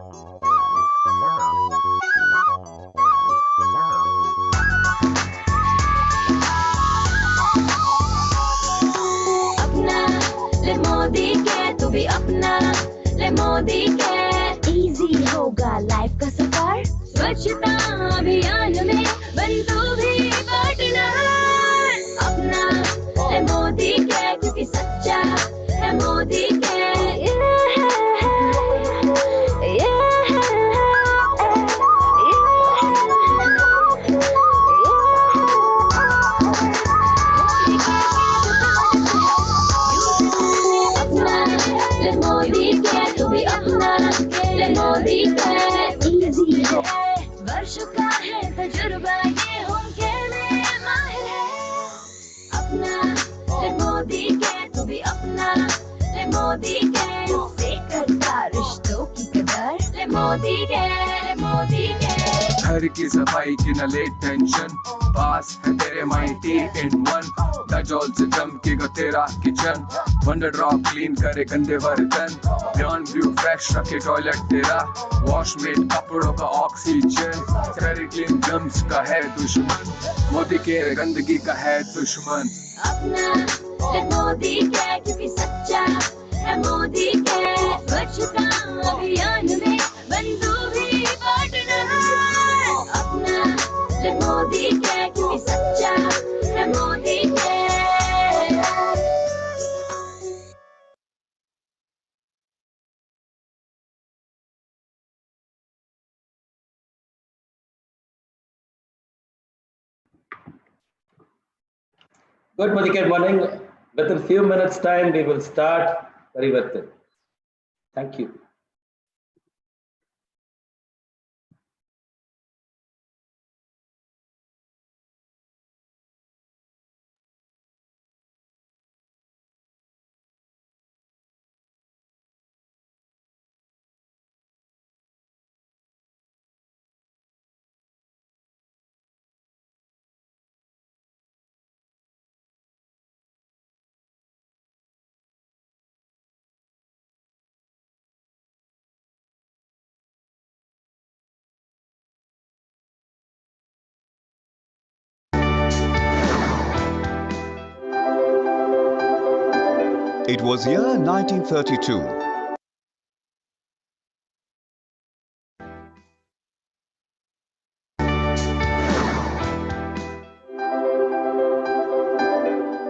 अपना ले मोदी के, तू भी अपना ले मोदी के। इजी होगा लाइफ का सफर, स्वच्छता अभियान में बन तू भी पार्टनर। अपना ले मोदी के, क्योंकि सच्चा है मोदी के। ले मोदी के, तू भी अपना ले मोदी के। इजी है, वर्षों का है तजुर्बा, ये होंगे में माहिर है। अपना ले मोदी के, तू भी अपना ले मोदी के। से करता रिश्तों की कदर, ले मोदी के, ले मोदी के। घर की सफाई की न ले टेंशन, पास है तेरे माइटी इन वन। डजॉल से चमकेगा तेरा किचन, वंडर ड्रॉप क्लीन करे गंदे बर्तन। बियॉन्ड ब्लू फ्रेश रखे टॉयलेट तेरा, वॉश मेड कपड़ों का ऑक्सीजन। फेरी क्लीन जर्म्स का है दुश्मन, मोदी के गंदगी का है दुश्मन। अपना ले मोदी के, क्योंकि सच्चा है मोदी के। स्वच्छता अभियान में बन तू भी पार्टनर। अपना ले मोदी के, क्योंकि सच्चा है मोदी के। Good Good morning. Within a few minutes time, we will start Parivartan. Thank you. It was year 1932.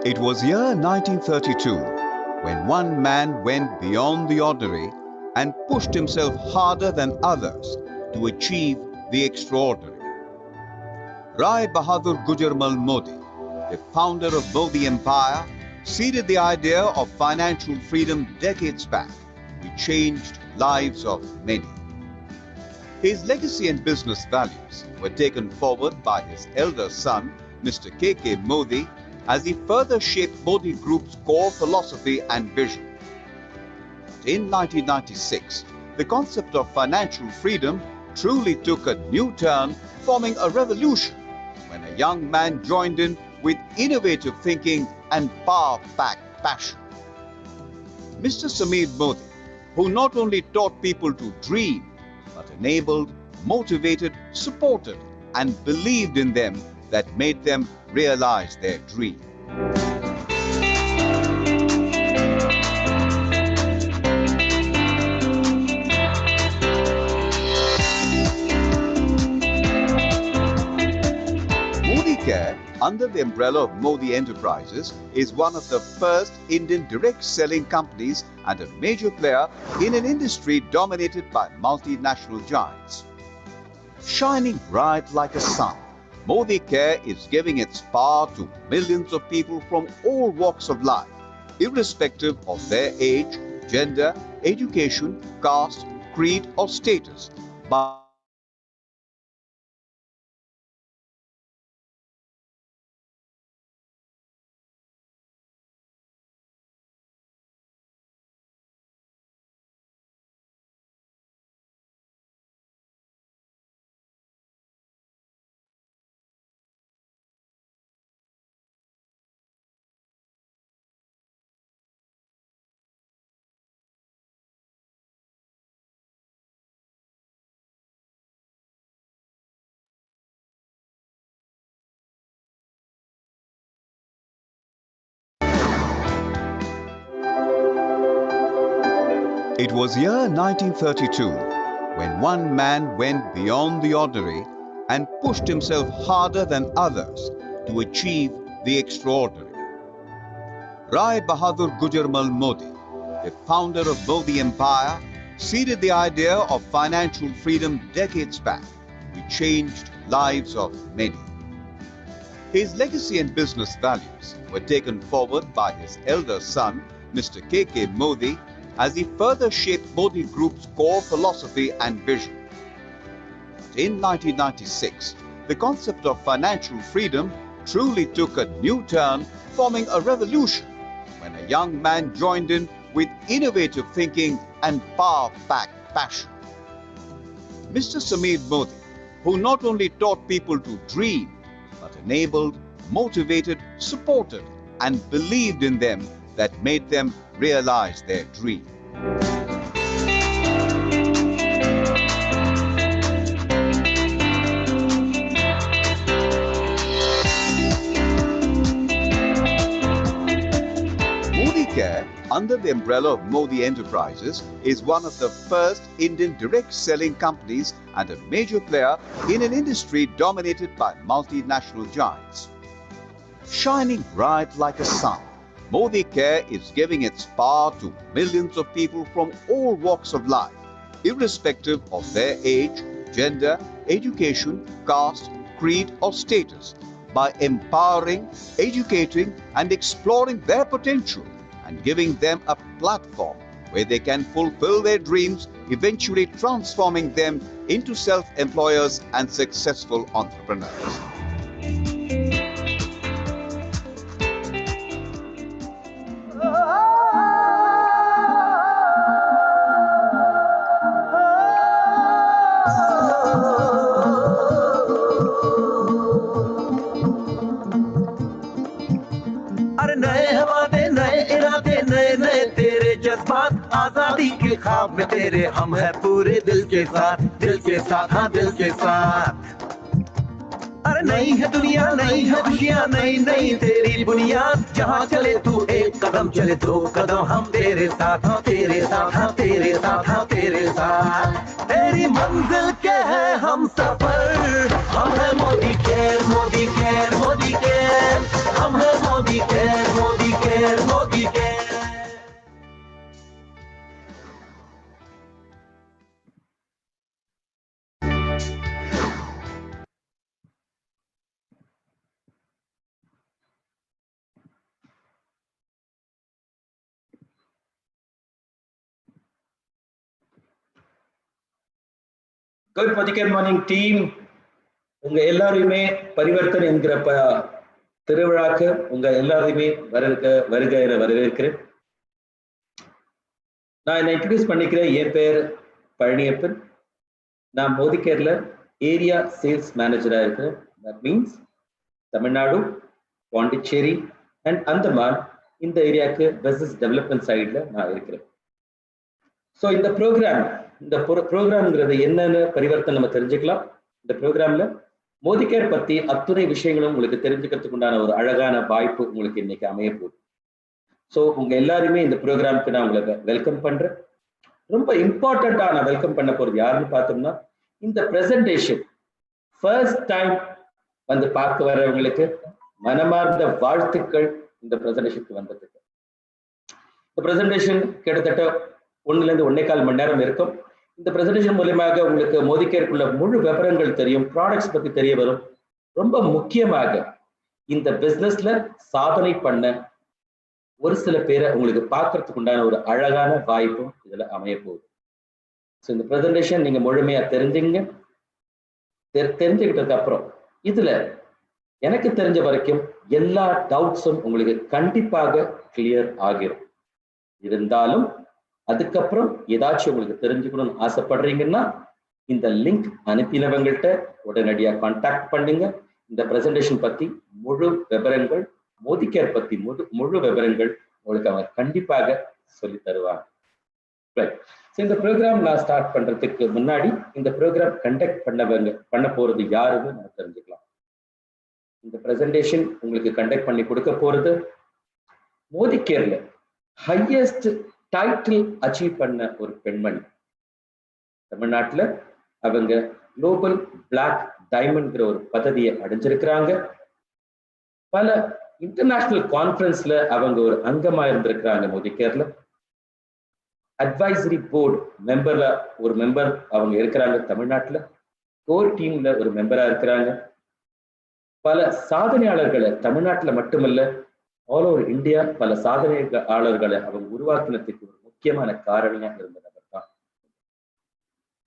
It was year 1932 when one man went beyond the ordinary and pushed himself harder than others to achieve the extraordinary. Rai Bahadur Gujarmal Modi, the founder of Modi Empire, seeded the idea of financial freedom decades back, which changed lives of many. His legacy and business values were taken forward by his elder son, Mr. K.K. Modi, as he further shaped Modi Group's core philosophy and vision. But in 1996, the concept of financial freedom truly took a new turn, forming a revolution when a young man joined in with innovative thinking and power-packed passion. Mr. Sameer Modi, who not only taught people to dream, but enabled, motivated, supported, and believed in them, that made them realize their dream. Modi Care, under the umbrella of Modi Enterprises, is one of the first Indian direct selling companies and a major player in an industry dominated by multinational giants. Shining bright like a sun, Modi Care is giving its power to millions of people from all walks of life, irrespective of their age, gender, education, caste, creed, or status, by It was year 1932 when one man went beyond the ordinary and pushed himself harder than others to achieve the extraordinary. Rai Bahadur Gujarmal Modi, the founder of Modi Empire, seeded the idea of financial freedom decades back, which changed lives of many. His legacy and business values were taken forward by his elder son, Mr. K.K. Modi, as he further shaped Modi Group's core philosophy and vision. But in 1996, the concept of financial freedom truly took a new turn, forming a revolution when a young man joined in with innovative thinking and power-packed passion. Mr. Sameer Modi, who not only taught people to dream, but enabled, motivated, supported, and believed in them that made them realize their dream. Modi Care, under the umbrella of Modi Enterprises, is one of the first Indian direct selling companies and a major player in an industry dominated by multinational giants. Shining bright like a sun, Modi Care is giving its power to millions of people from all walks of life, irrespective of their age, gender, education, caste, creed, or status, by empowering, educating, and exploring their potential and giving them a platform where they can fulfill their dreams, eventually transforming them into self-employers and successful entrepreneurs. आजादी के ख्वाब में तेरे हम है पूरे दिल के साथ हाँ दिल के साथ। अरे नहीं है दुनिया नहीं है खुशियाँ नहीं नहीं तेरी बुनियाद, जहाँ चले तू एक कदम चले दो कदम हम तेरे साथ हाँ तेरे साथ हाँ तेरे साथ हाँ तेरे साथ। तेरी मंजिल के है हम सफर, हम है Modi care Modi care Modi care, हम है Modi care Modi care Modi care. Good morning team. உங்க எல்லாரையுமே பரிவர்த்தனை என்கிற திருவிழாக்கு உங்க எல்லாரையுமே வருகையில வரவேற்கிறேன். நான் என்ன இன்ட்ரோடியூஸ் பண்ணிக்கிறேன். என் பேர் பழனியப்பன். நான் மோதி கேர்ல ஏரியா சேல்ஸ் மேனேஜரா இருக்கிறேன். That means Tamil Nadu, Pondicherry and Andaman இந்த ஏரியாவுக்கு பிசினஸ் டெவலப்மெண்ட் சைட்ல நான் இருக்கிறேன். ஸோ இந்த ப்ரோக்ராம்ங்கிறது என்னன்னு பரிவர்த்தனை நம்ம தெரிஞ்சுக்கலாம். இந்த ப்ரோக்ராம்ல மோதி கேர் பத்தி அத்துணை விஷயங்களும் உங்களுக்கு தெரிஞ்சுக்கிறதுக்கு உண்டான ஒரு அழகான வாய்ப்பு உங்களுக்கு இன்னைக்கு அமைய போகுது. ஸோ உங்க எல்லாருமே இந்த ப்ரோக்ராமுக்கு நான் உங்களுக்கு வெல்கம் பண்றேன். ரொம்ப இம்பார்ட்டண்டா நான் வெல்கம் பண்ண போறது யாருன்னு பார்த்தோம்னா, இந்த பிரசன்டேஷன் ஃபர்ஸ்ட் டைம் வந்து பார்க்க வர்றவங்களுக்கு மனமார்ந்த வாழ்த்துக்கள். இந்த பிரசன்டேஷனுக்கு வந்ததுக்கு இந்த பிரசன்டேஷன் கிட்டத்தட்ட 1 to 1.25 மணி நேரம் இருக்கும். இந்த பிரசன்டேஷன் மூலமாக உங்களுக்கு மோதி கேருக்குள்ள முழு விவரங்கள் தெரியும், ப்ராடக்ட்ஸ் பத்தி தெரிய வரும். ரொம்ப முக்கியமாக இந்த பிசினஸ்ல சாதனை பண்ண ஒரு சில பேரை உங்களுக்கு பார்க்கறதுக்கு உண்டான ஒரு அழகான வாய்ப்பும் இதுல அமைய போகுது. ஸோ இந்த பிரசன்டேஷன் நீங்க முழுமையா தெரிஞ்சுக்கிட்டதுக்கு அப்புறம் இதுல எனக்கு தெரிஞ்ச வரைக்கும் எல்லா டவுட்ஸும் உங்களுக்கு கண்டிப்பாக கிளியர் ஆகிரும். இருந்தாலும் அதுக்கப்புறம் ஏதாச்சும் உங்களுக்கு தெரிஞ்சுக்கணும்னு ஆசைப்படுறீங்கன்னா இந்த லிங்க் அனுப்பினவங்கள்ட்ட உடனடியாக கான்டாக்ட் பண்ணுங்க. இந்த பிரசன்டேஷன் பத்தி முழு விவரங்கள், மோதி கேர் பத்தி முழு விவரங்கள் உங்களுக்கு அவங்க கண்டிப்பாக சொல்லி தருவாங்க. இந்த ப்ரோக்ராம் நான் ஸ்டார்ட் பண்றதுக்கு முன்னாடி இந்த ப்ரோக்ராம் கண்டக்ட் பண்ண போறது யாருன்னு நம்ம தெரிஞ்சுக்கலாம். இந்த பிரசன்டேஷன் உங்களுக்கு கண்டக்ட் பண்ணி கொடுக்க போறது மோதி கேர்ல ஹையஸ்ட் டைட்டில் அச்சீவ் பண்ண ஒரு பெண்மணி. தமிழ்நாட்டுல அவங்க குளோபல் பிளாக் டைமண்ட்ங்கிற ஒரு பதவியை அடைஞ்சிருக்கிறாங்க. பல இன்டர்நேஷனல் கான்ஃபரன்ஸ்ல அவங்க ஒரு அங்கமா இருந்திருக்கிறாங்க. மோதி கேர்ல அட்வைசரி போர்டு மெம்பர்ல ஒரு மெம்பர் அவங்க இருக்கிறாங்க. தமிழ்நாட்டுல கோர் டீம்ல ஒரு மெம்பரா இருக்கிறாங்க. பல சாதனையாளர்களை தமிழ்நாட்டுல மட்டுமல்ல ஆல் ஓவர் இந்தியா பல சாதனையாளர்களை அவங்க உருவாக்கினதுக்கு ஒரு முக்கியமான காரணமா இருந்த நபர் தான்.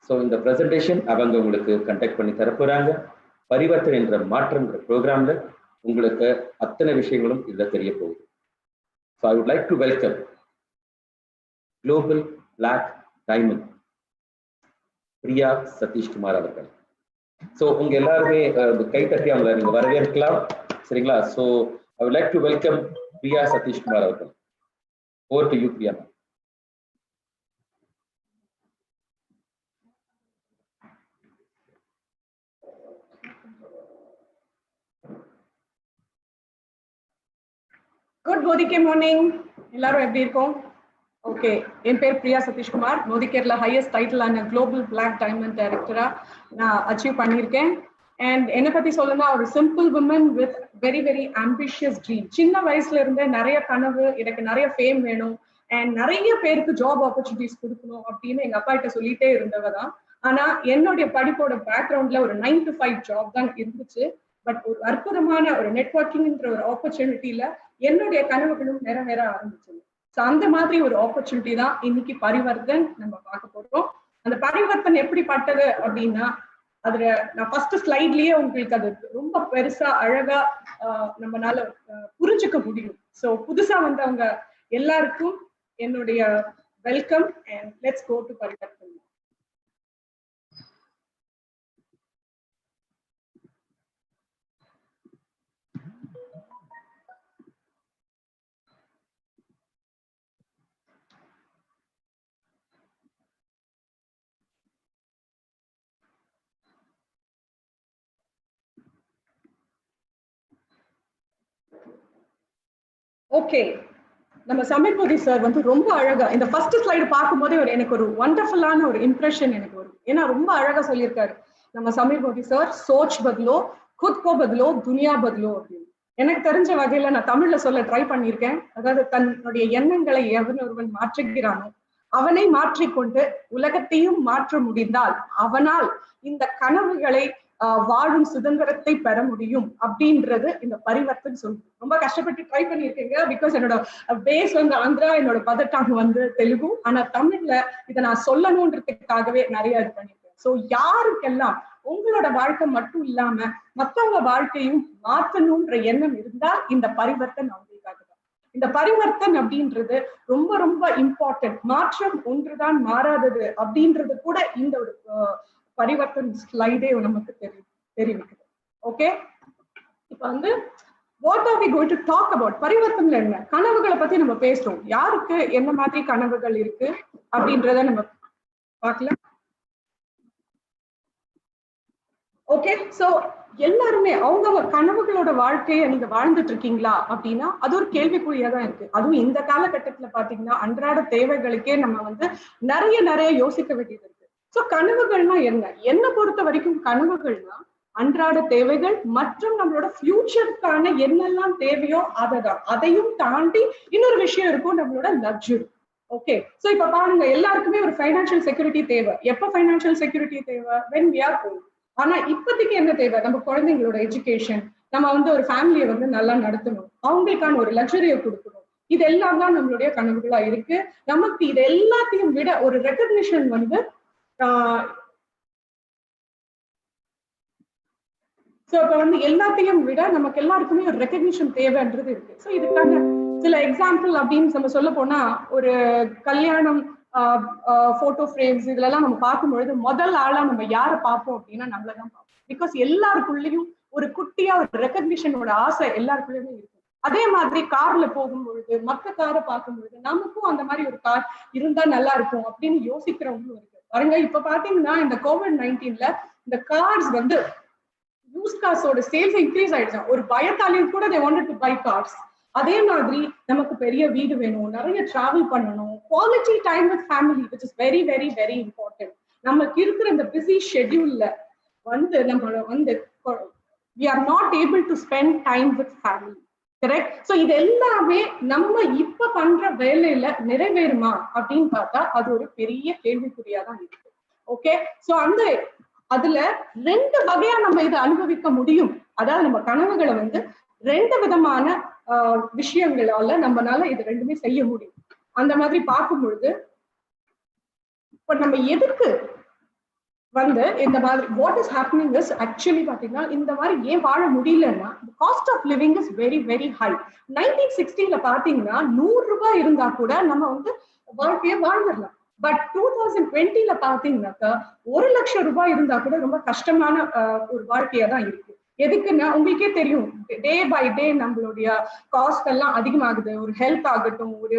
ஸோ இந்த பிரசன்டேஷன் அவங்க உங்களுக்கு கண்டக்ட் பண்ணி தரப்போறாங்க. பரிவர்த்தனை என்ற மாற்றம்ன்ற ப்ரோக்ராம்ல உங்களுக்கு அத்தனை விஷயங்களும் இதுல தெரிய போகுது. So I would like to welcome global black diamond Priya Satishkumar அவர்கள். ஸோ உங்க எல்லாருமே கை தட்டி அவங்களை நீங்க வரவேற்கலாம். சரிங்களா? So I would like to welcome Priya Satishkumar அவர்கள். Over to you Priya. Good Modicare morning. எல்லாரும் எப்படி இருக்கோம்? ஓகே, என் பேர் பிரியா சதீஷ்குமார். மோதிகேர்ல ஹையஸ்ட் டைட்டிலான குளோபல் பிளாக் டைமண்ட் டைரக்டரா நான் அச்சீவ் பண்ணியிருக்கேன். அண்ட் என்னை பத்தி சொல்லணும்னா ஒரு simple woman with very very ambitious dream. சின்ன வயசுல இருந்தே நிறைய கனவு, எனக்கு நிறைய ஃபேம் வேணும் அண்ட் நிறைய பேருக்கு ஜாப் ஆப்பர்ச்சுனிட்டிஸ் கொடுக்கணும் அப்படின்னு எங்க அப்பா கிட்ட சொல்லிட்டே இருந்தவ தான். ஆனா என்னுடைய படிப்போட பேக்ரவுண்ட்ல ஒரு 9 to 5 ஜாப் தான் இருந்துச்சு. பட் ஒரு அற்புதமான ஒரு நெட்வொர்க்கிங்ன்ற ஒரு ஆப்பர்ச்சுனிட்டியில என்னுடைய கனவுகளும் நிறைவேற ஆரம்பிச்சது. ஸோ அந்த மாதிரி ஒரு ஆப்பர்ச்சுனிட்டி தான் இன்னைக்கு பரிவர்த்தன் நம்ம பார்க்க போறோம். அந்த பரிவர்த்தன் எப்படிப்பட்டது அப்படின்னா, அதுல நான் ஃபர்ஸ்ட் ஸ்லைட்லயே உங்களுக்கு அது ரொம்ப பெருசா அழகா நம்மளால புரிஞ்சுக்க முடியும். ஸோ புதுசா வந்தவங்க எல்லாருக்கும் என்னுடைய welcome and let's go to Parivartan. Okay, நம்ம சமீர் மோதி சார் வந்து ரொம்ப அழகா இந்த ஃபர்ஸ்ட் ஸ்லைடு பார்க்கும்போதே எனக்கு ஒரு வண்டர்ஃபுல்லான ஒரு இம்ப்ரெஷன் எனக்கு வரும். ஏன்னா ரொம்ப அழகா சொல்லியிருக்காரு நம்ம சமீர் மோதி சார், சோச் பத்லோ खुद को बदलो दुनिया बदलो அப்படின்னு. எனக்கு தெரிஞ்ச வகையில நான் தமிழ்ல சொல்ல ட்ரை பண்ணியிருக்கேன். அதாவது தன்னுடைய எண்ணங்களை எவன் ஒருவன் மாற்றுகிறானோ அவனை மாற்றிக்கொண்டு உலகத்தையும் மாற்ற முடிந்தால் அவனால் இந்த கனவுகளை வாழும் சுதந்திரத்தை பெற முடியும் அப்படின்றது இந்த பரிவர்த்தன் சொல்லுது. ரொம்ப கஷ்டப்பட்டு ட்ரை பண்ணியிருக்கேங்க. பிகாஸ் என்னோட பேஸ் வந்து ஆந்திரா, என்னோட பதட்டாங்க வந்து தெலுங்கு. ஆனா தமிழ்ல இதை நான் சொல்லணுன்றதுக்காகவே நிறைய இது பண்ணியிருக்கேன். ஸோ யாருக்கெல்லாம் உங்களோட வாழ்க்கை மட்டும் இல்லாம மற்றவங்க வாழ்க்கையும் மாற்றணும்ன்ற எண்ணம் இருந்தால் இந்த பரிவர்த்தன் அவங்களுக்காக தான். இந்த பரிவர்த்தன் அப்படின்றது ரொம்ப ரொம்ப இம்பார்ட்டன்ட். மாற்றம் ஒன்றுதான் மாறாதது அப்படின்றது கூட இந்த ஒரு பரிவர்த்தன் ஸ்லைடே நமக்கு தெரிவிக்குது. ஓகே, இப்ப வந்து what are we going to talk about? பரிவர்த்தன்ல என்ன கனவுகளை பத்தி நம்ம பேசுறோம். யாருக்கு என்ன மாதிரி கனவுகள் இருக்கு அப்படின்றத நம்ம பார்க்கலாம். ஓகே, சோ எல்லாருமே அவங்க கனவுகளோட வாழ்க்கையை நீங்க வாழ்ந்துட்டு இருக்கீங்களா அப்படின்னா அது ஒரு கேள்விக்குறியா தான் இருக்கு. அதுவும் இந்த காலகட்டத்துல பாத்தீங்கன்னா அன்றாட தேவைகளுக்கே நம்ம வந்து நிறைய யோசிக்க வேண்டியது இருக்கு. சோ கனவுகள்னா என்ன பொறுத்த வரைக்கும் கனவுகள்னா அன்றாட தேவைகள் மற்றும் நம்மளோட ஃபியூச்சருக்கான என்னெல்லாம் தேவையோ அதைதான். அதையும் தாண்டி இன்னொரு விஷயம் இருக்கும், நம்மளோட லக்ஸுரி. ஓகே, சோ இப்ப பாருங்க, எல்லாருக்குமே ஒரு ஃபைனான்சியல் செக்யூரிட்டி தேவை. எப்ப ஃபைனான்சியல் செக்யூரிட்டி தேவை? when we are old. ஆனா இப்போதைக்கு என்ன தேவை? நம்ம குழந்தைங்களோட எஜுகேஷன், நம்ம வந்து ஒரு ஃபேமிலியை வந்து நல்லா நடத்தணும், அவங்களுக்கான ஒரு லக்ஸரியை கொடுக்கணும். இதெல்லாம் தான் நம்மளுடைய கனவுகளா இருக்கு. நமக்கு இது எல்லாத்தையும் விட ஒரு ரெகக்னிஷன் வந்து சோ இப்ப வந்து எல்லாத்தையும் விட நமக்கு எல்லாருக்குமே ஒரு ரெகக்னிஷன் தேவைன்றது இருக்கு. சோ இதுக்கான சில எக்ஸாம்பிள் அப்படின்னு நம்ம சொல்ல போனா, ஒரு கல்யாணம் போட்டோ ஃப்ரேம்ஸ் இதுலலாம் நம்ம பார்க்கும்பொழுது முதல் ஆளா நம்ம யாரை பார்ப்போம் அப்படின்னா நம்மளதான் பார்ப்போம். பிகாஸ் எல்லாருக்குள்ளேயும் ஒரு குட்டியா ஒரு ரெகக்னிஷனோட ஆசை எல்லாருக்குள்ளயுமே இருக்கும். அதே மாதிரி கார்ல போகும்பொழுது மற்ற காரை பார்க்கும்பொழுது நமக்கும் அந்த மாதிரி ஒரு கார் இருந்தா நல்லா இருக்கும் அப்படின்னு யோசிக்கிறவங்களும் இருக்கு. பாருங்க, இப்ப பாத்தீங்கன்னா இந்த COVID-19ல இந்த கார்ஸ் வந்து யூஸ் கார்ஸோட சேல்ஸ் இன்க்ரீஸ் ஆயிடுச்சு. ஒரு பயத்தாலையும் கூட they wanted to buy cars. அதே மாதிரி நமக்கு பெரிய வீடு வேணும், நிறைய டிராவல் பண்ணணும், quality time with family which is very very very important. நமக்கு இருக்கிற இந்த பிஸி ஷெட்யூல்ல வந்து நம்ம வந்து we are not able to spend time with family. Correct? So இது எல்லாமே நம்ம இப்ப பண்ற வேலையில நிறைவேறுமா அப்படின்னு பார்த்தா அது ஒரு பெரிய கேள்விக்குறியா தான் இருக்கு. ஓகே, சோ அதுல 2 வகையா நம்ம இதை அனுபவிக்க முடியும். அதாவது நம்ம கனவுகளை வந்து 2 விதமான விஷயங்களால நம்மளால இது ரெண்டுமே செய்ய முடியும். அந்த மாதிரி பார்க்கும் பொழுது இப்ப நம்ம எதுக்கு வந்து இந்த மாதிரி what is happening is actually பாத்தீங்கன்னா இந்த மாதிரி ஏன் வாழ முடியலன்னா cost of living is very very high. 1960ல பாத்தீங்கன்னா 100 ரூபாய் இருந்தா கூட நம்ம வந்து வாழ்க்கையை வாழ்ந்துடலாம். பட் 2020ல பாத்தீங்கன்னாக்கா 1 லட்சம் ரூபாய் இருந்தா கூட ரொம்ப கஷ்டமான ஒரு வாழ்க்கையா தான் இருக்கு. எதுக்குன்னா உங்களுக்கே தெரியும், டே பை டே நம்மளுடைய காஸ்ட் எல்லாம் அதிகமாகுது. ஒரு ஹெல்த் ஆகட்டும், ஒரு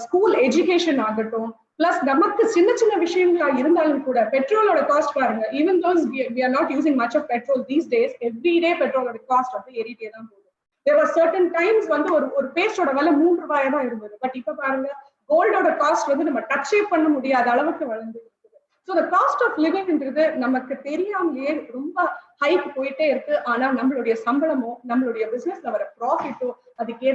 ஸ்கூல் எஜுகேஷன் ஆகட்டும், பிளஸ் நமக்கு சின்ன சின்ன விஷயங்களா இருந்தாலும் கூட பெட்ரோலோட காஸ்ட் பாருங்க. Even those we are not using much of petrol these days, every day பெட்ரோலோட காஸ்ட் வந்து ஏறிட்டே தான் போகுது. there were certain times வந்து ஒரு பேஸ்டோட விலை 3 ரூபாயா தான் இருந்தது. பட் இப்ப பாருங்க கோல்டோட காஸ்ட் வந்து நம்ம டச்சே பண்ண முடியாத அளவுக்கு வளர்ந்து இருக்குது. ஸோ the காஸ்ட் ஆஃப் லிவிங்ன்றது நமக்கு தெரியாமலேயே ரொம்ப ஹைக் போயிட்டே இருக்கு. ஆனா நம்மளுடைய சம்பளமோ நம்மளுடைய பிசினஸ்ல வர ப்ராஃபிட்டோ அதுக்கு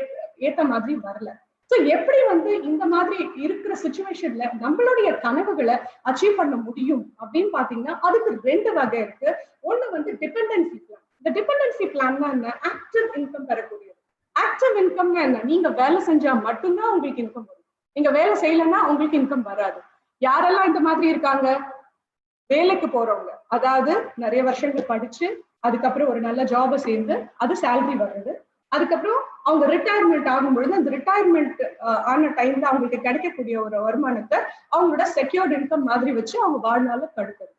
ஏத்த மாதிரி வரல. சோ எப்படி வந்து இந்த மாதிரி இருக்கிற சிச்சுவேஷன்ல நம்மளுடைய கனவுகளை அச்சீவ் பண்ண முடியும் அப்படின்னு பாத்தீங்கன்னா அதுக்கு 2 வகை இருக்கு. ஒண்ணு வந்து டிபெண்டன்சி பிளான். இந்த டிபெண்டன்சி பிளான்னா என்ன? ஆக்டிவ் இன்கம் பெறக்கூடியது. ஆக்டிவ் இன்கம்னா என்ன? நீங்க வேலை செஞ்சா மட்டும்தான் உங்களுக்கு இன்கம் வரும். நீங்க வேலை செய்யலன்னா உங்களுக்கு இன்கம் வராது. யாரெல்லாம் இந்த மாதிரி இருக்காங்க? வேலைக்கு போறவங்க, அதாவது நிறைய வருஷங்கள் படிச்சு அதுக்கப்புறம் ஒரு நல்ல ஜாபை சேர்ந்து அது சேலரி வர்றது. அதுக்கப்புறம் அவங்க ரிட்டையர்மெண்ட் ஆகும்பொழுது அந்த ரிட்டையர்மெண்ட் ஆன டைம்ல அவங்களுக்கு கிடைக்கக்கூடிய ஒரு வருமானத்தை அவங்களோட செக்யூர்ட் இன்கம் மாதிரி வச்சு அவங்க வாழ்நாள தடுக்கிறது.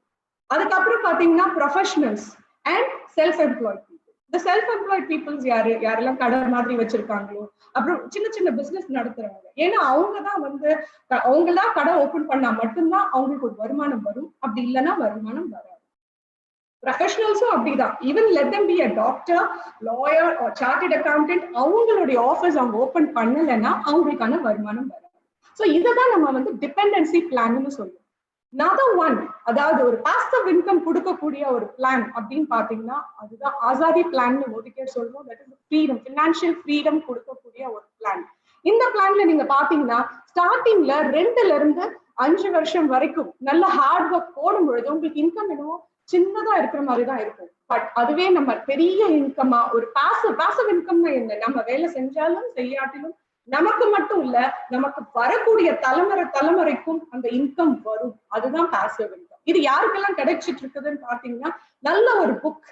அதுக்கப்புறம் பாத்தீங்கன்னா professionals and self employed people. இந்த செல்ஃப் எம்ப்ளாய்ட் பீப்புள்ஸ் யாரெல்லாம் கடை மாதிரி வச்சிருக்காங்களோ, அப்புறம் சின்ன சின்ன பிசினஸ் நடத்துறவங்க. ஏன்னா அவங்கதான் கடை ஓபன் பண்ணா மட்டும்தான் அவங்களுக்கு ஒரு வருமானம் வரும். அப்படி இல்லைன்னா வருமானம் வராது. ப்ரொஃபஷனல்ஸும் அப்படிதான். Even let them B a doctor, lawyer or chartered accountant, அவங்களுடைய ஆஃபீஸ் அவங்க ஓபன் பண்ணலைன்னா அவங்களுக்கான வருமானம் வராது. ஸோ இதைதான் நம்ம வந்து டிபெண்டன்சி பிளான்னு சொல்லுவோம். another one, அதாவது ஒரு பாசிவ் இன்கம் கொடுக்கக்கூடிய ஒரு பிளான் அப்படின்னு பாத்தீங்கன்னா அதுதான் ஆசாதி பிளான்னு மோடிகேர் சொல்றோம். That is freedom, financial freedom கொடுக்கக்கூடிய ஒரு பிளான். இந்த பிளான்ல நீங்க பாத்தீங்கன்னா ஸ்டார்டிங்ல 2ல இருந்து 5 வருஷம் வரைக்கும் நல்ல ஹார்ட் ஒர்க் போடும் பொழுது உங்களுக்கு இன்கம் என்னவோ சின்னதா இருக்கிற மாதிரிதான் இருக்கும். பட் அதுவே நம்ம பெரிய இன்கமா ஒரு பாசிவ் இன்கம்னா என்ன? நம்ம வேலை செஞ்சாலும் செய்யாட்டிலும் நமக்கு மட்டும் இல்ல, நமக்கு வரக்கூடிய தலைமுறைக்கும் அந்த இன்கம் வரும். அதுதான் பாசிவ் இன்கம். இது யாருக்கெல்லாம் கிடைச்சிட்டு இருக்குதுன்னு பாத்தீங்கன்னா நல்ல ஒரு புக்.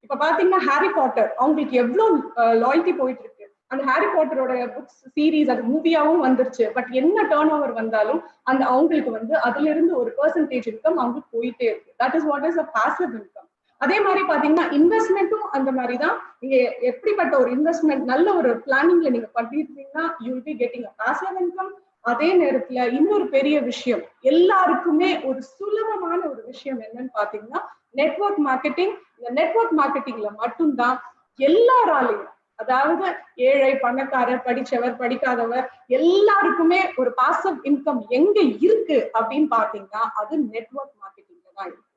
இப்ப பாத்தீங்கன்னா ஹாரி பாட்டர், அவங்களுக்கு எவ்வளவு லாயல்டி போயிட்டு இருக்கு. அந்த ஹாரி பாட்டரோட புக்ஸ் சீரீஸ் அது மூவியாவும் வந்துருச்சு. பட் என்ன டர்ன் ஓவர் வந்தாலும் அந்த அவங்களுக்கு வந்து அதுல இருந்து ஒரு பெர்சன்டேஜ் இன்கம் அவங்களுக்கு போயிட்டே இருக்கு. That is what is a passive income. அதே மாதிரி பாத்தீங்கன்னா இன்வெஸ்ட்மெண்ட்டும் அந்த மாதிரிதான். நீங்க எப்படிப்பட்ட ஒரு இன்வெஸ்ட்மெண்ட் நல்ல ஒரு பிளானிங்ல நீங்க பண்ணிருந்தீங்கன்னா you will be getting a passive income. அதே நேரத்துல இன்னொரு பெரிய விஷயம், எல்லாருக்குமே ஒரு சுலபமான ஒரு விஷயம் என்னன்னு பாத்தீங்கன்னா நெட்வொர்க் மார்க்கெட்டிங். இந்த நெட்வொர்க் மார்க்கெட்டிங்ல மட்டும்தான் எல்லாராலையும், அதாவது ஏழை பணக்காரர் படிச்சவர் படிக்காதவர் எல்லாருக்குமே ஒரு பாசிவ் இன்கம் எங்க இருக்கு அப்படின்னு பாத்தீங்கன்னா அது நெட்வொர்க் மார்க்கெட்டிங்ல தான் இருக்கு.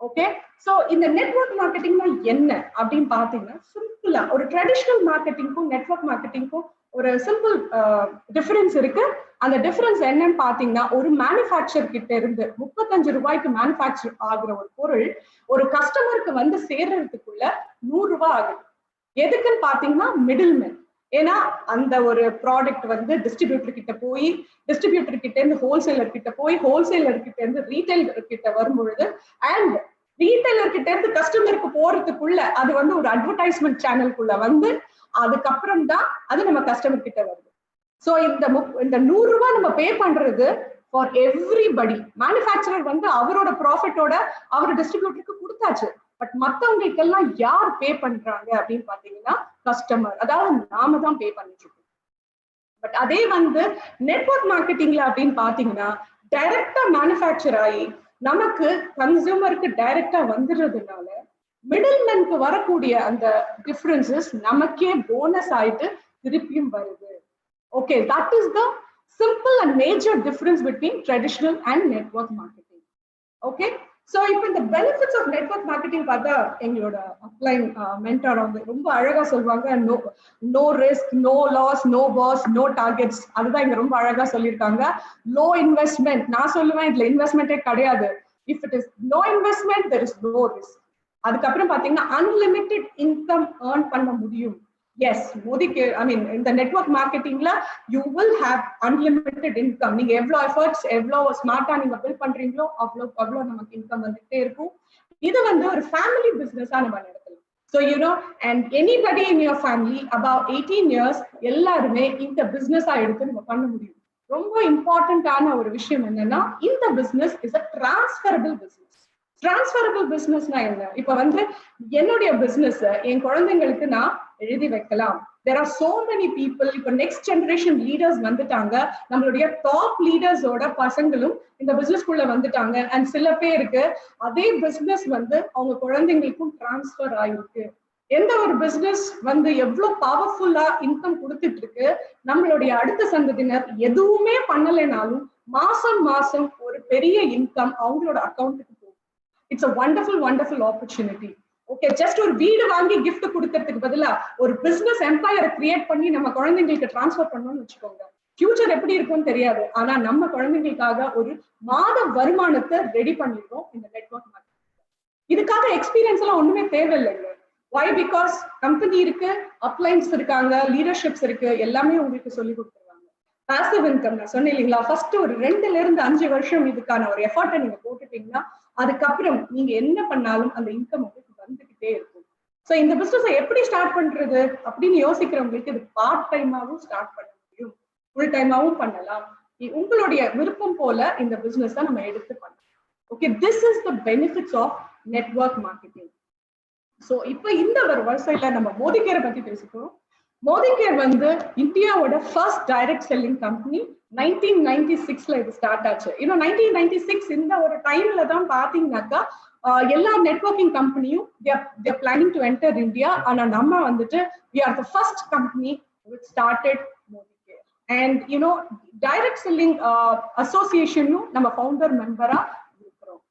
ஓகே, சோ இந்த நெட்வொர்க் மார்க்கெட்டிங்னா என்ன அப்படின்னு பாத்தீங்கன்னா சிம்பிளா ஒரு ட்ரெடிஷனல் மார்க்கெட்டிங்க்கும் நெட்வொர்க் மார்க்கெட்டிங்க்கும் ஒரு சிம்பிள் டிஃபரன்ஸ் இருக்கு. அந்த டிஃபரன்ஸ் என்னன்னு பாத்தீங்கன்னா ஒரு மேனுஃபேக்சர் கிட்ட இருந்து 35 ரூபாய்க்கு மேனுஃபேக்சர் ஆகுற ஒரு பொருள் ஒரு கஸ்டமருக்கு வந்து சேர்றதுக்குள்ள 100 ரூபாய் ஆகுது. எதுக்குன்னு பாத்தீங்கன்னா மிடில் மேன். ஏன்னா அந்த ஒரு ப்ராடக்ட் வந்து டிஸ்ட்ரிபியூட்டர் கிட்ட போய், டிஸ்ட்ரிபியூட்டர் கிட்ட இருந்து ஹோல்சேலர் கிட்ட போய், ஹோல்சேலர் கிட்ட இருந்து ரீட்டைலர் கிட்ட வரும்பொழுது அண்ட் ரீட்டைலர் கிட்ட இருந்து கஸ்டமருக்கு போறதுக்குள்ள அது வந்து ஒரு அட்வர்டைஸ்மெண்ட் சேனலுக்குள்ள வந்து அதுக்கப்புறம் தான் அது நம்ம கஸ்டமர் கிட்ட வருது. சோ இந்த 100 ரூபாய் நம்ம பே பண்றது ஃபார் எவ்ரிபடி. மேனுஃபேக்சரர் வந்து அவரோட ப்ராஃபிட்டோட அவர் டிஸ்ட்ரிபியூட்டருக்கு கொடுத்தாச்சு. பட் மத்தவங்களுக்கு எல்லாம் யார் பே பண்றாங்க அப்படின்னு பாத்தீங்கன்னா கஸ்டமர், அதாவது நாம தான் பே பண்ணிட்டு இருக்கோம். பட் அதே வந்து நெட்வொர்க் மார்க்கெட்டிங்ல அப்படின்னு பாத்தீங்கன்னா டைரக்டா மேனுஃபேக்சர் ஆகி நமக்கு கன்சியூமருக்கு டைரக்டா வந்துடுறதுனால மிடில் மேனுக்கு வரக்கூடிய அந்த டிஃபரன்சஸ் நமக்கே போனஸ் ஆயிட்டு திருப்பியும் வருது. Okay, that is the simple and major difference between traditional and network marketing. Okay, so இப்போ இந்த பெனிஃபிட்ஸ் ஆஃப் நெட்வொர்க் மார்க்கெட்டிங் பார்த்தா எங்களோட அப்ளைன் மென்டார் அவங்க ரொம்ப அழகா சொல்லுவாங்க. No risk, no loss, no boss, no targets. அதுதான் இங்க ரொம்ப அழகா சொல்லியிருக்காங்க. Low investment. நான் சொல்லுவேன் இதுல இன்வெஸ்ட்மெண்ட்டே கிடையாது. If it is no investment there is no risk. அதுக்கப்புறம் பாத்தீங்கன்னா அன்லிமிட்டெட் இன்கம் ஏர்ன் பண்ண முடியும். Yes, மோதிக்கு இந்த நெட்வொர்க் மார்க்கெட்டிங்ல you will have unlimited income. நீங்க எவ்வளவு எஃபர்ட்ஸ் எவ்வளவு ஸ்மார்ட்டா நீங்க பில்ட் பண்றீங்களோ அவ்வளவு நமக்கு இன்கம் வந்துட்டே இருக்கும். இது ஒரு ஃபேமிலி பிசினஸா நம்ம நடத்தலாம். So and anybody in your family about 18 years எல்லாருமே இந்த பிசினஸா எடுத்து நம்ம பண்ண முடியும். ரொம்ப இம்பார்ட்டன்டான ஒரு விஷயம் என்னன்னா இந்த business is a transferable business. Transferable பிசினஸ்னா என்ன? இப்ப என்னுடைய பிசினஸ் என் குழந்தைங்களுக்கு நான் எழுதி வைக்கலாம். there are so many people. இப்ப நெக்ஸ்ட் ஜெனரேஷன் லீடர்ஸ் வந்துட்டாங்க. நம்மளுடைய டாப் லீடர்ஸோட பசங்களும் இந்த பிசினஸ்க்குள்ள வந்துட்டாங்க. அண்ட் சில பேருக்கு அதே பிசினஸ் அவங்க குழந்தைங்களுக்கும் டிரான்ஸ்ஃபர் ஆயிருக்கு. எந்த ஒரு பிசினஸ் எவ்வளவு பவர்ஃபுல்லா இன்கம் கொடுத்துட்டு இருக்கு, நம்மளுடைய அடுத்த சந்ததியினர் எதுவுமே பண்ணலைனாலும் மாசம் மாசம் ஒரு பெரிய இன்கம் அவங்களோட அக்கௌண்ட்டுக்கு போகும். It's a wonderful opportunity. Okay, just ஒரு வீடு வாங்கி கிஃப்ட் கொடுக்கறதுக்கு பதிலா ஒரு பிசினஸ் எம்பையரை கிரியேட் பண்ணி நம்ம குழந்தைங்களுக்கு டிரான்ஸ்ஃபர் பண்ணணும்னு வச்சுக்கோங்க. ஃபியூச்சர் எப்படி இருக்கும்னு தெரியாது, ஆனா நம்ம குழந்தைங்களுக்காக ஒரு மாத வருமானத்தை ரெடி பண்ணிருக்கோம் இந்த நெட்வொர்க் மார்க்கெட்டிங். இதுக்காக எக்ஸ்பீரியன்ஸ் எல்லாம் ஒண்ணுமே தேவையில்லைங்க. வை? பிகாஸ் கம்பெனி இருக்கு, அப்ளைன்ஸ் இருக்காங்க, லீடர்ஷிப்ஸ் இருக்கு, எல்லாமே உங்களுக்கு சொல்லி கொடுத்துருவாங்க. பாசிவ் இன்கம் நான் சொன்னேன் இல்லைங்களா, ஃபர்ஸ்ட் ஒரு 2 to 5 வருஷம் இதுக்கான ஒரு எஃபர்ட்டை நீங்க போட்டுட்டீங்கன்னா அதுக்கப்புறம் நீங்க என்ன பண்ணாலும் அந்த இன்கம் உங்களுக்கு வந்துகிட்டே இருக்கும். சோ இந்த பிசினஸ் எப்படி ஸ்டார்ட் பண்றது அப்படின்னு யோசிக்கிறவங்களுக்கு இது பார்ட் டைமாவும் ஸ்டார்ட் பண்ண முடியும், ஃபுல் டைமாவும் பண்ணலாம். உங்களுடைய விருப்பம் போல இந்த பிசினஸ் நம்ம எடுத்து பண்ணலாம். Okay, this is the benefits of network marketing. So இப்ப இந்த ஒரு வரிசையில நம்ம மோதிகேரை பத்தி பேசிக்கிறோம். மோதிகேர் இந்தியாவோட ஃபர்ஸ்ட் டைரக்ட் செல்லிங் கம்பெனி 1996ல இது ஸ்டார்ட் ஆச்சு. 1996 இந்த ஒரு டைம்ல தான் பாத்தீங்கன்னாக்கா எல்லா நெட்வொர்க்கிங் கம்பெனியும் they are planning to enter India. ஆனா நம்ம we are the first company which started Modicare. And direct selling association நம்ம founder member-ஆ இருக்கிறோம்.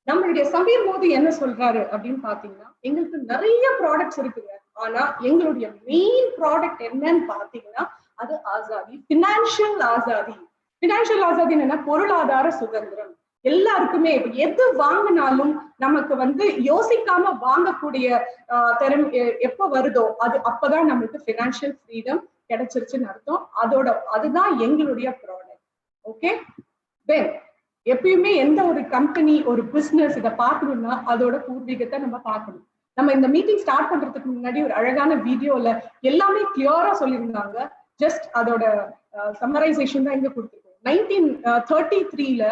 நம்மளுடைய சமீர் மோதி என்ன சொல்றாரு அப்படின்னு பாத்தீங்கன்னா, எங்களுக்கு நிறைய ப்ராடக்ட்ஸ் இருக்குங்க, ஆனா எங்களுடைய மெயின் ப்ராடக்ட் என்னன்னு பாத்தீங்கன்னா அது ஆசாதி, பினான்சியல் ஆசாதி. பினான்சியல் ஆசாதி என்ன? பொருளாதார சுதந்திரம். எல்லாருக்குமே எது வாங்கினாலும் நமக்கு யோசிக்காம வாங்கக்கூடிய திறன் எப்ப வருதோ அது அப்பதான் நம்மளுக்கு பினான்சியல் ஃப்ரீடம் கிடைச்சிருச்சுன்னு அர்த்தம். அதுதான் எங்களுடைய ப்ராடக்ட். ஓகே, தென் எப்பயுமே எந்த ஒரு கம்பெனி ஒரு பிசினஸ் இதை பார்க்கணும்னா அதோட பூர்வீகத்தை நம்ம பார்க்கணும். நம்ம இந்த மீட்டிங் ஸ்டார்ட் பண்றதுக்கு முன்னாடி ஒரு அழகான வீடியோல எல்லாமே கிளியரா சொல்லியிருந்தாங்க. ஜஸ்ட் அதோட சம்மரைசேஷன் தான் இங்க கொடுத்துருக்கோம். 1933ல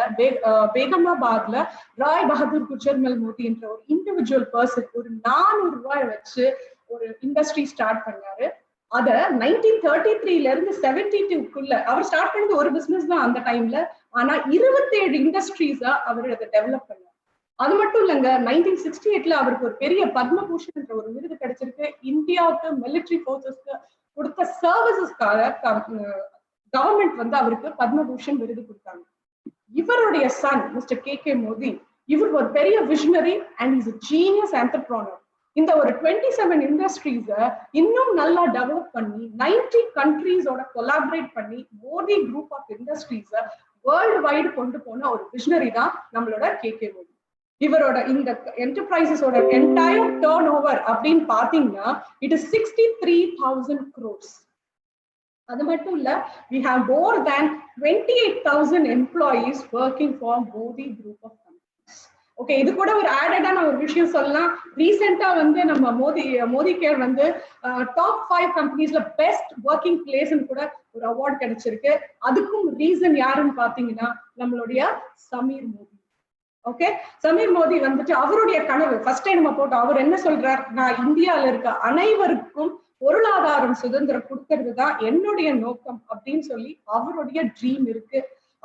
பேகமாபாத்ல ராய் பகதூர் குஜர்மல் மோதி என்ற ஒரு இண்டிவிஜுவல் பர்சன் ஒரு 400 ரூபாய் வச்சு ஒரு இண்டஸ்ட்ரி ஸ்டார்ட் பண்ணாரு. அத 1933ல இருந்து 72க்குள்ள அவர் ஸ்டார்ட் பண்ணது ஒரு பிசினஸ் தான் அந்த டைம்ல. ஆனா 27 இண்டஸ்ட்ரீஸா அவர் அதை டெவலப் பண்ணார். அது மட்டும் இல்லைங்க, 1968ல அவருக்கு ஒரு பெரிய பத்மபூஷன் என்ற ஒரு விருது கிடைச்சிருக்கு. இந்தியாவுக்கு மிலிட்டரி போர்சஸ்க்கு கொடுத்த சர்வீசஸ்க்காக கவர்மெண்ட் அவருக்கு பத்மபூஷன் விருது கொடுத்தாங்க. இவருடைய சன் மிஸ்டர் கே மோதி, இவர் ஒரு பெரிய visionary and is a genius entrepreneur. இந்த ஒரு 27 இண்டஸ்ட்ரீஸ இன்னும் நல்லா டெவலப் பண்ணி 90 கண்ட்ரீஸோட கொலாபரேட் பண்ணி மோதி குரூப் ஆஃப் இண்டஸ்ட்ரீஸ வேர்ல்டு வைடு கொண்டு போன ஒரு விஷனரி தான் நம்மளோட கே மோதி. இவரோட இந்த என்டர்பிரைசஸோட என்டையர் டர்ன் ஓவர் அப்படின்னு பாத்தீங்கன்னா இட் இஸ் 63,000 crores. அது மட்டும் இல்ல, we have more than 28,000 employees working for Modi group of companies. Okay, இது கூட ஒரு ஆடடான ஒரு விஷயம் சொல்லலாம். ரீசெண்டா நம்ம மோதிகேர் டாப் 5 கம்பெனிஸ்ல பெஸ்ட் ஒர்க்கிங் பிளேஸ்ன்னு கூட ஒரு அவார்ட் கிடைச்சிருக்கு. அதுக்கும் ரீசன் யாருன்னு பாத்தீங்கன்னா நம்மளுடைய சமீர் மோதி. ஓகே, சமீர் மோதி அவருடைய கனவு ஃபர்ஸ்ட் டைம் நம்ம போட்டோம். அவர் என்ன சொல்றார், நான் இந்தியால இருக்க அனைவருக்கும் பொருளாதாரம் சுதந்திரம் கொடுக்கறது தான் என்னுடைய நோக்கம் அப்படின்னு சொல்லி அவருடைய ட்ரீம் இருக்கு.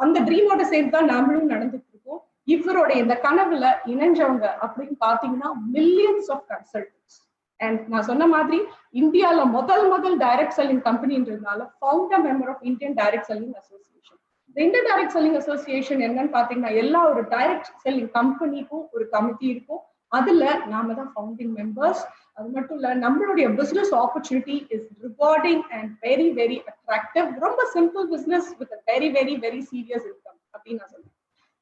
அந்த ட்ரீமோட சேர்ந்து தான் நாமளும் நடந்துட்டு இருக்கோம். இவருடைய இந்த கனவுல இணைஞ்சவங்க அப்படின்னு பாத்தீங்கன்னா மில்லியன்ஸ் ஆஃப் கன்சல்டன்ட்ஸ். அண்ட் நான் சொன்ன மாதிரி இந்தியால முதல் டைரக்ட் செல்லிங் கம்பெனின்றதுனால founder member of Indian direct selling association. இந்த இன்டைரக்ட் செல்லிங் அசோசியேஷன் என்னன்னு பாத்தீங்கன்னா எல்லா ஒரு டைரக்ட் செல்லிங் கம்பெனிக்கும் ஒரு கமிட்டி இருக்கும். அதுல நாம தான் ஃபவுண்டிங் மெம்பர்ஸ். அது மட்டும் இல்ல நம்மளுடைய business opportunity is rewarding and very very attractive. ரொம்ப simple business with very very very serious income அப்படின்னு நான் சொல்றேன்.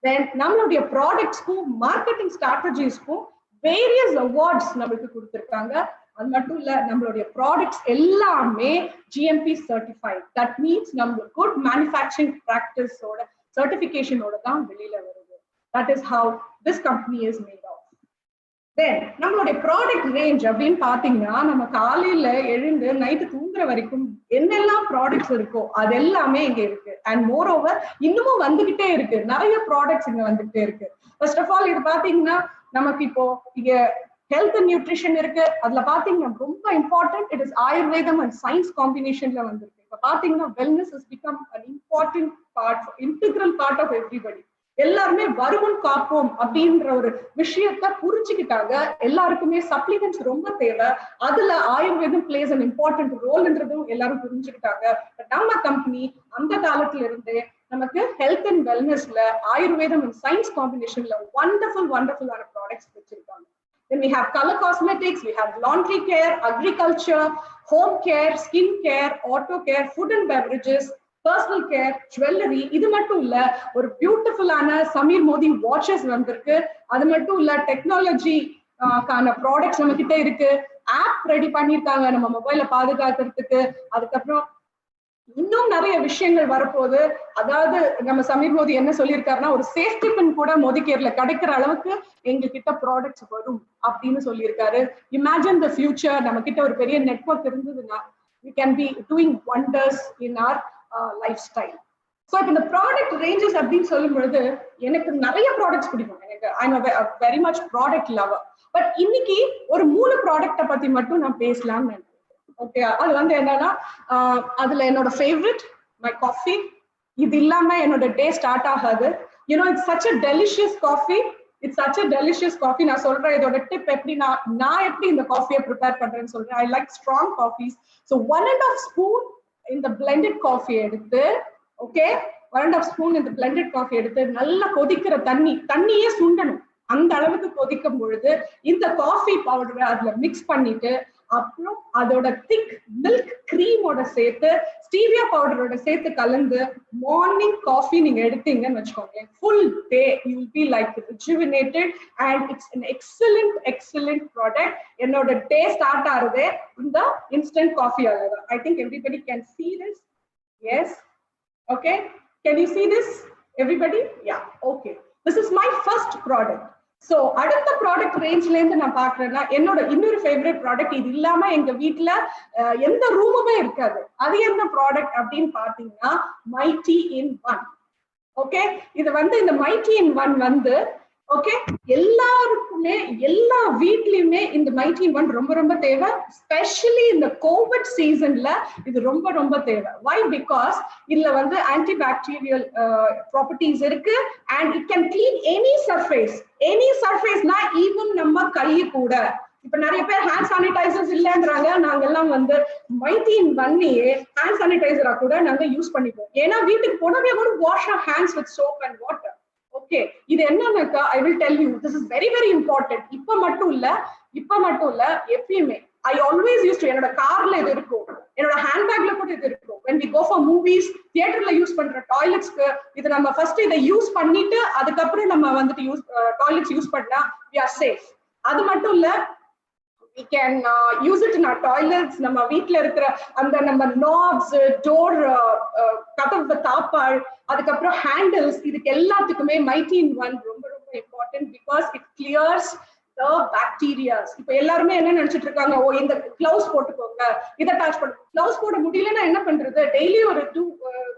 தென் நம்மளுடைய ப்ராடக்ட்ஸ்க்கும் மார்க்கெட்டிங் ஸ்ட்ராட்டஜிஸ்க்கும் வேரியஸ் அவார்ட்ஸ் நம்மளுக்கு கொடுத்துருக்காங்க. அது மட்டும் இல்ல நம்மளுடைய ப்ராடக்ட்ஸ் எல்லாமே ஜிஎம்பி சர்டிஃபைட். தட் மீன்ஸ் நம்ம குட் மேனுஃபேக்சரிங் பிராக்டிஸோட சர்டிபிகேஷனோட தான் வெளியில வருது. That is how this company is made of. Then நம்மளுடைய ப்ராடக்ட் ரேஞ்ச் அப்படின்னு பாத்தீங்கன்னா நம்ம காலையில எழுந்து நைட்டு தூங்குற வரைக்கும் என்னெல்லாம் ப்ராடக்ட்ஸ் இருக்கோ அது எல்லாமே இங்க இருக்கு. அண்ட் மோர் ஓவர் இன்னமும் வந்துகிட்டே இருக்கு. நிறைய ப்ராடக்ட்ஸ் இங்க வந்துகிட்டே இருக்கு. ஃபர்ஸ்ட் ஆஃப் ஆல் இது பாத்தீங்கன்னா நமக்கு இப்போ இங்க ஹெல்த் அண்ட் நியூட்ரிஷன் இருக்கு. அதுல பாத்தீங்கன்னா ரொம்ப இம்பார்ட்டன்ட் இட் இஸ் ஆயுர்வேதம் அண்ட் சயின்ஸ் காம்பினேஷன்ல வந்திருக்கு. இப்ப பாத்தீங்கன்னா wellness is become an important part, integral part of everybody. எல்லாருமே வருமுன் காப்போம் அப்படின்ற ஒரு விஷயத்த புரிஞ்சுக்கிட்டாங்க. எல்லாருக்குமே சப்ளிமெண்ட்ஸ் ரொம்ப தேவை. அதுல ஆயுர்வேதம் பிளேஸ் அன் இம்பார்ட்டன்ட் ரோல்ன்றதும் எல்லாரும் புரிஞ்சுக்கிட்டாங்க. நம்ம கம்பெனி அந்த காலத்துல இருந்தே நமக்கு ஹெல்த் அண்ட் வெல்னஸ்ல ஆயுர்வேதம் அண்ட் சயின்ஸ் காம்பினேஷன்ல வண்டர்ஃபுல்லான ப்ராடக்ட்ஸ் வச்சிருக்காங்க. Then we have color cosmetics, we have laundry care, agriculture, home care, skin care, auto care, food and beverages, personal care, jewellery. இது மட்டும் இல்ல ஒரு பியூட்டிஃபுல்லான சமீர் மோதி வாட்சஸ் வந்திருக்கு. அது மட்டும் இல்ல டெக்னாலஜி கான ப்ராடக்ட்ஸ் நம்ம கிட்ட இருக்கு. ஆப் ரெடி பண்ணிருக்காங்க நம்ம மொபைல பாதுகாக்கிறதுக்கு. அதுக்கப்புறம் இன்னும் நிறைய விஷயங்கள் வரப்போகுது. அதாவது நம்ம சமீர் மோதி என்ன சொல்லியிருக்காருன்னா ஒரு சேஃப்டி பின் கூட மோதி கேர்ல கிடைக்கிற அளவுக்கு எங்க கிட்ட ப்ராடக்ட்ஸ் வரும் அப்படின்னு சொல்லியிருக்காரு. Imagine the future. நம்ம கிட்ட ஒரு பெரிய நெட்வொர்க் இருந்ததுன்னா we can be doing wonders in our lifestyle. So இப்ப இந்த ப்ராடக்ட் ரேஞ்சஸ் அப்படின்னு சொல்லும் பொழுது எனக்கு நிறைய ப்ராடக்ட்ஸ் பிடிக்கும். எனக்கு I'm very much product lover. But இன்னைக்கு ஒரு 3 ப்ராடக்ட பத்தி மட்டும் நான் பேசலாம்னு நினைக்கிறேன். ஓகே, அது வந்து என்னன்னா அதுல என்னோட ஃபேவரட் மை காஃபி. இது இல்லாம என்னோட டே ஸ்டார்ட் ஆகாது. You know it's such a delicious coffee. It's such a delicious coffee. நான் சொல்றேன் இதோட டிப் எப்படி நான் எப்படி இந்த காஃபியை ப்ரிப்பேர் பண்றேன்னு சொல்றேன். I like strong coffees. So 1.5 spoon இந்த பிளெண்டட் காஃபி எடுத்து, ஓகே, 1.5 ஸ்பூன் இந்த பிளெண்டட் காஃபி எடுத்து நல்லா கொதிக்கிற தண்ணியே சுண்டணும். அந்த அளவுக்கு கொதிக்கும் பொழுது இந்த காஃபி பவுடரை அதுல மிக்ஸ் பண்ணிட்டு அப்புறம் அதோட திக் மில்க் கிரீமோட சேர்த்து ஸ்டீவியா பவுடரோட சேர்த்து கலந்து மார்னிங் காஃபி நீங்க எடுத்தீங்கன்னு வச்சுக்கோங்களேன், full day you will be like rejuvenated and it's an excellent product. என்னோட டே ஸ்டார்ட் ஆகுது இந்த இன்ஸ்டன்ட் காஃபி அளவு. I think everybody can see this. Yes, okay, can you see this everybody? Yeah, okay, this is my first product. So அடுத்த product ரேஞ்ச்ல இருந்து நான் பாக்குறேன்னா என்னோட இன்னொரு favourite product. இது இல்லாம எங்க வீட்டுல எந்த ரூமுமே இருக்காது. அது என்ன ப்ராடக்ட் அப்படின்னு பாத்தீங்கன்னா மைட்டி இன் ஒன். ஓகே, இது வந்து இந்த மைட்டி இன் ஒன் வந்து ஓகே எல்லாருக்குமே எல்லா வீட்லயுமே இந்த மைட்டி இன் ஒன் ரொம்ப தேவை. ஸ்பெஷலி இந்த கோவிட் சீசன்ல இது ரொம்ப தேவை. வை? பிகாஸ் இதுல வந்து ஆன்டி பாக்டீரியல் ப்ராப்பர்ட்டிஸ் இருக்கு and it can clean any சர்ஃபேஸ்னா ஈவன் நம்ம கையை கூட. இப்ப நிறைய பேர் ஹேண்ட் சானிடைசர்ஸ் இல்லைன்றாங்க. நாங்க எல்லாம் வந்து மைட்டி இன் ஒன்னையே ஹேண்ட் சானிடைசரா கூட நாங்க யூஸ் பண்ணிப்போம். ஏன்னா வீட்டுக்கு போனவே கூட wash our hands with soap and water. Okay, இது என்னன்னாக்கா I will tell you this is very important. இப்ப மட்டும் இல்ல எப்பயுமே ஐ ஆல்வேஸ் யூஸ் டு, என்னோட கார்ல இது இருக்கும், என்னோட ஹேண்ட்பேக்ல கூட இது இருக்கும். when we go for movies, தியேட்டர்ல யூஸ் பண்ற டாய்லெட்ஸ்க்கு இது நம்ம ஃபர்ஸ்ட் இதை யூஸ் பண்ணிட்டு அதுக்கப்புறம் நம்ம வந்துட்டு டாய்லெட்ஸ் யூஸ் பண்ணா we are safe. அது மட்டும் இல்ல we can use it in our toilets. நம்ம வீட்ல இருக்கிற அந்த நம்ம knobs, door கதவு தாப்பாள், அதுக்கப்புறம் ஹேண்டில்ஸ், இதுக்கு எல்லாத்துக்குமே மைட்டி இன் ஒன் ரொம்ப important because it clears the bacterias. இப்ப எல்லாருமே என்ன நினைச்சிட்டு இருக்காங்க, ஓ இந்த கிளவுஸ் போட்டுக்கோங்க, இதை டச் பண்ண. கிளவுஸ் போட முடியலன்னா என்ன பண்றது? டெய்லி ஒரு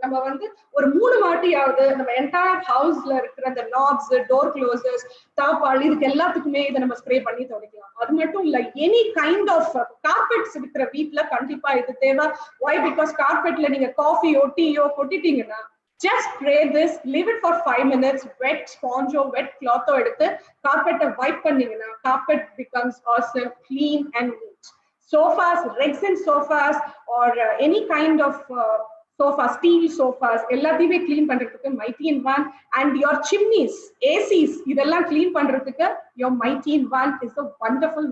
நம்ம வந்து ஒரு 3 வாட்டியாவது நம்ம என்டையர் ஹவுஸ்ல இருக்கிற அந்த நாப்ஸ், டோர் க்ளோசர்ஸ், தாப்பாள், இதுக்கு எல்லாத்துக்குமே இதை நம்ம ஸ்ப்ரே பண்ணி துடைக்கலாம். அது மட்டும் இல்ல எனி கைண்ட் ஆஃப் கார்பெட்ஸ் இருக்கிற வீட்ல கண்டிப்பா இது தேவை. வை? பிகாஸ் கார்பெட்ல நீங்க காஃபியோ டீயோ கொட்டிட்டீங்கன்னா just spray this, leave it for 5 minutes, wet sponge or wet cloth or eduthu carpet wipe pannீங்கன்னா carpet becomes awesome, clean and neat. Sofas, rugs and sofas or any kind of sofas, TV sofas, எல்லாத்தையுமே clean பண்றதுக்கு Mighty in One, and your chimneys, ACs இதெல்லாம் clean பண்றதுக்கு your Mighty in One is a wonderful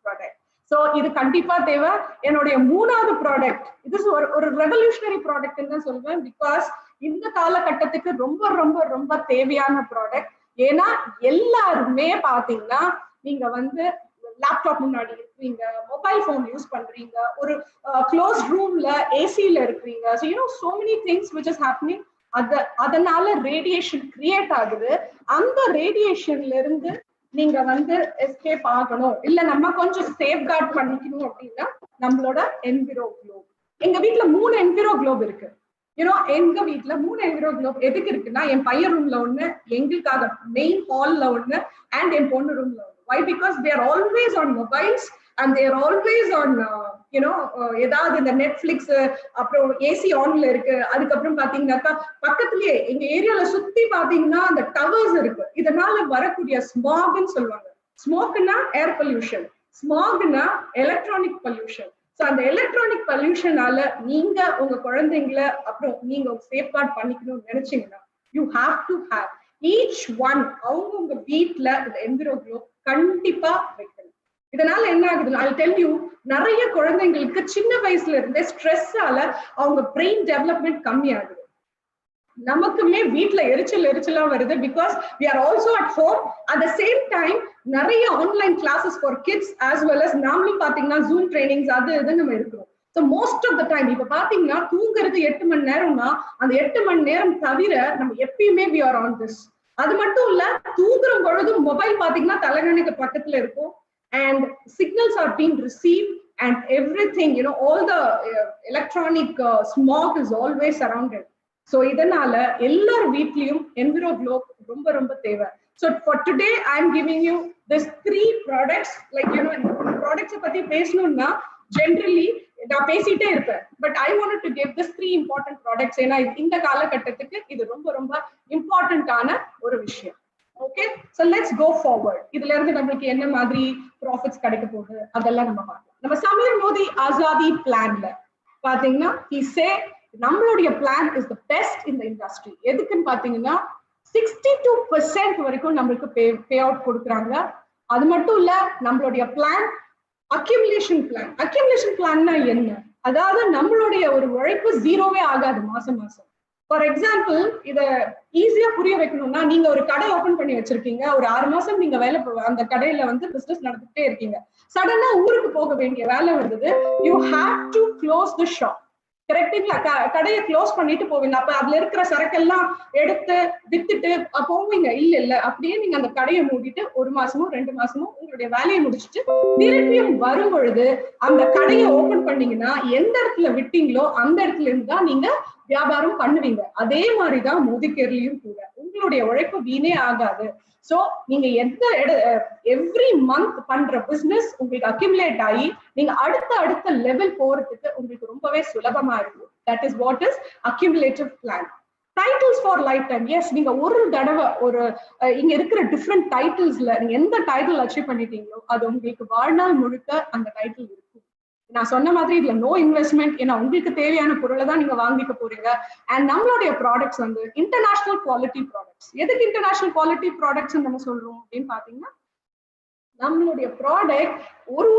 product. So இது கண்டிப்பா தேவை. என்னுடைய மூணாவது product, இது ஒரு ரெவல்யூஷனரி ப்ராடக்ட் தான் சொல்வேன், பிகாஸ் இந்த காலகட்டத்துக்கு ரொம்ப ரொம்ப ரொம்ப தேவையான ப்ராடக்ட். ஏன்னா எல்லாருமே பாத்தீங்கன்னா நீங்க வந்து லேப்டாப் முன்னாடி இருக்கிறீங்க, மொபைல் போன் யூஸ் பண்றீங்க, ஒரு க்ளோஸ் ரூம்ல ஏசில இருக்கிறீங்க. So you know so many things which is happening. அதனால ரேடியேஷன் கிரியேட் ஆகுது. அந்த ரேடியேஷன்ல இருந்து நீங்க வந்து எஸ்கேப் ஆகணும், இல்ல நம்ம கொஞ்சம் சேஃப்கார்ட் பண்ணிக்கணும் அப்படின்னா நம்மளோட என்விரோ குளோப். எங்க வீட்டுல 3 என்விரோ குளோப் இருக்கு. யூனோ எங்க வீட்டுல 3 என்விரோ குளோப் எதுக்கு இருக்குன்னா, என் பையன் ரூம்ல ஒண்ணு, எங்களுக்காக மெயின் ஹால்ல ஒண்ணு, அண்ட் என் பொண்ணு ரூம்ல ஒண்ணு. Why? Because they are always on mobiles and they are always on ஏதாவது இந்த நெட்ஃபிளிக்ஸ், அப்புறம் ஏசி ஆன்ல இருக்கு. அதுக்கப்புறம் பாத்தீங்கன்னாக்கா பக்கத்துலயே எங்க ஏரியால சுத்தி பாத்தீங்கன்னா அந்த டவர்ஸ் இருக்கு. இதனால வரக்கூடிய ஸ்மாக்னு சொல்லுவாங்க. ஸ்மோக்னா ஏர் பொல்யூஷன், ஸ்மாக்னா எலக்ட்ரானிக் பொல்யூஷன். ஸோ அந்த எலக்ட்ரானிக் பொல்யூஷனால நீங்க உங்க குழந்தைங்களை அப்புறம் நீங்க சேஃப்கார்ட் பண்ணிக்கணும்னு நினைச்சீங்கன்னா you have to have each one அவங்கவுங்க வீட்டுல இந்த என்விரோ குளோப் கண்டிப்பா வைக்கணும். இதனால என்ன ஆகுதுன்னா, I'll tell you, நிறைய குழந்தைங்களுக்கு சின்ன வயசுல இருந்தே ஸ்ட்ரெஸ்ஸால அவங்க பிரெயின் டெவலப்மெண்ட் கம்மி ஆகுது. நமக்குமே வீட்டுல எரிச்சலா வருது, because we are also at home. At the same time நிறைய online classes for kids as well as நாமளும் பாத்தீங்கன்னா ஜூம் ட்ரைனிங்ஸ் அது இது நம்ம இருக்கிறோம். So most of the time இப்ப பாத்தீங்கன்னா தூங்குறது 8 மணி நேரம்னா அந்த 8 மணி நேரம் தவிர நம்ம எப்பயுமே we are on this. அது மட்டும் இல்ல, தூங்குற பொழுதும் மொபைல் பாத்தீங்கன்னா தலைகணுக்கு பக்கத்துல இருக்கும், and signals are being received and everything, all the electronic smog is always surrounded. So இதனால எல்லார் வீட்லயும் என்விரோ குளோப் ரொம்ப ரொம்ப தேவை. So for today I am giving you this 3 products. Like products பத்தி பேசணும்னா generally நான் பேசிட்டே இருப்பேன், but I wanted to give this 3 important products. ஏன்னா இந்த காலகட்டத்துக்கு இது ரொம்ப ரொம்ப இம்பார்ட்டன்டான ஒரு விஷயம். Okay, so let's go forward. இதுல இருந்து நம்மளுக்கு என்ன மாதிரி ப்ராஃபிட்ஸ் கிடைக்க போகுது அதெல்லாம் நம்ம பார்க்கலாம். நம்ம சமீர் மோடி ஆசாதி பிளான்ல பாத்தீங்கன்னா he say நம்மளுடைய plan is the best in the industry. எதுக்குன்னு பாத்தீங்கன்னா 62% வரைக்கும் நம்மளுக்கு பே அவுட் கொடுக்குறாங்க. அது மட்டும் இல்ல, நம்மளுடைய பிளான் அக்யூமுலேஷன் பிளான். அக்யூமுலேஷன் பிளான்னா என்ன? அதாவது நம்மளுடைய ஒரு உழைப்பு ஜீரோவே ஆகாது மாசம் மாசம். ஃபார் எக்ஸாம்பிள், இத ஈஸியா புரிய வைக்கணும்னா, நீங்க ஒரு கடை ஓபன் பண்ணி வச்சிருக்கீங்க, ஒரு 6 மாசம் நீங்க அந்த கடையில வந்து பிசினஸ் நடத்திட்டே இருக்கீங்க. சடனா ஊருக்கு போக வேண்டிய வேலை வந்தது, you have to close the shop. கரெக்டுங்களா? கடையை க்ளோஸ் பண்ணிட்டு போவீங்க. அப்ப அதுல இருக்கிற சரக்கெல்லாம் எடுத்து வித்துட்டு போவீங்க? இல்ல, அப்படியே நீங்க அந்த கடையை மூடிட்டு 1 மாசமோ 2 மாசமோ உங்களுடைய வேலையை முடிச்சுட்டு திருப்பியும் வரும் பொழுது அந்த கடையை ஓபன் பண்ணீங்கன்னா எந்த இடத்துல விட்டீங்களோ அந்த இடத்துல இருந்து தான் நீங்க வியாபாரம் பண்ணுவீங்க. அதே மாதிரிதான் மோதிகேர்லயும் கூட உங்களுடைய உழைப்பு வீணே ஆகாது. சோ நீங்க எவ்ரி மந்த் பண்ற பிசினஸ் உங்களுக்கு அக்யூமுலேட் ஆகி நீங்க அடுத்த லெவல் போறதுக்கு உங்களுக்கு ரொம்பவே சுலபமா இருக்கும். That is what is accumulative plan. Titles for life time. Yes, நீங்க ஒரு தடவை ஒரு இங்க இருக்கிற டிஃப்ரெண்ட் டைட்டில்ஸ்ல நீங்க எந்த டைட்டில் அச்சீவ் பண்ணிட்டீங்களோ அது உங்களுக்கு வாழ்நாள் முழுக்க அந்த டைட்டில் இருக்கும். நான் சொன்ன மாதிரி இதுல நோ இன்வெஸ்ட்மெண்ட். ஏன்னா உங்களுக்கு தேவையான பொருளை தான் நீங்க வாங்கிக்க போறீங்க. அண்ட் நம்மளுடைய ப்ராடக்ட்ஸ் வந்து இன்டர்நேஷனல் குவாலிட்டி ப்ராடக்ட்ஸ். எதுக்கு இன்டர்நேஷனல் குவாலிட்டி ப்ராடக்ட்ஸ் நம்ம சொல்றோம் அப்படின்னு பாத்தீங்கன்னா, நம்மளுடைய ப்ராடக்ட் ஒரு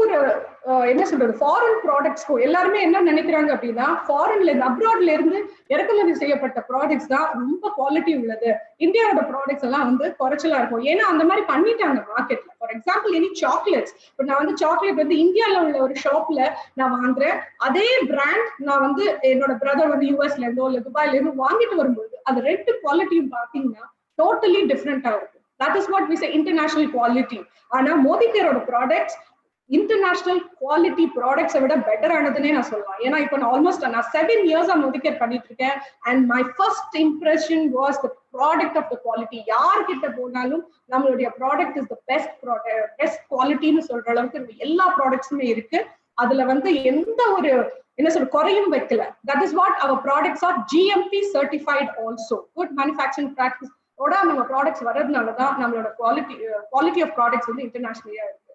என்ன சொல்றது, ஃபாரின் ப்ராடக்ட்ஸ்க்கும் எல்லாருமே என்ன நினைக்கிறாங்க அப்படின்னா, ஃபாரின்ல இருந்து அப்ராட்ல இருந்து இறக்குமதி செய்யப்பட்ட ப்ராடக்ட்ஸ் தான் ரொம்ப குவாலிட்டி உள்ளது, இந்தியாவோட ப்ராடக்ட்ஸ் எல்லாம் வந்து குறைச்சலா இருக்கும். ஏன்னா அந்த மாதிரி பண்ணிட்டாங்க மார்க்கெட்ல. ஃபார் எக்ஸாம்பிள், எனி சாக்லேட்ஸ், இப்போ நான் வந்து சாக்லேட் வந்து இந்தியாவில் உள்ள ஒரு ஷாப்ல நான் வாங்குறேன், அதே பிராண்ட் நான் வந்து என்னோட பிரதர் வந்து யூஎஸ்ல இருந்தோ இல்ல துபாயில இருந்து வாங்கிட்டு வரும்போது அது 2 குவாலிட்டியும் பாத்தீங்கன்னா டோட்டலி டிஃப்ரெண்டா இருக்கும். That is what we say international quality. ஆனா மோதிகேரோட ப்ராடக்ட்ஸ் இன்டர்நேஷனல் குவாலிட்டி ப்ராடக்ட்ஸை விட பெட்டர் ஆனதுன்னே நான் சொல்லலாம். ஏன்னா இப்போ நான் ஆல்மோஸ்ட் 7 இயர்ஸா மோதிகேர் பண்ணிட்டு இருக்கேன். And my first impression was the product of the quality. யார்கிட்ட போனாலும் நம்மளுடைய ப்ராடக்ட் இஸ் த பெஸ்ட் குவாலிட்டின்னு சொல்ற அளவுக்கு எல்லா ப்ராடக்ட்ஸுமே இருக்கு. அதுல வந்து எந்த ஒரு என்ன சொல்ற குறையும் வைக்கல. That is what our products are GMP certified also. Good manufacturing practice ஓட நம்ம ப்ராடக்ட்ஸ் வர்றதுனாலதான் நம்மளோட குவாலிட்டி ஆஃப் ப்ராடக்ட்ஸ் வந்து இன்டர்நேஷனலியா இருக்கு.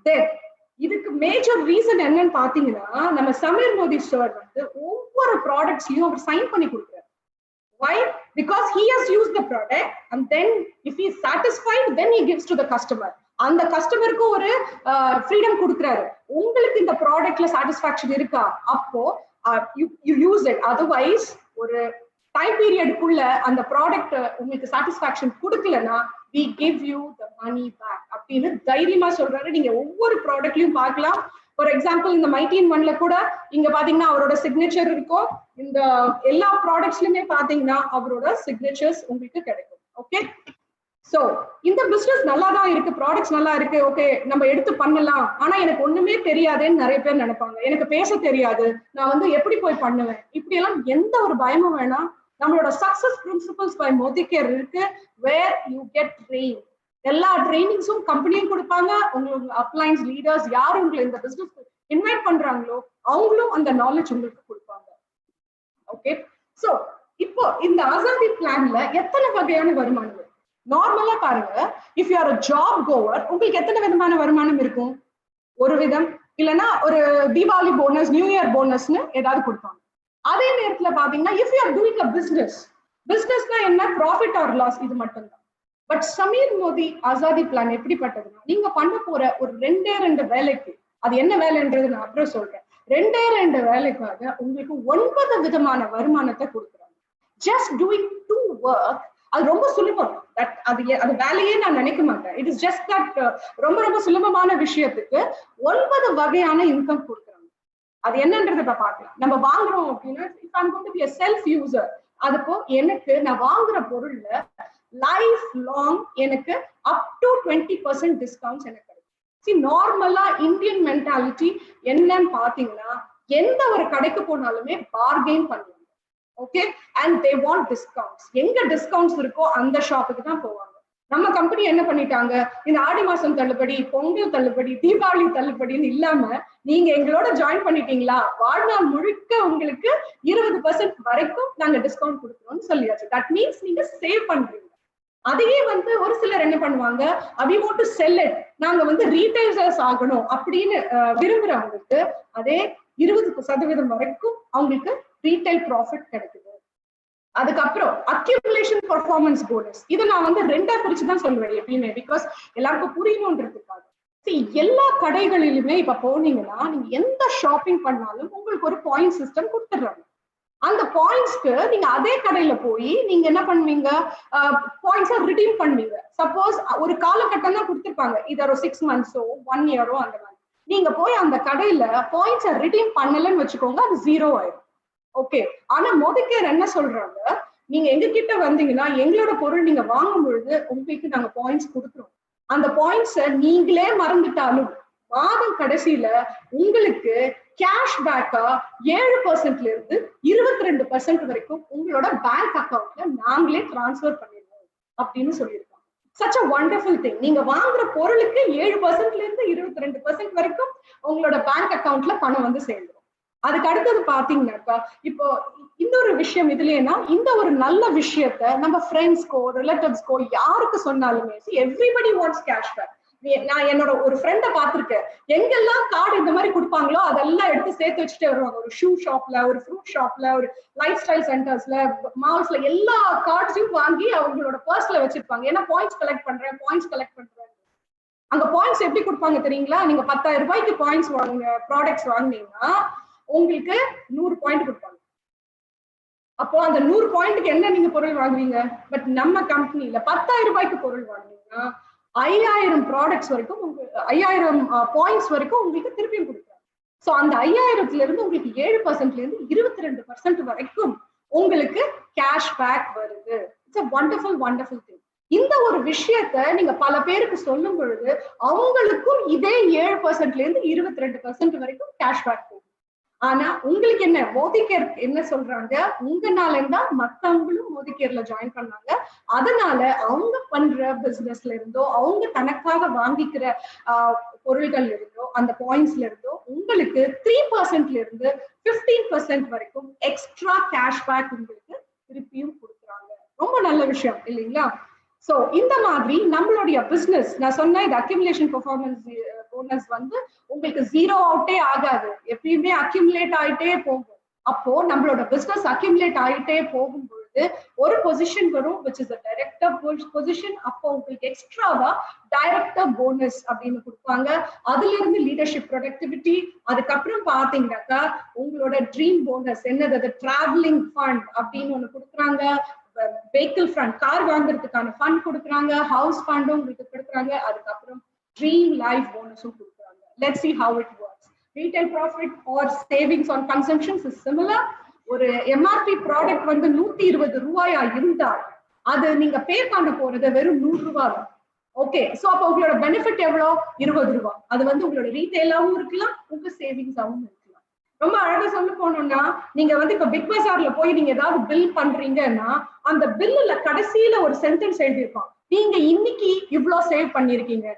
தென் இதுக்கு மேஜர் ரீசன் என்னன்னு பாத்தீங்கன்னா, நம்ம சமீர் மோடி சார் வந்து ஒவ்வொரு ப்ராடக்ட்ஸ்லயும் அவர் சைன் பண்ணி கொடுக்குறாரு. Why? Because he has used the product and then if he is satisfied, then he gives to the customer. அந்த கஸ்டமருக்கு ஒரு ஃப்ரீடம் கொடுக்குறாரு. உங்களுக்கு இந்த ப்ராடக்ட்ல சாட்டிஸ்ஃபேக்ஷன் இருக்கா, அப்போ you use it. Otherwise ஒரு டைம் பீரியடுக்குள்ள அந்த ப்ராடக்ட் உங்களுக்கு சாட்டிஸ்ஃபேக்ஷன் கொடுக்கலன்னா we give you the money back அப்படின்னு தைரியமா சொல்றாரு. நீங்க ஒவ்வொரு ப்ராடக்ட்லயும் பார்க்கலாம். ஃபார் எக்ஸாம்பிள் இந்த மைட்டின் ஒன்ல கூட இங்க பாத்தீங்கன்னா அவரோட சிக்னேச்சர் இருக்கும். இந்த எல்லா ப்ராடக்ட்ஸ்லயுமே பாத்தீங்கன்னா அவரோட சிக்னேச்சர்ஸ் உங்களுக்கு கிடைக்கும். ஓகே, சோ இந்த பிசினஸ் நல்லா தான் இருக்கு, ப்ராடக்ட்ஸ் நல்லா இருக்கு, ஓகே நம்ம எடுத்து பண்ணலாம். ஆனா எனக்கு ஒண்ணுமே தெரியாதுன்னு நிறைய பேர் நினைப்பாங்க. எனக்கு பேச தெரியாது, நான் வந்து எப்படி போய் பண்ணுவேன், இப்படி எல்லாம் எந்த ஒரு பயமும் வேணாம். நம்மளோட சக்சஸ் பிரின்சிபல்ஸ் பை மோதிகேர் இருக்கு, வேர் யூ கெட் ட்ரெயின். எல்லா ட்ரைனிங்ஸும் கம்பெனியும் கொடுப்பாங்க. உங்களுக்கு அப்ளைன்ஸ் லீடர்ஸ் யார் உங்களை இந்த பிசினஸ் இன்வைட் பண்றாங்களோ அவங்களும் அந்த நாலேஜ் உங்களுக்கு கொடுப்பாங்க. ஓகே, சோ இப்போ இந்த ஆசாதி பிளான்ல எத்தனை வகையான வருமானம்? நார்மலா பாருங்க, if you are a job goer, உங்களுக்கு எத்தனை விதமான வருமானம் இருக்கும்? ஒரு விதம், இல்லைன்னா ஒரு தீபாவளி போனஸ், நியூ இயர் போனஸ்னு ஏதாவது கொடுப்பாங்க. அதே நேரத்துல பாத்தீங்கன்னா if you are doing a பிசினஸ்னா என்ன, ப்ராஃபிட் ஆர் லாஸ், இது மட்டும்தான். பட் சமீர் மோடி ஆசாதி பிளான் எப்படிப்பட்டதுன்னா, நீங்க பண்ண போற ஒரு 2 வேலைக்கு, அது என்ன வேலைன்றது நான் அப்புறம் சொல்றேன், 2 வேலைக்காக உங்களுக்கு 9 விதமான வருமானத்தை கொடுக்குறாங்க. ஜஸ்ட் டூயிங் 2 ஒர்க், அது ரொம்ப சுலபம். அது வேலையே நான் நினைக்க மாட்டேன். இட் இஸ் ஜஸ்ட் தட் ரொம்ப ரொம்ப சுலபமான விஷயத்துக்கு 9 வகையான இன்கம் கொடுக்குறாங்க. அது என்னன்றதை பார்க்கலாம். நம்ம வாங்குறோம் அப்படின்னா, if I am going to be a self user, அதுப்போ எனக்கு நான் வாங்குற பொருள்ல லைஃப் லாங் எனக்கு அப் டு 20% டிஸ்கவுண்ட்ஸ் எனக்கு கிடைக்கும். நார்மலா இந்தியன் மென்டாலிட்டி என்னன்னு பாத்தீங்கன்னா, எந்த ஒரு கடைக்கு போனாலுமே பார்கெயின் பண்ணுவாங்க. Okay, and they want discounts. எங்க டிஸ்கவுண்ட்ஸ் இருக்கோ அந்த ஷாப்புக்கு தான் போவாங்க. நம்ம கம்பெனி என்ன பண்ணிட்டாங்க, இந்த ஆடி மாசம் தள்ளுபடி, பொங்கல் தள்ளுபடி, தீபாவளி தள்ளுபடின்னு இல்லாம நீங்க எங்களோட ஜாயின் பண்ணிட்டீங்களா, வாழ்நாள் முழுக்க உங்களுக்கு 20% வரைக்கும் நாங்க டிஸ்கவுண்ட் கொடுக்குறோம்னு சொல்லியாச்சு. தட் மீன்ஸ் நீங்க சேவ் பண்றீங்க. அதையே வந்து ஒரு சிலர் என்ன பண்ணுவாங்க, we want to sell it, நாங்க வந்து ரீட்டைலர்ஸ் ஆகணும் அப்படின்னு விரும்புறவங்களுக்கு அதே 20% வரைக்கும் அவங்களுக்கு ரீட்டைல் ப்ராஃபிட் கிடைக்குது. அதுக்கப்புறம் அக்யூமுலேஷன் பெர்ஃபார்மன்ஸ் போனஸ், இதை நான் வந்து 2ஆ பிரிச்சு தான் சொல்லுவேன் எப்பயுமே, பிகாஸ் எல்லாருக்கும் புரியணும்ன்றதுக்காக. எல்லா கடைகளிலுமே இப்ப போனீங்கன்னா, நீங்க எந்த ஷாப்பிங் பண்ணாலும் உங்களுக்கு ஒரு பாயிண்ட் சிஸ்டம் கொடுத்துடுறாங்க. அந்த பாயிண்ட்ஸ்க்கு நீங்க அதே கடையில போய் நீங்க என்ன பண்ணுவீங்க, பாயிண்ட்ஸை ரிடீம் பண்ணுவீங்க. சப்போஸ் ஒரு காலகட்டம் தான் கொடுத்துருப்பாங்க, இது ஒரு 6 monthsோ 1 yearோ அந்த மாதிரி. நீங்க போய் அந்த கடையில பாயிண்ட்ஸை ரிடீம் பண்ணலன்னு வச்சுக்கோங்க, அது 0 ஆயிடும். ஓகே, ஆனா மோதிகேர் என்ன சொல்றாங்க, நீங்க எங்க கிட்ட வந்தீங்கன்னா எங்களோட பொருள் நீங்க வாங்கும் பொழுது உங்களுக்கு நாங்க பாயிண்ட்ஸ் கொடுக்குறோம். அந்த பாயிண்ட்ஸை நீங்களே மறந்துட்டாலும் மாதம் கடைசியில உங்களுக்கு கேஷ் பேக்கா 7% இருந்து 22% வரைக்கும் உங்களோட பேங்க் அக்கவுண்ட்ல நாங்களே டிரான்ஸ்பர் பண்ணிடுவோம் அப்படின்னு சொல்லியிருக்காங்க. such a wonderful thing. நீங்க வாங்குற பொருளுக்கு 7% இருந்து 22% வரைக்கும் உங்களோட பேங்க் அக்கவுண்ட்ல பணம் வந்து சேர்ந்துடும். அதுக்கு அடுத்தது பாத்தீங்கன்னாக்கா, இப்போ இன்னொரு விஷயம் இதுலன்னா, இந்த ஒரு நல்ல விஷயத்த நம்ம ஃப்ரெண்ட்ஸ்க்கோ ரிலேட்டிவ்ஸ்க்கோ யாருக்கு சொன்னாலுமே, எவ்ரிபடி வாண்ட்ஸ் கேஷ்பேக். நான் என்னோட ஒரு ஃப்ரெண்டை பார்த்திருக்கேன், எங்கெல்லாம் கார்டு இந்த மாதிரி கொடுப்பாங்களோ அதெல்லாம் எடுத்து சேர்த்து வச்சுட்டே வருவாங்க. ஒரு ஷூ ஷாப்ல, ஒரு ஃப்ரூட் ஷாப்ல, ஒரு லைஃப் ஸ்டைல் சென்டர்ஸ்ல, மால்ஸ்ல எல்லா கார்ட்ஸையும் வாங்கி அவங்களோட பர்ஸ்ல வச்சிருப்பாங்க. ஏன்னா பாயிண்ட்ஸ் கலெக்ட் பண்றேன். அங்க பாயிண்ட்ஸ் எப்படி கொடுப்பாங்க தெரியுங்களா? நீங்க 10,000 ரூபாய்க்கு பாயிண்ட்ஸ் ப்ராடக்ட்ஸ் வாங்கினீங்கன்னா உங்களுக்கு 100 பாயிண்ட் கொடுப்பாங்க. அப்போ அந்த 100 பாயிண்ட்டுக்கு என்ன நீங்க பொருள் வாங்குவீங்க? பட் நம்ம கம்பெனில 10,000 ரூபாய்க்கு பொருள் வாங்கினீங்கன்னா 5,000 ப்ராடக்ட்ஸ் வரைக்கும், 5,000 பாயிண்ட்ஸ் வரைக்கும் உங்களுக்கு திருப்பியும் கொடுக்குறாங்க. ஸோ அந்த 5,000ல இருந்து உங்களுக்கு 7%ல இருந்து 22% வரைக்கும் உங்களுக்கு கேஷ் பேக் வருது. It's a wonderful thing. இந்த ஒரு விஷயத்த நீங்க பல பேருக்கு சொல்லும் பொழுது அவங்களுக்கும் இதே 7%ல இருந்து 22% வரைக்கும் கேஷ் பேக் போகும். ஆனா உங்களுக்கு என்ன, மோதிகேர் என்ன சொல்றாங்க, உங்கனால தான் மத்தவங்களும் மோதிகேர்ல ஜாயின் பண்ணாங்க. அதனால அவங்க பண்ற பிசினஸ்ல இருந்தோ, அவங்க தனக்காக வாங்கிக்கிற பொருள்கள் இருந்தோ, அந்த பாயிண்ட்ஸ்ல இருந்தோ உங்களுக்கு 3%ல இருந்து 15% வரைக்கும் எக்ஸ்ட்ரா கேஷ்பேக் உங்களுக்கு திருப்பியும் கொடுக்குறாங்க. ரொம்ப நல்ல விஷயம் இல்லைங்களா? சோ இந்த மாதிரி நம்மளுடைய பிசினஸ், நான் சொன்ன இந்த அக்யூமுலேஷன் பெர்ஃபார்மன்ஸ் போனஸ் வந்து உங்களுக்கு ஜீரோ அவுட்டே ஆகாது, எப்பயுமே அக்யூமுலேட் ஆயிட்டே போகும். அப்போ நம்மளோட பிசினஸ் அக்யூமுலேட் ஆயிட்டே போகும் பொழுது ஒரு பொசிஷன் வரும் which is a director position. அப்போ உங்களுக்கு எக்ஸ்ட்ராவா டைரக்டர் போனஸ் அப்படின்னு கொடுப்பாங்க. அதுல இருந்து லீடர்ஷிப் ப்ரொடக்டிவிட்டி, அதுக்கப்புறம் பாத்தீங்கன்னாக்கா உங்களோட ட்ரீம் போனஸ் என்னது, அது டிராவலிங் ஃபண்ட் அப்படின்னு ஒண்ணு கொடுக்குறாங்க, வெஹிக்கிள் ஃபண்ட் கார் வாங்குறதுக்கான ஃபண்ட் கொடுக்குறாங்க, ஹவுஸ் ஃபண்டும் உங்களுக்கு கொடுக்குறாங்க, அதுக்கப்புறம் ட்ரீம் லைஃப் போனஸும் கொடுக்குறாங்க. Let's see how it works. Retail profit or savings on consumptions is similar. ஒரு எம்ஆர்பி ப்ராடக்ட் வந்து 120 ரூபாயா இருந்தால் அது நீங்க பே பண்ண போறது வெறும் 100 ரூபாய். ஓகே, சோ அப்ப உங்களோட பெனிஃபிட் எவ்வளவு, 20 ரூபாய். அது வந்து உங்களோட ரீட்டைலாவும் இருக்கலாம், உங்க சேவிங்ஸாவும் இருக்கலாம். ரொம்ப அழகா சொல்ல போனோம்னா, நீங்க வந்து இப்ப பிக் பஜார்ல போய் நீங்க ஏதாவது பில் பண்றீங்கன்னா அந்த பில்லுல கடைசியில ஒரு சென்டென்ஸ் எழுதியிருப்பான், நீங்க இன்னைக்கு இவ்வளவு சேவ் பண்ணிருக்கீங்க.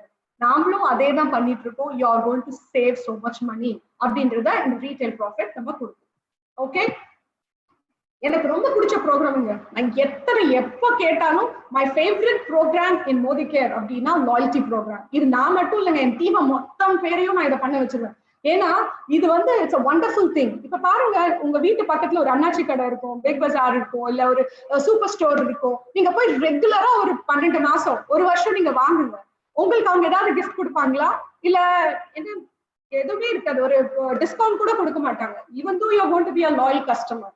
நாமளும் அதே தான் பண்ணிட்டு இருக்கோம். You are going to save so much money அப்படின்றத இந்த ரீட்டைல் ப்ராஃபிட் நம்ம கொடுக்கும். ஓகே, எனக்கு ரொம்ப பிடிச்ச ப்ரோக்ராமுங்க. நான் எப்ப கேட்டாலும் my favourite program in Modicare அப்படின்னா லாயல்டி ப்ரோக்ராம். இது நான் மட்டும் இல்லைங்க, என் டீமை மொத்தம் பேரையும் நான் இதை பண்ண வச்சிருவேன். ஏன்னா இது வந்து இட்ஸ் a wonderful thing. இப்ப பாருங்க, உங்க வீட்டு பக்கத்துல ஒரு அண்ணாச்சி கடை இருக்கும், பிக் பஜார் இருக்கும், இல்ல ஒரு சூப்பர் ஸ்டோர் இருக்கும். நீங்க போய் ரெகுலரா ஒரு 12 மாசம், ஒரு வருஷம் நீங்க வாங்குங்க. உங்களுக்கு அவங்க ஏதாவது கிஃப்ட் கொடுப்பாங்களா? இல்ல என்ன, எதுவுமே இருக்காது. ஒரு டிஸ்கவுண்ட் கூட கொடுக்க மாட்டாங்க. Even though you are going to be a loyal customer.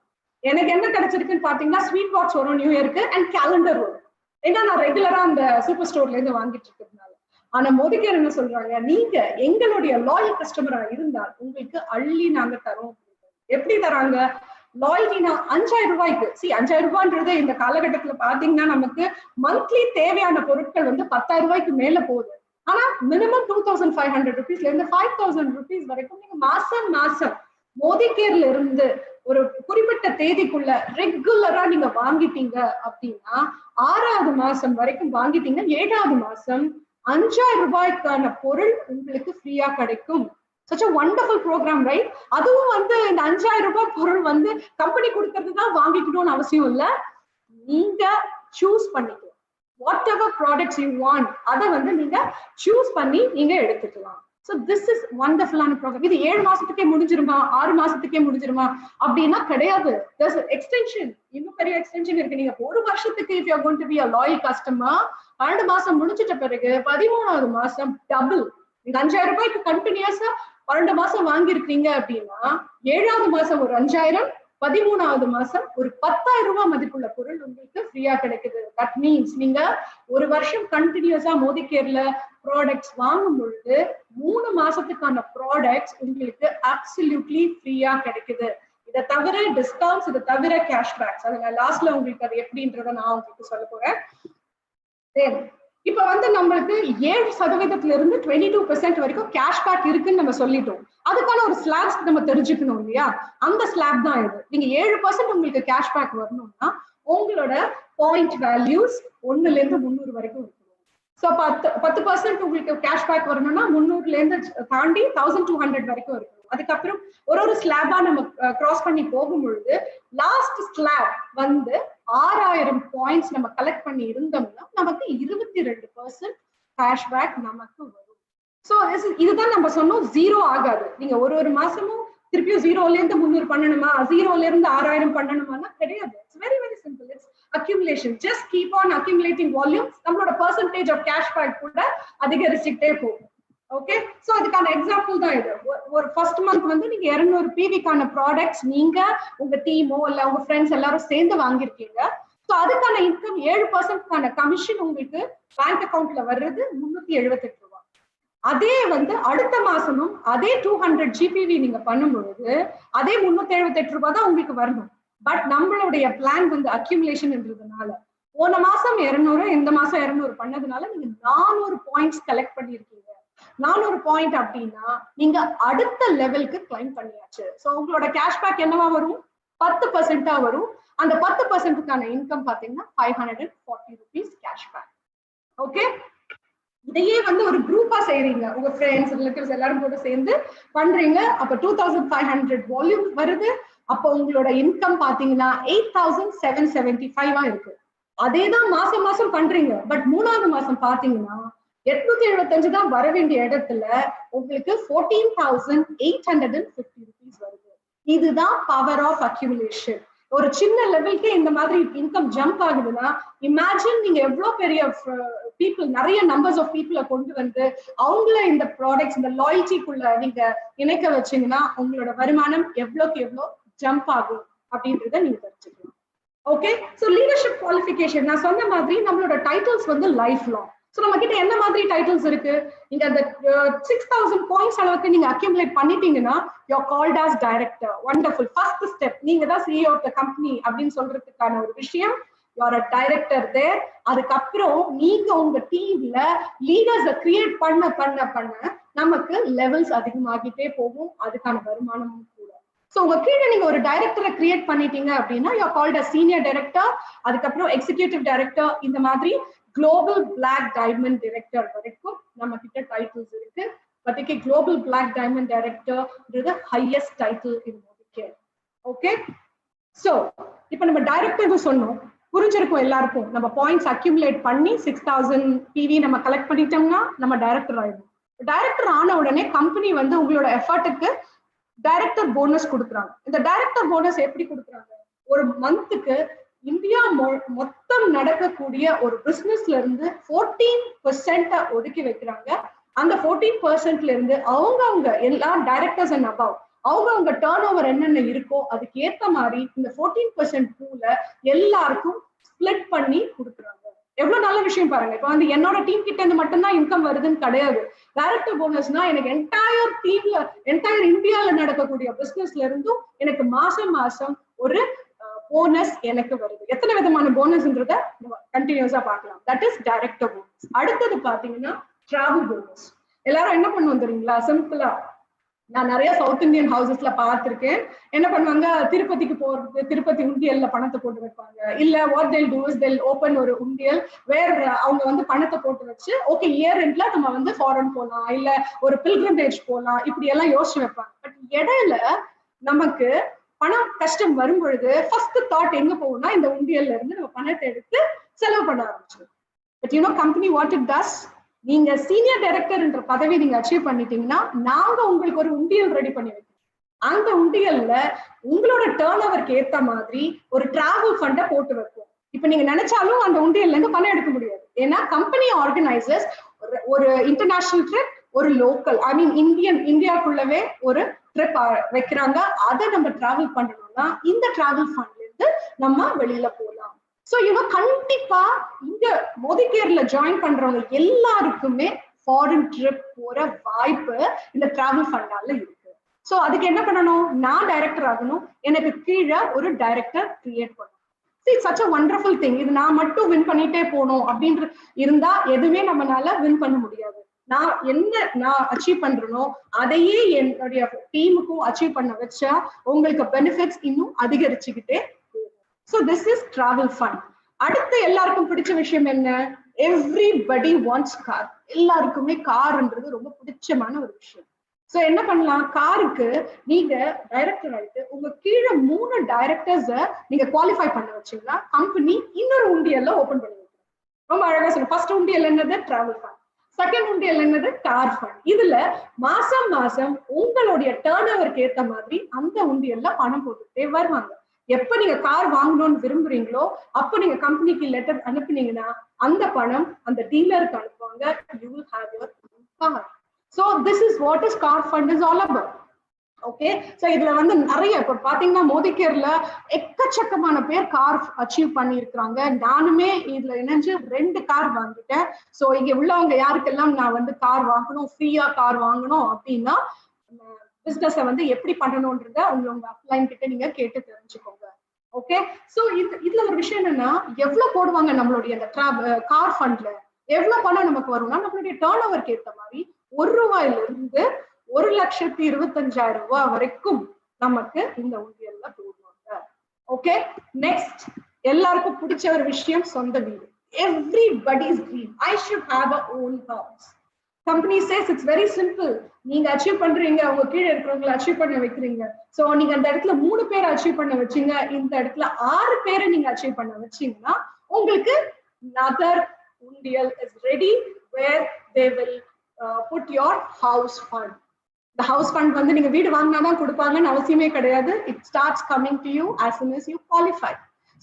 எனக்கு என்ன கிடைச்சிருக்குன்னு பாத்தீங்கன்னா ஸ்வீட் பாக்ஸ் வரும் நியூ இயருக்கு, அண்ட் கேலண்டர் வரும். ஏன்னா நான் ரெகுலரா அந்த சூப்பர் ஸ்டோர்ல இருந்து வாங்கிட்டு இருக்கிறதுனால. ஆனா மோடி கேர் என்ன சொல்றாங்க, நீங்க எங்களுடைய லாயல் கஸ்டமரா இருந்தால் உங்களுக்கு அள்ளி நாங்க தரோம். எப்படி தராங்க? லாயல்டினா 5000 ரூபாய்க்கு. 5000 ரூபாய்ன்றது இந்த காலகட்டத்துல பாத்தீங்கன்னா நமக்கு மந்த்லி தேவையான பொருட்கள் வந்து 10,000 ரூபாய்க்கு மேல போகுது. ஆனா மினிமம் 2500 ருபீஸ்ல இருந்து 5000 ருபீஸ் வரைக்கும் நீங்க மாசம் மாசம் மோடி கேர்ல இருந்து ஒரு குறிப்பிட்ட தேதிக்குள்ள ரெகுலரா நீங்க வாங்கிட்டீங்க அப்படின்னா 6வது மாசம் வரைக்கும் வாங்கிட்டீங்க, 7வது மாசம் 5000 ரூபாய்க்கான பொருள் உங்களுக்கு ஃப்ரீயா கிடைக்கும். such a wonderful program, right? அதுவும் வந்து இந்த 5000 ரூபாய் பொருள் வந்து கம்பெனி கொடுக்கறது தான் வாங்கிக்கணும்னு அவசியம் இல்ல. நீங்க சூஸ் பண்ணிக்கலாம். What ever products you want அதை வந்து நீங்க சூஸ் பண்ணி நீங்க எடுத்துக்கலாம். So this is wonderful ஆன program. இது 7 மாசத்துக்கே முடிஞ்சிருமா, 6 மாசத்துக்கே முடிஞ்சிருமா அப்படின்னா கிடையாது. There's an extension. இன்னும் பெரிய எக்ஸ்டென்ஷன் இருக்கு. நீங்க ஒரு வருஷத்துக்கு if you are going to be a loyal customer, 12 மாசம் முடிஞ்சிட்ட பிறகு 13வது மாசம் டபுள். நீங்க 5000 ரூபாய்க்கு கண்டினியூஸா 12 மாசம் வாங்கிருக்கீங்க அப்படின்னா 7வது மாசம் ஒரு 5000, 13வது மாசம் ஒரு 10,000 ரூபாய் மதிப்புள்ள பொருள் உங்களுக்கு ஃப்ரீயா கிடைக்குது. தட் மீன்ஸ் நீங்க ஒரு வருஷம் கண்டினியூஸா மோடி கேர்ல ப்ராடக்ட்ஸ் வாங்கும் பொழுது 3 மாசத்துக்கான ப்ராடக்ட்ஸ் உங்களுக்கு அப்சல்யூட்லி ஃப்ரீயா கிடைக்குது. இதை தவிர டிஸ்கவுண்ட்ஸ், இதை தவிர கேஷ்பேக்ஸ். அது நான் லாஸ்ட்ல உங்களுக்கு அது எப்படின்றத நான் உங்களுக்கு சொல்ல போறேன். இப்ப வந்து நம்மளுக்கு 7% இருந்து 22% வரைக்கும் கேஷ்பேக் இருக்குன்னு நம்ம சொல்லிட்டோம். அதுக்கான ஒரு ஸ்லாப்ஸ் நம்ம தெரிஞ்சுக்கணும் இல்லையா? அந்த ஸ்லாப் தான் இது. நீங்க 7% உங்களுக்கு கேஷ்பேக் வரணும்னா உங்களோட பாயிண்ட் வேல்யூஸ் 1ல இருந்து 300 வரைக்கும் இருக்கணும். ஸோ 10% உங்களுக்கு கேஷ்பேக் வரணும்னா 300ல இருந்து தாண்டி 1200 வரைக்கும் இருக்கணும். அதுக்கப்புறம் ஒரு ஸ்லாபா நம்ம கிராஸ் பண்ணி போகும் பொழுது லாஸ்ட் ஸ்லாப் வந்து 6000 பாயிண்ட்ஸ் நம்ம கலெக்ட் பண்ணி இருந்தோம்னா நமக்கு 22% கேஷ்பேக் நமக்கு வரும். ஸோ இதுதான் நம்ம சொன்னோம், ஜீரோ ஆகாது. நீங்க ஒரு மாசமும் திருப்பியும் 0ல இருந்து 300 பண்ணணுமா, 0ல இருந்து 6000 பண்ணணுமானா கிடையாது. It's very very simple. It's accumulation. Just keep on accumulating volume. நம்மளோட பெர்சன்டேஜ் ஆஃப் கேஷ்பேக் கூட அதிகரிச்சுட்டே போகும். ஓகே, சோ அதுக்கான எக்ஸாம்பிள் தான் இது. ஒரு ஃபர்ஸ்ட் மந்த் வந்து நீங்க 200 PVக்கான ப்ராடக்ட்ஸ் நீங்க உங்க டீமோ இல்ல உங்க ஃப்ரெண்ட்ஸ் எல்லாரும் சேர்ந்து வாங்கிருக்கீங்க. சோ அதுக்கான இன்கம் 7%க்கான கமிஷன் உங்களுக்கு பேங்க் அக்கவுண்ட்ல வர்றது 378 ரூபாய். அதே வந்து அடுத்த மாசமும் அதே 200 GPV நீங்க பண்ணும்பொழுது அதே 378 ரூபாய் தான் உங்களுக்கு வரணும். பட் நம்மளுடைய பிளான் வந்து அக்யூமுலேஷன்ன்றதுனால போன மாசம் 200, இந்த மாசம் 200 பண்ணதுனால நீங்க 400 பாயிண்ட்ஸ் கலெக்ட் பண்ணிருக்கீங்க. 400 பாயிண்ட் அப்படின்னா நீங்க அடுத்த லெவலுக்கு கிளைம் பண்ணியாச்சு. சோ உங்களோட கேஷ்பேக் என்னவா வரும்? 10% வரும். அந்த 10%க்கான இன்கம் பாத்தீங்கன்னா 540 rupees கேஷ்பேக். ஓகே, இதையே வந்து ஒரு குரூப்பா செய்றீங்க, உங்க ஃப்ரெண்ட்ஸ் ரிலேட்டிவ்ஸ் எல்லாரும் கூட சேர்ந்து பண்றீங்க. அப்ப 2500 வால்யூம் வருது. அப்போ உங்களோட இன்கம் பாத்தீங்கன்னா 8775 இருக்கு. அதேதான் மாசம் மாசம் பண்றீங்க. பட் 3வது மாசம் பாத்தீங்கன்னா 875 தான் வர வேண்டிய இடத்துல உங்களுக்கு 14,850 rupees வருது. இதுதான் பவர் ஆஃப் அக்யூமுலேஷன். ஒரு சின்ன லெவலுக்கு இந்த மாதிரி இன்கம் ஜம்ப் ஆகுதுன்னா இமேஜின் நீங்க எவ்வளவு பெரிய பீப்புள், நிறைய நம்பர்ஸ் ஆஃப் பீப்புளை கொண்டு வந்து அவங்கள இந்த ப்ராடக்ட்ஸ், இந்த லாயல்ட்டிக்குள்ள நீங்க இணைக்க வச்சீங்கன்னா உங்களோட வருமானம் எவ்வளோக்கு எவ்வளோ ஜம்ப் ஆகும் அப்படின்றத நீங்க தெரிஞ்சுக்கலாம். ஓகே, ஸோ லீடர்ஷிப் குவாலிஃபிகேஷன் நான் சொன்ன மாதிரி நம்மளோட டைட்டில்ஸ் வந்து லைஃப் லாங். ஸோ நம்ம கிட்ட என்ன மாதிரி டைட்டில்ஸ் இருக்கு? நீங்க அந்த 6,000 பாயிண்ட்ஸ் அளவுக்கு நீங்க அக்யூமுலேட் பண்ணிட்டீங்கன்னா you called as director. Wonderful. First step, நீங்க தான் சிஇஓ ஆஃப் த கம்பெனி அப்படின்னு சொல்றதுக்கான ஒரு விஷயம். யூ ஆர் அ டைரக்டர் தேர். அதுக்கப்புறம் நீங்க உங்க டீம்ல லீடர்ஸை கிரியேட் பண்ண பண்ண பண்ண நமக்கு லெவல்ஸ் அதிகமாகிட்டே போகும். அதுக்கான வருமானமும் கூட. ஸோ உங்க கீழே நீங்க ஒரு டைரக்டரை கிரியேட் பண்ணிட்டீங்க அப்படின்னா you are called a senior director. அதுக்கப்புறம் எக்ஸிகியூட்டிவ் டைரக்டர், இந்த மாதிரி குளோபல் பிளாக் டைமண்ட் டைரக்டர் வரைக்கும் நம்ம கிட்ட டைட்டில்ஸ் இருக்கு. But global black diamond director highest title in மோதிகேர். ஓகே, சோ இப்போ நம்ம டைரக்டர் சொன்னோம், புரிஞ்சிருக்கும் எல்லாருக்கும். நம்ம பாயிண்ட்ஸ் அக்யூமுலேட் பண்ணி 6,000 PV நம்ம கலெக்ட் பண்ணிட்டோம்னா நம்ம டைரக்டர் ஆயிடும். டைரக்டர் ஆன உடனே கம்பெனி வந்து உங்களோட எஃபர்ட்டுக்கு டைரக்டர் போனஸ் கொடுக்குறாங்க. இந்த டைரக்டர் போனஸ் எப்படி கொடுக்குறாங்க? ஒரு மந்த்துக்கு இந்தியா மொத்தம் நடக்கக்கூடிய ஒரு பிசினஸ்ல இருந்து 14% ஒதுக்கி வைக்கிறாங்க. அந்த 14%ல இருந்து அவங்க எல்லா டைரக்டர்ஸ் அண்ட் அபவ் அவங்க டர்ன் ஓவர் என்னென்ன இருக்கோ அதுக்கு ஏத்த மாதிரி இந்த 14% பூல எல்லாருக்கும் ஸ்பிளிட் பண்ணி கொடுக்குறாங்க. எவ்வளவு நல்ல விஷயம் பாருங்க. இப்ப வந்து என்னோட டீம் கிட்ட இருந்து மட்டும்தான் இன்கம் வருதுன்னு கிடையாது. டைரக்டர் போனஸ்னா எனக்கு என்டையர் டீம்ல, என்டையர் இந்தியால நடக்கக்கூடிய பிசினஸ்ல இருந்தும் எனக்கு மாசம் மாசம் ஒரு போனஸ் எனக்கு வருது. எத்தனை விதமான போனஸ்ன்றத கண்டினியூஸா பார்க்கலாம். That is director bonus. அடுத்தது பாத்தீங்கன்னா டிராவல் போனஸ். எல்லாரும் என்ன பண்ணுவோம் தெரியுங்களா? சிம்பிளா நான் நிறைய சவுத் இந்தியன் ஹவுசஸ்ல பார்த்திருக்கேன். என்ன பண்ணுவாங்க, திருப்பதிக்கு போறது, திருப்பதி உண்டியல்ல பணத்தை போட்டு வைப்பாங்க. இல்ல what they'll do is they'll open ஒரு உண்டியல் வேற அவங்க வந்து பணத்தை போட்டு வச்சு ஓகே இயர் எண்ட்ல நம்ம வந்து ஃபாரின் போலாம், இல்ல ஒரு பில்கிரிமேஜ் போலாம், இப்படி எல்லாம் யோசிச்சு வைப்பாங்க. பட் இடையில நமக்கு பணம் கஷ்டம் வரும் பொழுது ஃபர்ஸ்ட் தாட் எங்க போகும்னா இந்த உண்டியல்ல இருந்து நம்ம பணத்தை எடுத்து செலவு பண்ண ஆரம்பிச்சிடும். But you know company what it does, நீங்க சீனியர் டைரக்டர் என்ற பதவி நீங்க அச்சீவ் பண்ணிட்டீங்கன்னா நாங்க உங்களுக்கு ஒரு உண்டியல் ரெடி பண்ணி வைக்கிறோம். அந்த உண்டியல்ல உங்களோட டர்ன் ஓவருக்கு ஏத்த மாதிரி ஒரு டிராவல் ஃபண்டை போட்டு வைப்போம். இப்ப நீங்க நினைச்சாலும் அந்த உண்டியல்ல இருந்து பணம் எடுக்க முடியாது. ஏன்னா கம்பெனி ஆர்கனைசர்ஸ் ஒரு இன்டர்நேஷனல் ட்ரிப், ஒரு லோக்கல் ஐ மீன் இந்தியாக்குள்ளவே ஒரு ட்ரிப் வைக்கிறாங்க. அதை நம்ம டிராவல் பண்ணணும்னா இந்த டிராவல் ஃபண்ட்ல இருந்து நம்ம வெளியில போகலாம். சோ இவங்க கண்டிப்பா இங்க மோதிகேர்ல ஜாயின் பண்றவங்க எல்லாருக்குமே ஃபாரின் ட்ரிப் போற வாய்ப்பு இந்த டிராவல் ஃபண்டால இருக்கு. சோ அதுக்கு என்ன பண்ணணும், நான் டைரக்டர் ஆகணும், எனக்கு கீழே ஒரு டைரக்டர் கிரியேட் பண்ணணும். Such a wonderful thing. இது நான் மட்டும் வின் பண்ணிட்டே போகணும் அப்படின்ற இருந்தா எதுவுமே நம்மளால வின் பண்ண முடியாது. நான் அச்சீவ் பண்றனோ அதையே என்னுடைய டீமுக்கும் அச்சீவ் பண்ண வச்சா உங்களுக்கு பெனிஃபிட்ஸ் இன்னும் அதிகரிச்சுக்கிட்டே. So this is travel fund. அடுத்து எல்லாருக்கும் பிடிச்ச விஷயம் என்ன? Everybody wants car. எல்லாருக்குமே கார்ன்றது ரொம்ப பிடிச்சமான ஒரு விஷயம். சோ என்ன பண்ணலாம், காருக்கு நீங்க டைரக்டர் ஆயிட்டு உங்க கீழே 3 டைரக்டர்ஸ நீங்க குவாலிஃபை பண்ண வச்சீங்கன்னா கம்பெனி இன்னொரு உண்டியல்ல ஓபன் பண்ணி வைக்கிறோம். ரொம்ப அழகா சொல்லுங்க. ஃபர்ஸ்ட் உண்டியல் என்னது? Travel fund. செகண்ட் உண்டியல் என்னது? Car fund. இதுல மாசம் மாசம் உங்களுடைய டர்ன் ஓவருக்கு ஏத்த மாதிரி அந்த உண்டியல்ல பணம் போட்டுட்டே வருவாங்க. எப்ப நீங்க கார் வாங்கணும்னு விரும்புறீங்களோ அப்ப நீங்க கம்பெனிக்கு லெட்டர் அனுப்புனீங்கன்னா அந்த பணம் அந்த டீலருக்கு அனுப்புவாங்க. You will have your car. So this is what is car fund is all about. Okay, so இதுல வந்து நிறைய இப்ப பாத்தீங்கன்னா மோதிகேர்ல எக்கச்சக்கமான பேர் கார் அச்சீவ் பண்ணி இருக்கிறாங்க. நானுமே இதுல இணைஞ்சு 2 கார் வாங்கிட்டேன். சோ இங்க உள்ளவங்க யாருக்கெல்லாம் நான் வந்து கார் வாங்கணும், ஃப்ரீயா கார் வாங்கணும் அப்படின்னா பிசினஸை வந்து எப்படி பண்ணணும்ன்றத உங்க அப்ளைன் கிட்ட நீங்க கேட்டு தெரிஞ்சுக்கோங்க. ஓகே, சோ இதுல ஒரு விஷயம் என்னன்னா எவ்வளவு போடுவாங்க நம்மளுடைய அந்த கார் ஃபண்ட்ல எவ்வளவு பணம் நமக்கு வரும்னா நம்மளுடைய டர்ன் ஓவருக்கு ஏத்த மாதிரி ₹1 1,25,000 வரைக்கும் நமக்கு இந்த உண்டியல்ல போடுவாங்க. ஓகே, நெக்ஸ்ட் எல்லாருக்கும் பிடிச்ச ஒரு விஷயம் சொந்த வீடு. Everybody's dream. I should have a own house. Company says it's very simple. நீங்க அச்சீவ் பண்றீங்க, உங்க கீழே இருக்கிறவங்களை அச்சீவ் பண்ண வைக்கிறீங்க. சோ நீங்க அந்த இடத்துல 3 பேரை அச்சீவ் பண்ண வச்சீங்க, இந்த இடத்துல 6 பேரை நீங்க அச்சீவ் பண்ண வச்சீங்கன்னா உங்களுக்கு another undial is ready where they will put your house fund. The house fund வந்து நீங்க வீடு வாங்கினா தான் கொடுப்பாங்கன்னு அவசியமே கிடையாது. It starts coming to you as soon as you qualify.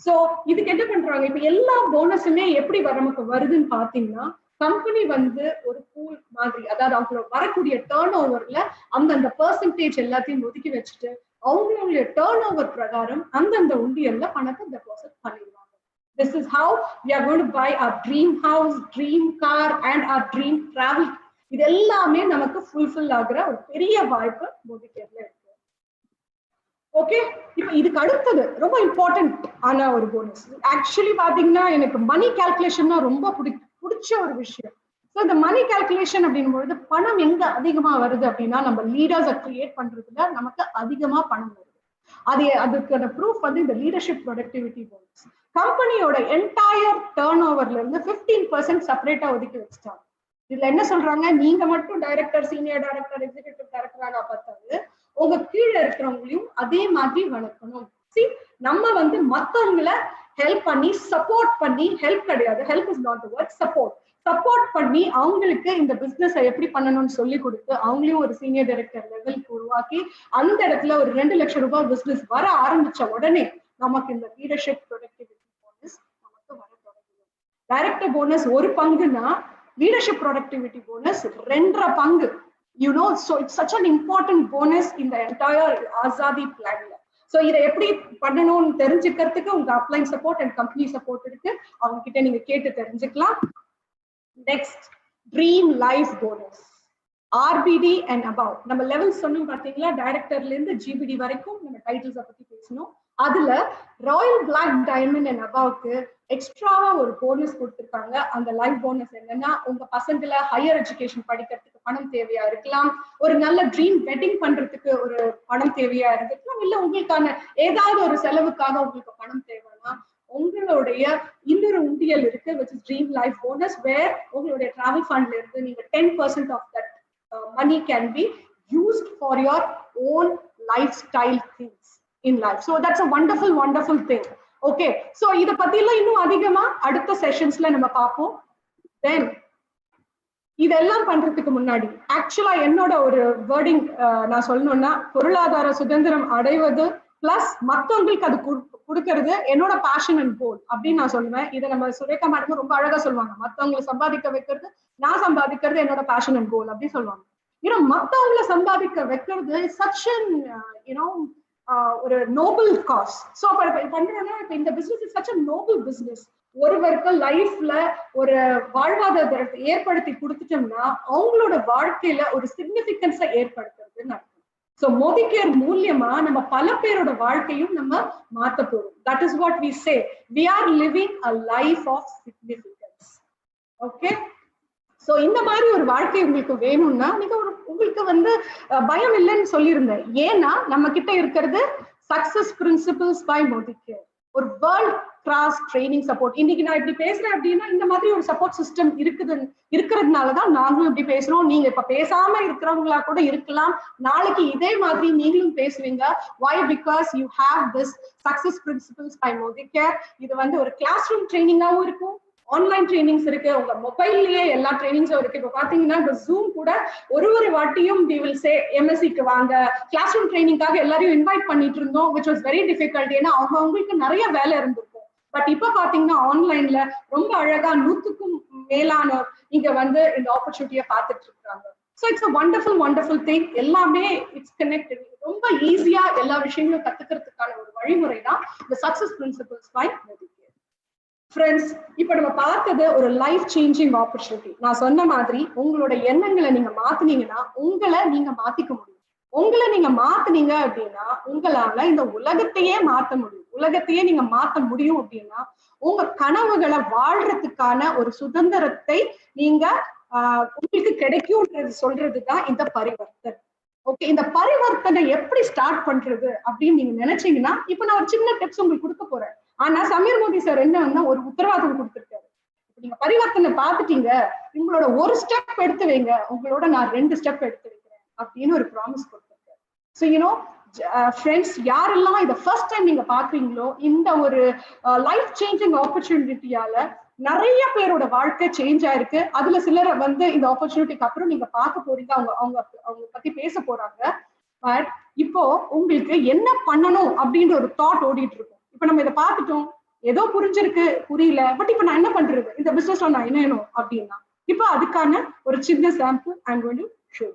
So இதுக்கு என்ன பண்றாங்க, இப்ப எல்லா போனஸுமே எப்படி நமக்கு வருதுன்னு பாத்தீங்கன்னா, கம்பெனி வந்து ஒரு பூல் மாதிரி, அதாவது அவங்களோட வரக்கூடிய டர்ன் ஓவர்ல அந்தந்த பெர்சன்டேஜ் எல்லாத்தையும் ஒதுக்கி வச்சுட்டு அவங்களுடைய டர்ன் ஓவர் பிரகாரம் அந்தந்த உண்டியல்ல பணத்தை டெபாசிட் பண்ணிடுவாங்க. This is how we are going to buy our dream house, dream car and our dream travel. இது எல்லாமே நமக்கு ஃபுல்ஃபில் ஆகுற ஒரு பெரிய வாய்ப்பு மோதிகேர்ல இருக்கு. ஓகே, இப்போ இதுக்கு அடுத்தது ரொம்ப இம்பார்ட்டன்ட் ஆன ஒரு போனஸ். ஆக்சுவலி பாத்தீங்கன்னா எனக்கு மணி கால்குலேஷன்னா ரொம்ப பிடிச்ச ஒரு விஷயம். ஸோ இந்த மணி கால்குலேஷன் அப்படின்பொழுது பணம் எங்க அதிகமா வருது அப்படின்னா, நம்ம லீடர்ஸை கிரியேட் பண்றதுல நமக்கு அதிகமா பணம் வருது. அதுக்கான ப்ரூஃப் வந்து இந்த லீடர்ஷிப் ப்ரொடக்டிவிட்டி போனஸ். கம்பெனியோட என்டையர் டர்ன் ஓவர்ல இருந்து 15% செப்பரேட்டா ஒதுக்கி வச்சுட்டாங்க. இதுல என்ன சொல்றாங்க, நீங்க மட்டும் டைரக்டர், சீனியர் டைரக்டர், எக்ஸிகியூட்டிவ் டைரக்டராக பார்த்தாது உங்க கீழே இருக்கிறவங்களையும் அதே மாதிரி வளர்க்கணும். நம்ம வந்து மத்தவங்களை ஹெல்ப் பண்ணி சப்போர்ட் பண்ணி, ஹெல்ப் கிடையாது, help is not the word, support பண்ணி அவங்களுக்கு இந்த பிசினஸ் எப்படி பண்ணணும்னு சொல்லி கொடுத்து அவங்களையும் ஒரு சீனியர் டைரக்டர் லெவலுக்கு உருவாக்கி அந்த இடத்துல ஒரு 2 லட்சம் ரூபாய் பிசினஸ் வர ஆரம்பிச்ச உடனே நமக்கு இந்த லீடர்ஷிப் ப்ரொடக்டிவிட்டி போனஸ் நமக்கு வர தொடங்குது. டைரக்டர் போனஸ் ஒரு பங்குனா leadership productivity bonus 2.5 பங்கு. You know, so it's such an important bonus in the entire Azadi plan. So இதை எப்படி பண்ணணும்னு தெரிஞ்சுக்கிறதுக்கு உங்க அப்ளைன் சப்போர்ட் அண்ட் கம்பெனி சப்போர்ட் இருக்கு, அவங்க கிட்ட நீங்க கேட்டு தெரிஞ்சுக்கலாம். Next, dream life bonus, RBD and above. நம்ம லெவல் சொன்னோம் பாத்தீங்களா, டைரக்டர்ல இருந்து GBD வரைக்கும் நம்ம டைட்டில்ஸை பத்தி பேசணும். அதுல ராயல் பிளாக் டைமண்ட் அண்ட் அபவுக்கு எக்ஸ்ட்ராவா ஒரு போனஸ் கொடுத்துருக்காங்க. அந்த லைஃப் போனஸ் என்னன்னா, உங்க பசங்களை ஹையர் எஜுகேஷன் படிக்கிறதுக்கு பணம் தேவையா இருக்கலாம், ஒரு நல்ல ட்ரீம் வெட்டிங் பண்றதுக்கு ஒரு பணம் தேவையா இருக்கலாம், இல்ல உங்களுக்கான ஏதாவது ஒரு செலவுக்காக உங்களுக்கு பணம் தேவைன்னா உங்களுடைய இன்னொரு உண்டியல் இருக்கு, which is dream life bonus, where உங்களுடைய டிராவல் ஃபண்ட்ல இருந்து நீங்க 10% of that money can be used for your own lifestyle things in life. So that's a wonderful thing. Okay, so இத பத்திலாம் இன்னும் அதிகமா அடுத்த செஷன்ஸ்ல நம்ம பார்ப்போம். தென் இதெல்லாம் பண்றதுக்கு முன்னாடி ஆக்சுவலா என்னோட ஒரு வேர்டிங் நான் சொல்லணும்னா, பொருளாதார சுதந்திரம் அடைவது பிளஸ் மத்தவங்களுக்கு அது கொடுக்கறது என்னோட பேஷன் அண்ட் கோல் அப்படின்னு நான் சொல்லுவேன். இதை நம்ம சுரேகா மேடம் ரொம்ப அழகா சொல்லுவாங்க, மத்தவங்களை சம்பாதிக்க வைக்கிறது, நான் சம்பாதிக்கிறது என்னோட பேஷன் அண்ட் கோல் அப்படின்னு சொல்லுவாங்க. ஏன்னா மத்தவங்களை சம்பாதிக்க வைக்கிறது சச் அன் ஒரு நோபல் காஸ். ஸோ பண்றோம்னா இப்ப இந்த business is such a Nobel business. ஒருவருக்கு லைஃப்ல ஒரு வாழ்வாதாரத்தை ஏற்படுத்தி கொடுத்துட்டோம்னா அவங்களோட வாழ்க்கையில ஒரு சிக்னிபிகன்ஸை ஏற்படுத்துறதுன்னு அர்த்தம். ஸோ மோதிகேர் மூலியமா நம்ம பல பேரோட வாழ்க்கையும் நம்ம மாத்த போறோம். That is what we say, we are living a life of significance. Okay, so இந்த மாதிரி ஒரு வாழ்க்கை உங்களுக்கு வேணும்னா நீங்க உங்களுக்கு வந்து பயம் இல்லைன்னு சொல்லியிருந்தேன். ஏன்னா நம்ம கிட்ட இருக்கிறது சக்சஸ் பிரின்சிபிள்ஸ் பை மோதிகேர், ஒரு வேர்ல்ட் கிளாஸ் ட்ரைனிங் சப்போர்ட். இன்னைக்கு நான் இப்படி பேசுறேன் அப்படின்னா இந்த மாதிரி ஒரு சப்போர்ட் சிஸ்டம் இருக்கிறதுனாலதான் நாங்களும் இப்படி பேசுறோம். நீங்க இப்ப பேசாம இருக்கிறவங்களா கூட இருக்கலாம், நாளைக்கு இதே மாதிரி நீங்களும் பேசுவீங்க. why? because you have this success principles by மோதிகேர். இது வந்து ஒரு கிளாஸ் ரூம் ட்ரைனிங்காவும் இருக்கும், ஆன்லைன் ட்ரைனிங்ஸ் இருக்கு, உங்க மொபைல்லயே எல்லா ட்ரைனிங்ஸும் இருக்கு. இப்ப பாத்தீங்கன்னா இந்த ஜூம் கூட ஒரு வாட்டியும் we will say MSc-க்கு வாங்க, கிளாஸ் ரூம் ட்ரைனிங்காக எல்லாரையும் இன்வைட் பண்ணிட்டு இருந்தோம், which was very difficult. ஏன்னா அவங்களுக்கு நிறைய வேலை இருந்திருக்கும். பட் இப்ப பாத்தீங்கன்னா ஆன்லைன்ல ரொம்ப அழகா 100க்கும் மேலானோர் இங்க வந்து இந்த ஆப்பர்ச்சுனிட்டியை பார்த்துட்டு இருக்காங்க. So it's a wonderful thing. எல்லாமே இட்ஸ் கனெக்டட். ரொம்ப ஈஸியா எல்லா விஷயங்களும் கத்துக்கிறதுக்கான ஒரு வழிமுறை தான் இந்த சக்சஸ் பிரின்சிபிள்ஸ் பை மோதிகேர். ஃப்ரெண்ட்ஸ், இப்ப நம்ம பார்த்தது ஒரு லைஃப் சேஞ்சிங் ஆப்பர்ச்சுனிட்டி. நான் சொன்ன மாதிரி உங்களோட எண்ணங்களை நீங்க மாத்துனீங்கன்னா உங்களை நீங்க மாத்திக்க முடியும். உங்களை நீங்க மாத்துனீங்க அப்படின்னா உங்களால இந்த உலகத்தையே மாத்த முடியும். உலகத்தையே நீங்க மாத்த முடியும் அப்படின்னா உங்க கனவுகளை வாழ்றதுக்கான ஒரு சுதந்திரத்தை நீங்க உங்களுக்கு கிடைக்கும்ன்றது சொல்றதுதான் இந்த பரிவர்த்தனை. ஓகே, இந்த பரிவர்த்தனை எப்படி ஸ்டார்ட் பண்றது அப்படின்னு நீங்க நினைச்சீங்கன்னா இப்ப நான் ஒரு சின்ன டிப்ஸ் உங்களுக்கு கொடுக்க போறேன். ஆனா சமீர் மோதி சார் என்ன ஒரு உத்தரவாதம் கொடுத்திருக்காரு. நீங்க பரிவர்த்தனை பார்த்துட்டீங்க, உங்களோட ஒரு ஸ்டெப் எடுத்து வைங்க, உங்களோட நான் 2 ஸ்டெப் எடுத்து வைக்கிறேன் அப்படின்னு ஒரு ப்ராமிஸ் கொடுத்திருக்காரு. ஸோ யூனோ ஃப்ரெண்ட்ஸ் யாரெல்லாம் இதை ஃபர்ஸ்ட் டைம் நீங்க பாக்குறீங்களோ, இந்த ஒரு லைஃப் சேஞ்சிங் ஆப்பர்ச்சுனிட்டியால நிறைய பேரோட வாழ்க்கை சேஞ்ச் ஆயிருக்கு. அதுல சிலரை வந்து இந்த ஆப்பர்ச்சுனிட்டிக்கு அப்புறம் நீங்க பார்க்க போறீங்க, அவங்க அவங்க அவங்க பத்தி பேச போறாங்க. பட் இப்போ உங்களுக்கு என்ன பண்ணணும் அப்படின்ற ஒரு தாட் ஓடிட்டு இருக்கும். இப்ப நம்ம இதை பார்த்துட்டோம், ஏதோ புரிஞ்சிருக்கு, புரியல, பட் இப்ப நான் என்ன பண்றது, இந்த பிசினஸ்ல நான் இணையணும் அப்படின்னா இப்போ அதுக்கான ஒரு சின்ன sample I am going to show.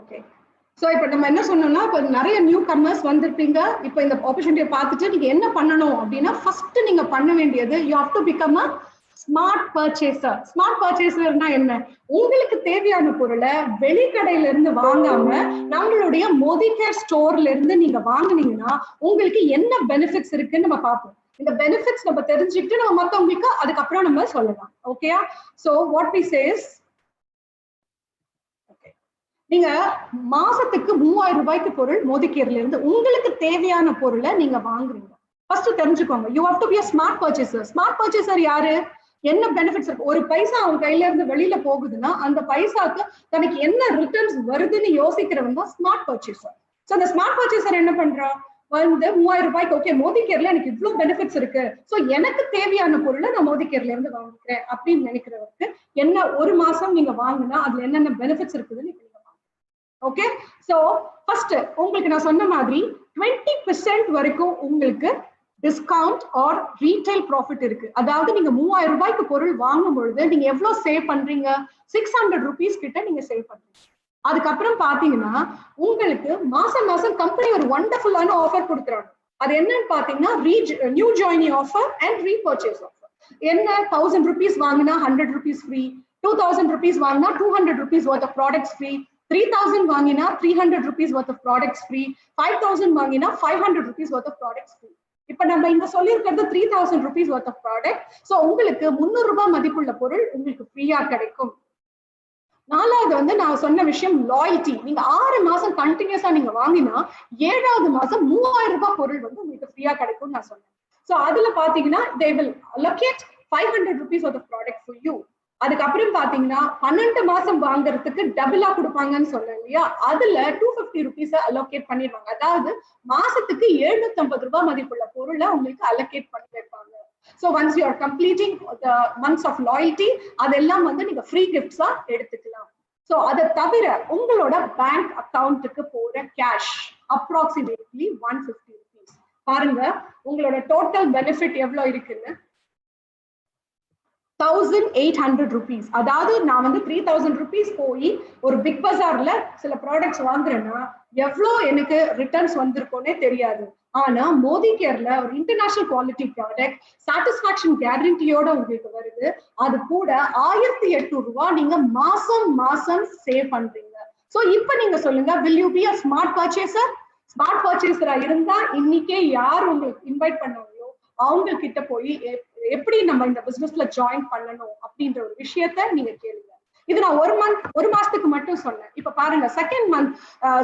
Okay, so இப்போ நம்ம என்ன சொன்னோம்னா, இப்போ நிறைய நியூ கமர்ஸ் வந்திருப்பீங்க. இப்போ இந்த ஆப்பர்ச்சுனிட்டியை பார்த்துட்டு நீங்க என்ன பண்ணணும் அப்படின்னா, ஃபர்ஸ்ட் நீங்க பண்ண வேண்டியது you have to become a smart purchaser. Smart பர்ச்சேசர்னா என்ன? உங்களுக்கு தேவையான பொருளை வெளிக்கடையில இருந்து வாங்காம நம்மளுடைய மோதிகேர் ஸ்டோர்ல இருந்து நீங்க வாங்குனீங்கன்னா உங்களுக்கு என்ன பெனிஃபிட்ஸ் இருக்குன்னு நம்ம பார்ப்போம். இந்த பெனிஃபிட்ஸ் நம்ம தெரிஞ்சுக்கிட்டு நம்ம மத்தவங்களுக்கு அதுக்கப்புறம் நம்ம சொல்லலாம். ஓகேயா? சோ வாட் வி சேஸ், நீங்க மாசத்துக்கு 3000 ரூபாய்க்கு பொருள் மோதிகேர்ல இருந்து உங்களுக்கு தேவையான பொருளை நீங்க வாங்குறீங்க. ஃபர்ஸ்ட் தெரிஞ்சுக்கோங்க, you have to be a smart purchaser. Smart purchaser யாரு? என்ன பெனிஃபிட்ஸ் இருக்கு? ஒரு பைசா அவங்க கையில இருந்து வெளியில போகுதுன்னா அந்த பைசாக்கு தனக்கு என்ன ரிட்டர்ன்ஸ் வருதுன்னு யோசிக்கிறவங்க ஸ்மார்ட் பர்ச்சேசர். சோ அந்த ஸ்மார்ட் பர்ச்சேசர் என்ன பண்றா, வந்து 3000 ரூபாய்க்கு ஓகே மோதிகேர்ல எனக்கு இவ்வளவு பெனிஃபிட்ஸ் இருக்கு, சோ எனக்கு தேவையான பொருளை நான் மோதிகேர்ல இருந்து வாங்கிக்கிறேன் அப்படின்னு நினைக்கிறவருக்கு என்ன ஒரு மாசம் நீங்க வாங்கினா அதுல என்னென்ன பெனிஃபிட்ஸ் இருக்குதுன்னு. ஓகே, சோ ஃபர்ஸ்ட் உங்களுக்கு நான் சொன்ன மாதிரி 20% வரைக்கும் உங்களுக்கு டிஸ்கவுண்ட் ஆர் ரீட்டைல் ப்ராஃபிட் இருக்கு. அதாவது நீங்க 3000 ரூபாய்க்கு பொருள் வாங்கும் பொழுது நீங்க எவ்வளவு சேவ் பண்றீங்க? 600 ருபீஸ் கிட்ட நீங்க சேவ் பண்றீங்க. அதுக்கப்புறம் பாத்தீங்கன்னா உங்களுக்கு மாசம் மாசம் கம்பெனி ஒரு வண்டர்ஃபுல்லான ஆஃபர் கொடுக்குறாங்க. அது என்னன்னு பாத்தீங்கன்னா new joining offer and repurchase offer. என்ன, 1000 ருபீஸ் வாங்கினா 100 ருபீஸ் ஃப்ரீ, 2000 ருபீஸ் வாங்கினா 200 rupees worth of products free, 3000 வாங்கினா 300 rupees worth of products free, 5000 வாங்கினா 500 rupees worth of products free. இப்ப நம்ம இங்க சொல்லியிருக்கிறது 3000 rupees worth of product. So உங்களுக்கு 300 ரூபாய் மதிப்புள்ள பொருள் உங்களுக்கு ஃப்ரீயா கிடைக்கும். நாலாவது வந்து நான் சொன்ன விஷயம் லாயல்டி. நீங்க 6 மாசம் கண்டினியூஸா நீங்க வாங்கினா 7வது மாசம் 3000 ரூபாய் பொருள் வந்து உங்களுக்கு ஃப்ரீயா கிடைக்கும் நான் சொன்னேன். சோ அதுல பாத்தீங்கன்னா they will allocate 500 rupees worth of product for you. அதுக்கப்புறம் பாத்தீங்கன்னா 12 மாசம் வாங்குறதுக்கு டபுளா கொடுப்பாங்கன்னு சொன்னேன் இல்லையா, அதுல 250 ருபீஸ் அலோகேட் பண்ணிடுவாங்க. அதாவது மாசத்துக்கு 750 ரூபாய் மதிப்புள்ள பொருளை உங்களுக்கு அலோகேட் பண்ணி வைப்பாங்க. So once you are completing the months of loyalty அதெல்லாம் வந்து நீங்க ஃப்ரீ கிஃப்ட்ஸா எடுத்துக்கலாம். சோ அதை தவிர உங்களோட பேங்க் அக்கவுண்ட்டுக்கு போற கேஷ் அப்ராக்சிமேட்லி 150 ருபீஸ். பாருங்க உங்களோட டோட்டல் பெனிஃபிட் எவ்வளவு இருக்குன்னு, 1800 rupees. அதாவது நான் வந்து 3000 rupees போய் ஒரு பிக் பஜார்ல சில ப்ராடக்ட்ஸ் வாங்குறேன்னா எவ்வளோ எனக்கு ரிட்டர்ன்ஸ் வந்திருக்கோன்னே தெரியாது. ஆனா மோதிகேர்ல ஒரு இன்டர்நேஷனல் குவாலிட்டி ப்ராடக்ட் சாட்டிஸ்பாக்சன் கேரண்டியோட உங்களுக்கு வருது. அது கூட 1800 ரூபாய் நீங்க மாசம் மாசம் சேவ் பண்றீங்க. சோ இப்ப நீங்க சொல்லுங்க, will you be a smart purchaser? Smart பர்ச்சேசரா இருந்தா இன்னைக்கே யார் உங்களுக்கு இன்வைட் பண்ணாங்களோ அவங்க கிட்ட போய் எப்படி நம்ம இந்த பிசினஸ்ல ஜாயின் பண்ணணும் அப்படின்ற ஒரு விஷயத்த நீங்க கேளுங்க. இது நான் ஒரு மாசத்துக்கு மட்டும் சொன்னேன். இப்ப பாருங்க செகண்ட் மந்த்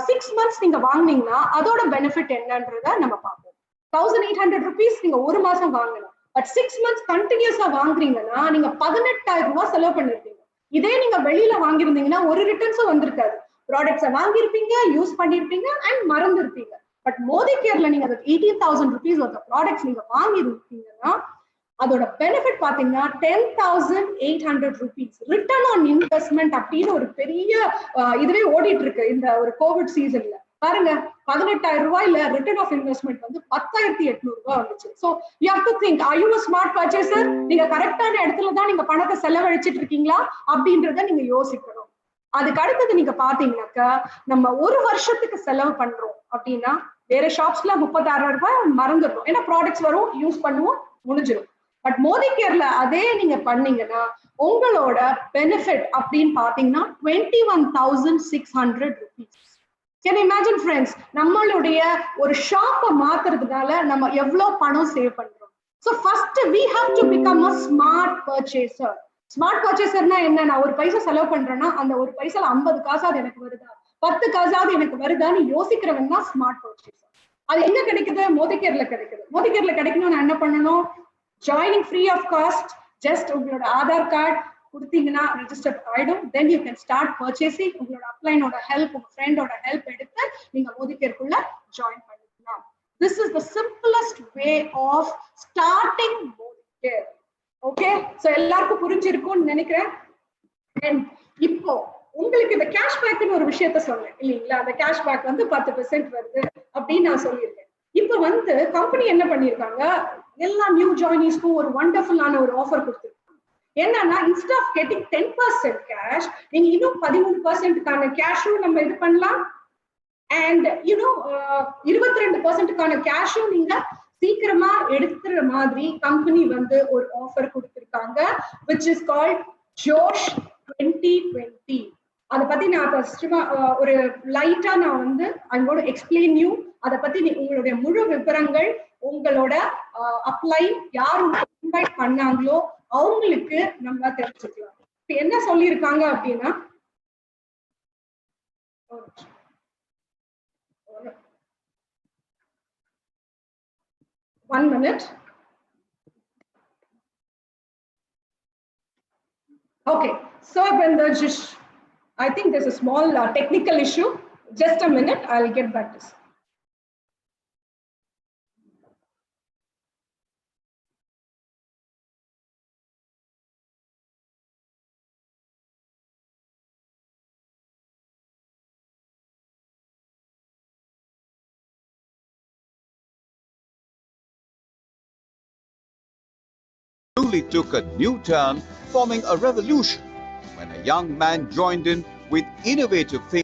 6 months நீங்க வாங்கினீங்கன்னா அதோட பெனிஃபிட் என்னன்றத நம்ம பார்ப்போம். 1800 rupees நீங்க ஒரு மாசம் வாங்கலாம். பட் 6 months கண்டினியூஸா வாங்குறீங்கன்னா நீங்க 18000 ரூபாய் செலவு பண்ணிருப்பீங்க. இதே நீங்க வெளியில வாங்கியிருந்தீங்கன்னா ஒரு ரிட்டர்ன்ஸும் வந்திருக்காது. ப்ராடக்ட்ஸை வாங்கியிருப்பீங்க, யூஸ் பண்ணிருப்பீங்க அண்ட் மறந்துருப்பீங்க. பட் மோதிகேர்ல நீங்க 18,000 rupees worth of ப்ராடக்ட்ஸ் நீங்க வாங்கிருக்கீங்கன்னா அதோட பெனிஃபிட் பாத்தீங்கன்னா 10,800 rupees ரிட்டர்ன் ஆன் இன்வெஸ்ட்மெண்ட் அப்படின்னு ஒரு பெரிய இதுவே ஓடிட்டு இருக்கு இந்த ஒரு கோவிட் சீசன்ல. பாருங்க 18,000 ரூபாயில ரிட்டர்ன் ஆஃப் இன்வெஸ்ட்மெண்ட் வந்து 10,800 ரூபாய் வந்துச்சு. So you have to think, are you a smart purchaser? நீங்க கரெக்டான இடத்துல தான் நீங்க பணத்தை செலவழிச்சிட்டு இருக்கீங்களா அப்படின்றத நீங்க யோசிக்கணும். அதுக்கு அடுத்தது நீங்க பாத்தீங்கன்னாக்கா நம்ம ஒரு வருஷத்துக்கு செலவு பண்றோம் அப்படின்னா வேற ஷாப்ஸ்ல 36,000 ரூபாய் மறந்துடும். ஏன்னா ப்ராடக்ட்ஸ் வரும், யூஸ் பண்ணுவோம், முடிஞ்சிடும். பட் மோதிகேர்ல அதே நீங்க பண்ணீங்கன்னா உங்களோட பெனிஃபிட் அப்படின்னு பாத்தீங்கன்னா 21,600 rupees. Can you imagine friends, நம்மளுடைய ஒரு ஷாப்பை மாத்துறதுனால நம்ம எவ்வளவு பணம் சேவ் பண்றோம். So first we have to become a smart purchaser. Smart பர்ச்சேசர்னா என்ன? நான் ஒரு பைசா செலவு பண்றேன்னா அந்த ஒரு பைசால 50 காசாவது எனக்கு வருதா, 10 காசாவது எனக்கு வருதான்னு யோசிக்கிறவன் தான் ஸ்மார்ட் பர்ச்சேசர். அது எங்க கிடைக்குது? மோதிகேர்ல கிடைக்குது. மோதிகேர்ல கிடைக்கணும், நான் என்ன பண்ணணும்? Joining free of cost. Just உங்களோட ஆதார் கார்டு கொடுத்தீங்கன்னா ரெஜிஸ்டர் ஆயிடும். Then you can start purchasing. உங்களோட அப்ளைனோட ஹெல்ப், உங்க ஃப்ரெண்டோட ஹெல்ப் எடுத்து நீங்க மோதிகேர்க்குள்ள ஜாயின் பண்ணிக்கலாம். This is the simplest way of starting Modicare. Okay, so எல்லாருக்கும் புரிஞ்சிருக்கும்னு நினைக்கிறேன். இப்போ உங்களுக்கு இந்த கேஷ்பேக்னு ஒரு விஷயத்த சொன்னேன் இல்லைங்களா? அந்த கேஷ்பேக் வந்து 10% வருது அப்படின்னு நான் சொல்லியிருக்கேன். இப்போ வந்து கம்பெனி என்ன பண்ணிருக்காங்க, எல்லா நியூ ஜாயினிஸ்க்கும் ஒரு வண்டர்ஃபுல்லான ஒரு ஆஃபர் கொடுத்துருக்காங்க. என்னன்னா, இன்ஸ்டெட் ஆஃப் கெட்டிங் 10% கேஷ், நீங்க இன்னும் 13% கேஷும் நம்ம இது பண்ணலாம். அண்ட் யூனோ 22% கேஷும் நீங்க சீக்கிரமா எடுத்துற மாதிரி கம்பெனி வந்து ஒரு ஆஃபர் கொடுத்திருக்காங்க, which is called ஜோஷ் 2020. அதை பத்தி நான் ஒரு லைட்டா நான் வந்து I'm going to explain you. அதை பத்தி உங்களுடைய முழு விவரங்கள், உங்களோட அப்ளை யார் இன்வைட் பண்ணாங்களோ அவங்களுக்கு நம்ம தெரிஞ்சுக்கலாம். இப்ப என்ன சொல்லியிருக்காங்க அப்படின்னா, one minute. Okay, so when I think there's a small technical issue. Just a minute, I'll get back to this. Took a new turn, forming a revolution when a young man joined in with innovative thinking.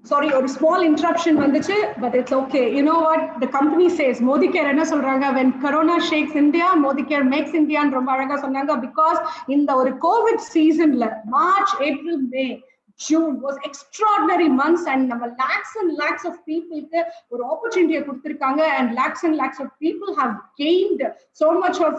Sorry, ஒரு small interruption வந்துச்சு, but it's okay. You know what the company says? Modicare என்ன சொல்றாங்க? When Corona shakes India, Modicare makes India ன்னு ரொம்ப அழகா சொன்னாங்க. Because இந்த ஒரு கோவிட் சீசன்ல March, April, May, June was extraordinary months, and நம்ம lakhs and lakhs of peopleக்கு ஒரு opportunity கொடுத்திருக்காங்க, and lakhs of people have gained so much of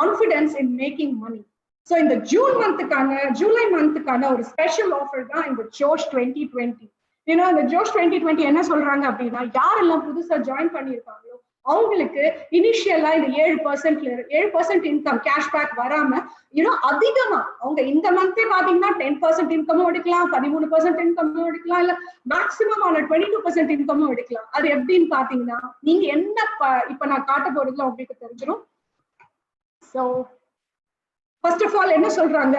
confidence in making money. So in the July month ஒரு special offer தான் இந்த ஜோஷ் 2020. இந்த ஜோஷ் 2020 என்ன சொல்றாங்க அப்படின்னா, யாரெல்லாம் புதுசா ஜாயின் பண்ணியிருக்காங்களோ அவங்களுக்கு இனிஷியலா இந்த 7% இன்கம் கேஷ்பேக் வராம அதிகமா அவங்க இந்த மந்தே பாத்தீங்கன்னா 10% இன்கமும் எடுக்கலாம், 13% இன்கமும் எடுக்கலாம், இல்ல மேக்சிமம் ஆன 22% இன்கமும் எடுக்கலாம். அது எப்படின்னு பாத்தீங்கன்னா, நீங்க என்ன இப்ப நான் காட்ட போறதுல உங்களுக்கு தெரிஞ்சிடும். ஸோ ஃபர்ஸ்ட் ஆஃப் ஆல் என்ன சொல்றாங்க,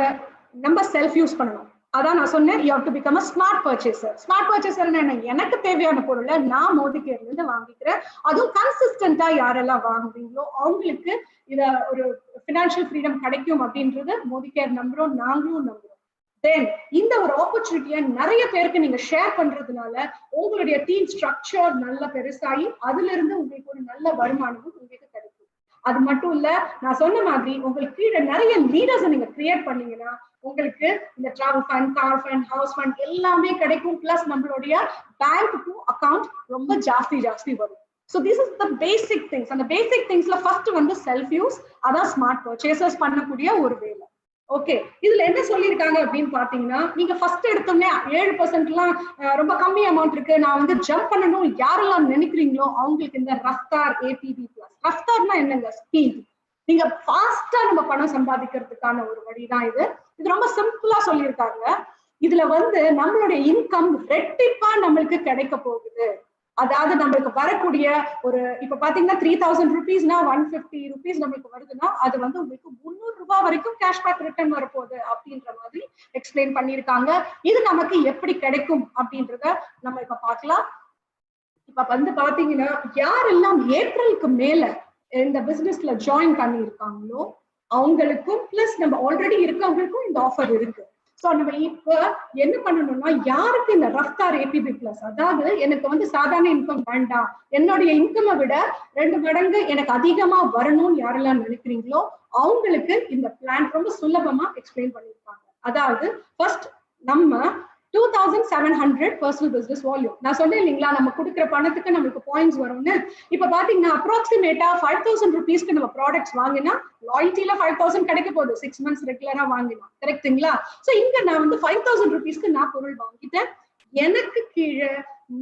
நம்ம செல்ஃப் யூஸ் பண்ணணும். அதான் நான் சொன்னேன், you have to become a smart purchaser. Smart பர்ச்சேசர்னா என்ன? எனக்கு தேவையான பொருளை நான் மோதிகேர்ல இருந்து வாங்கிக்கிறேன். அதுவும் கன்சிஸ்டன்டா யாரெல்லாம் வாங்குவீங்களோ அவங்களுக்கு இத ஒரு ஃபினான்ஷியல் ஃப்ரீடம் கிடைக்கும் அப்படின்றது மோதிகேர் நம்புறோம், நாங்களும் நம்புறோம். தென் இந்த ஒரு ஆப்பர்ச்சுனிட்டியை நிறைய பேருக்கு நீங்க ஷேர் பண்றதுனால உங்களுடைய டீம் ஸ்ட்ரக்சர் நல்லா பெருசாகி அதுல இருந்து உங்களுக்கு ஒரு நல்ல வருமானமும் உங்களுக்கு கிடைக்கும். அது மட்டும் இல்ல, நான் சொன்ன மாதிரி உங்களுக்கு கீழே நிறைய லீடர்ஸ் நீங்க கிரியேட் பண்ணீங்கன்னா உங்களுக்கு இந்த travel fund, car fund, house fund எல்லாமே கிடைக்கும். பிளஸ் நம்மளுடைய பேங்க் டு அக்கவுண்ட் ரொம்ப ஜாஸ்தி வரும். So this is the basic things. அந்த பேசிக் திங்ஸ்ல ஃபர்ஸ்ட் வந்து செல்ஃப் யூஸ், அதான் ஸ்மார்ட் பர்ச்சேசர்ஸ் பண்ணக்கூடிய ஒரு வேலை. ஓகே, இதுல என்ன சொல்லியிருக்காங்க அப்படின்னு பாத்தீங்கன்னா, நீங்க ஃபர்ஸ்ட் எடுத்தோம்னே 7%லாம் ரொம்ப கம்மி அமௌண்ட் இருக்கு, நான் வந்து ஜம்ப் பண்ணணும் யாரெல்லாம் நினைக்கிறீங்களோ அவங்களுக்கு இந்த ரஃப்தார் APB பிளஸ். ரஃப்தார்னா என்னங்க? ஸ்பீட். நீங்க ஃபாஸ்டா நம்ம பணம் சம்பாதிக்கிறதுக்கான ஒரு வழிதான் இது. இது ரொம்ப சிம்பிளா சொல்லியிருக்காங்க. இதுல வந்து நம்மளுடைய இன்கம் ரெட்டிப்பா நம்மளுக்கு கிடைக்க போகுது. அதாவது நம்மளுக்கு வரக்கூடிய ஒரு இப்ப பாத்தீங்கன்னா 3000 rupeesனா 150 rupees நம்மளுக்கு வருதுன்னா அது வந்து உங்களுக்கு 300 ரூபாய் வரைக்கும் கேஷ்பேக் ரிட்டர்ன் வரப்போகுது அப்படின்ற மாதிரி எக்ஸ்பிளைன் பண்ணியிருக்காங்க. இது நமக்கு எப்படி கிடைக்கும் அப்படின்றத நம்ம இப்ப பார்க்கலாம். இப்ப வந்து பாத்தீங்கன்னா யாரெல்லாம் ஏப்ரலுக்கு மேல இந்த பிசினஸ்ல ஜாயின் பண்ணியிருக்காங்களோ அவங்களுக்கும் பிளஸ் நம்ம ஆல்ரெடி இருக்கவங்களுக்கும் இந்த ஆஃபர் இருக்கு. சோ நம்ம இப்ப என்ன பண்ணணும்னா யாருக்கு இந்த ரஃப்தார் ஏபிபி பிளஸ், அதாவது எனக்கு வந்து சாதாரண இன்கம் வேண்டாம், என்னுடைய இன்கம் விட 2 மடங்கு எனக்கு அதிகமா வரணும்னு யாரெல்லாம் நினைக்கிறீங்களோ அவங்களுக்கு இந்த பிளான் ரொம்ப சுலபமா எக்ஸ்பிளைன் பண்ணிருப்பாங்க. அதாவது ஃபர்ஸ்ட் நம்ம 2700 பர்சனல் பிசினஸ் வால்யூம். நான் சொன்னேன் இல்லைங்களா நம்ம கொடுக்குற பணத்துக்கு நம்மளுக்கு பாயிண்ட்ஸ் வரும்னு. இப்ப பாத்தீங்கன்னா அப்ராக்சிமேட்டா 5000 rupeesக்கு நம்ம ப்ராடக்ட்ஸ் வாங்கினா லாயல்ட்டில 5000 கிடைக்க போகுது 6 months ரெகுலரா வாங்கினா, கரெக்டுங்களா? சோ இங்க நான் வந்து 5000 rupeesக்கு நான் பொருள் வாங்கிட்டேன். எனக்கு கீழே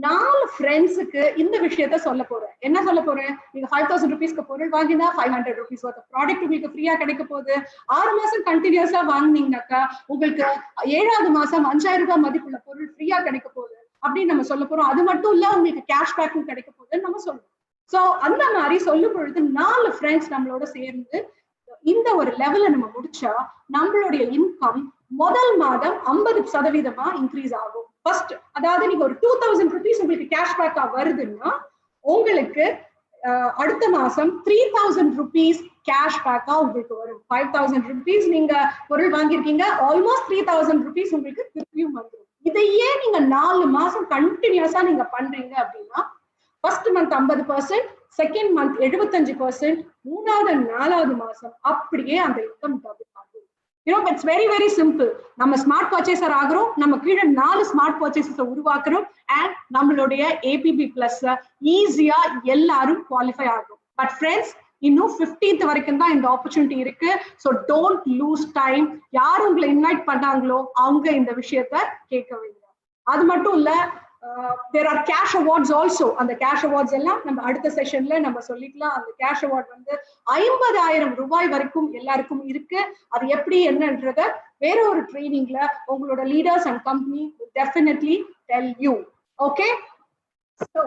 4 ஃப்ரெண்ட்ஸுக்கு இந்த விஷயத்த சொல்ல போறேன். என்ன சொல்ல போறேன்? நீங்க 5000 rupeesக்கு பொருள் வாங்கினா 500 rupees worth of ப்ராடக்ட் உங்களுக்கு ஃப்ரீயா கிடைக்க போகுது. 6 மாசம் கண்டினியூஸா வாங்கினீங்கன்னாக்கா உங்களுக்கு 7வது மாசம் 5000 ரூபாய் மதிப்புள்ள பொருள் ஃப்ரீயா கிடைக்க போகுது அப்படின்னு நம்ம சொல்ல போறோம். அது மட்டும் இல்ல உங்களுக்கு கேஷ்பேக்கும் கிடைக்க போகுதுன்னு நம்ம சொல்றோம். சோ அந்த மாதிரி சொல்லும் பொழுது 4 ஃப்ரெண்ட்ஸ் நம்மளோட சேர்ந்து இந்த ஒரு லெவல நம்ம முடிச்சா நம்மளுடைய இன்கம் முதல் மாதம் 50% இன்க்ரீஸ் ஆகும். ஃபர்ஸ்ட் அதாவது நீங்க ஒரு 2000 rupees உங்களுக்கு கேஷ்பேக்கா வருதுன்னா உங்களுக்கு அடுத்த மாசம் 3000 rupees கேஷ்பேக்கா உங்களுக்கு வரும். 5000 rupees நீங்க பொருள் வாங்கியிருக்கீங்க, ஆல்மோஸ்ட் 3000 rupees உங்களுக்கு திருப்பியும் வந்துடும். இதையே நீங்க 4 மாசம் கண்டினியூஸா நீங்க பண்றீங்க அப்படின்னா ஃபர்ஸ்ட் மந்த் 50%, செகண்ட் மந்த் 75%, 3வது 4வது மாசம் அப்படியே அந்த இன்கம் டபுள் ஆகும். It's very very simple. நம்ம ஸ்மார்ட் பர்ச்சேசர் ஆகிறோம், நம்ம கீழே 4 ஸ்மார்ட் பர்ச்சேசஸை உருவாக்குறோம் அண்ட் நம்மளுடைய ஏபிபி பிளஸ் ஈஸியா எல்லாரும் குவாலிஃபை ஆகும். பட் ஃப்ரெண்ட்ஸ் இன்னும் 15th வரைக்கும் தான் இந்த ஆப்பர்ச்சுனிட்டி இருக்கு. So don't loose time. யார் உங்களை இன்வைட் பண்ணாங்களோ அவங்க இந்த விஷயத்த கேட்க வைங்க. அது மட்டும் இல்ல there are cash awards also. அந்த cash awards எல்லாம் நம்ம அடுத்த செஷன்ல நம்ம சொல்லிக்கலாம். அந்த cash award வந்து 50000 ரூபாய் வரைக்கும் எல்லாருக்கும் இருக்கு. அது எப்படி என்னன்றத வேற ஒரு ட்ரைனிங்ல உங்களோட leaders and company will definitely tell you. Okay, so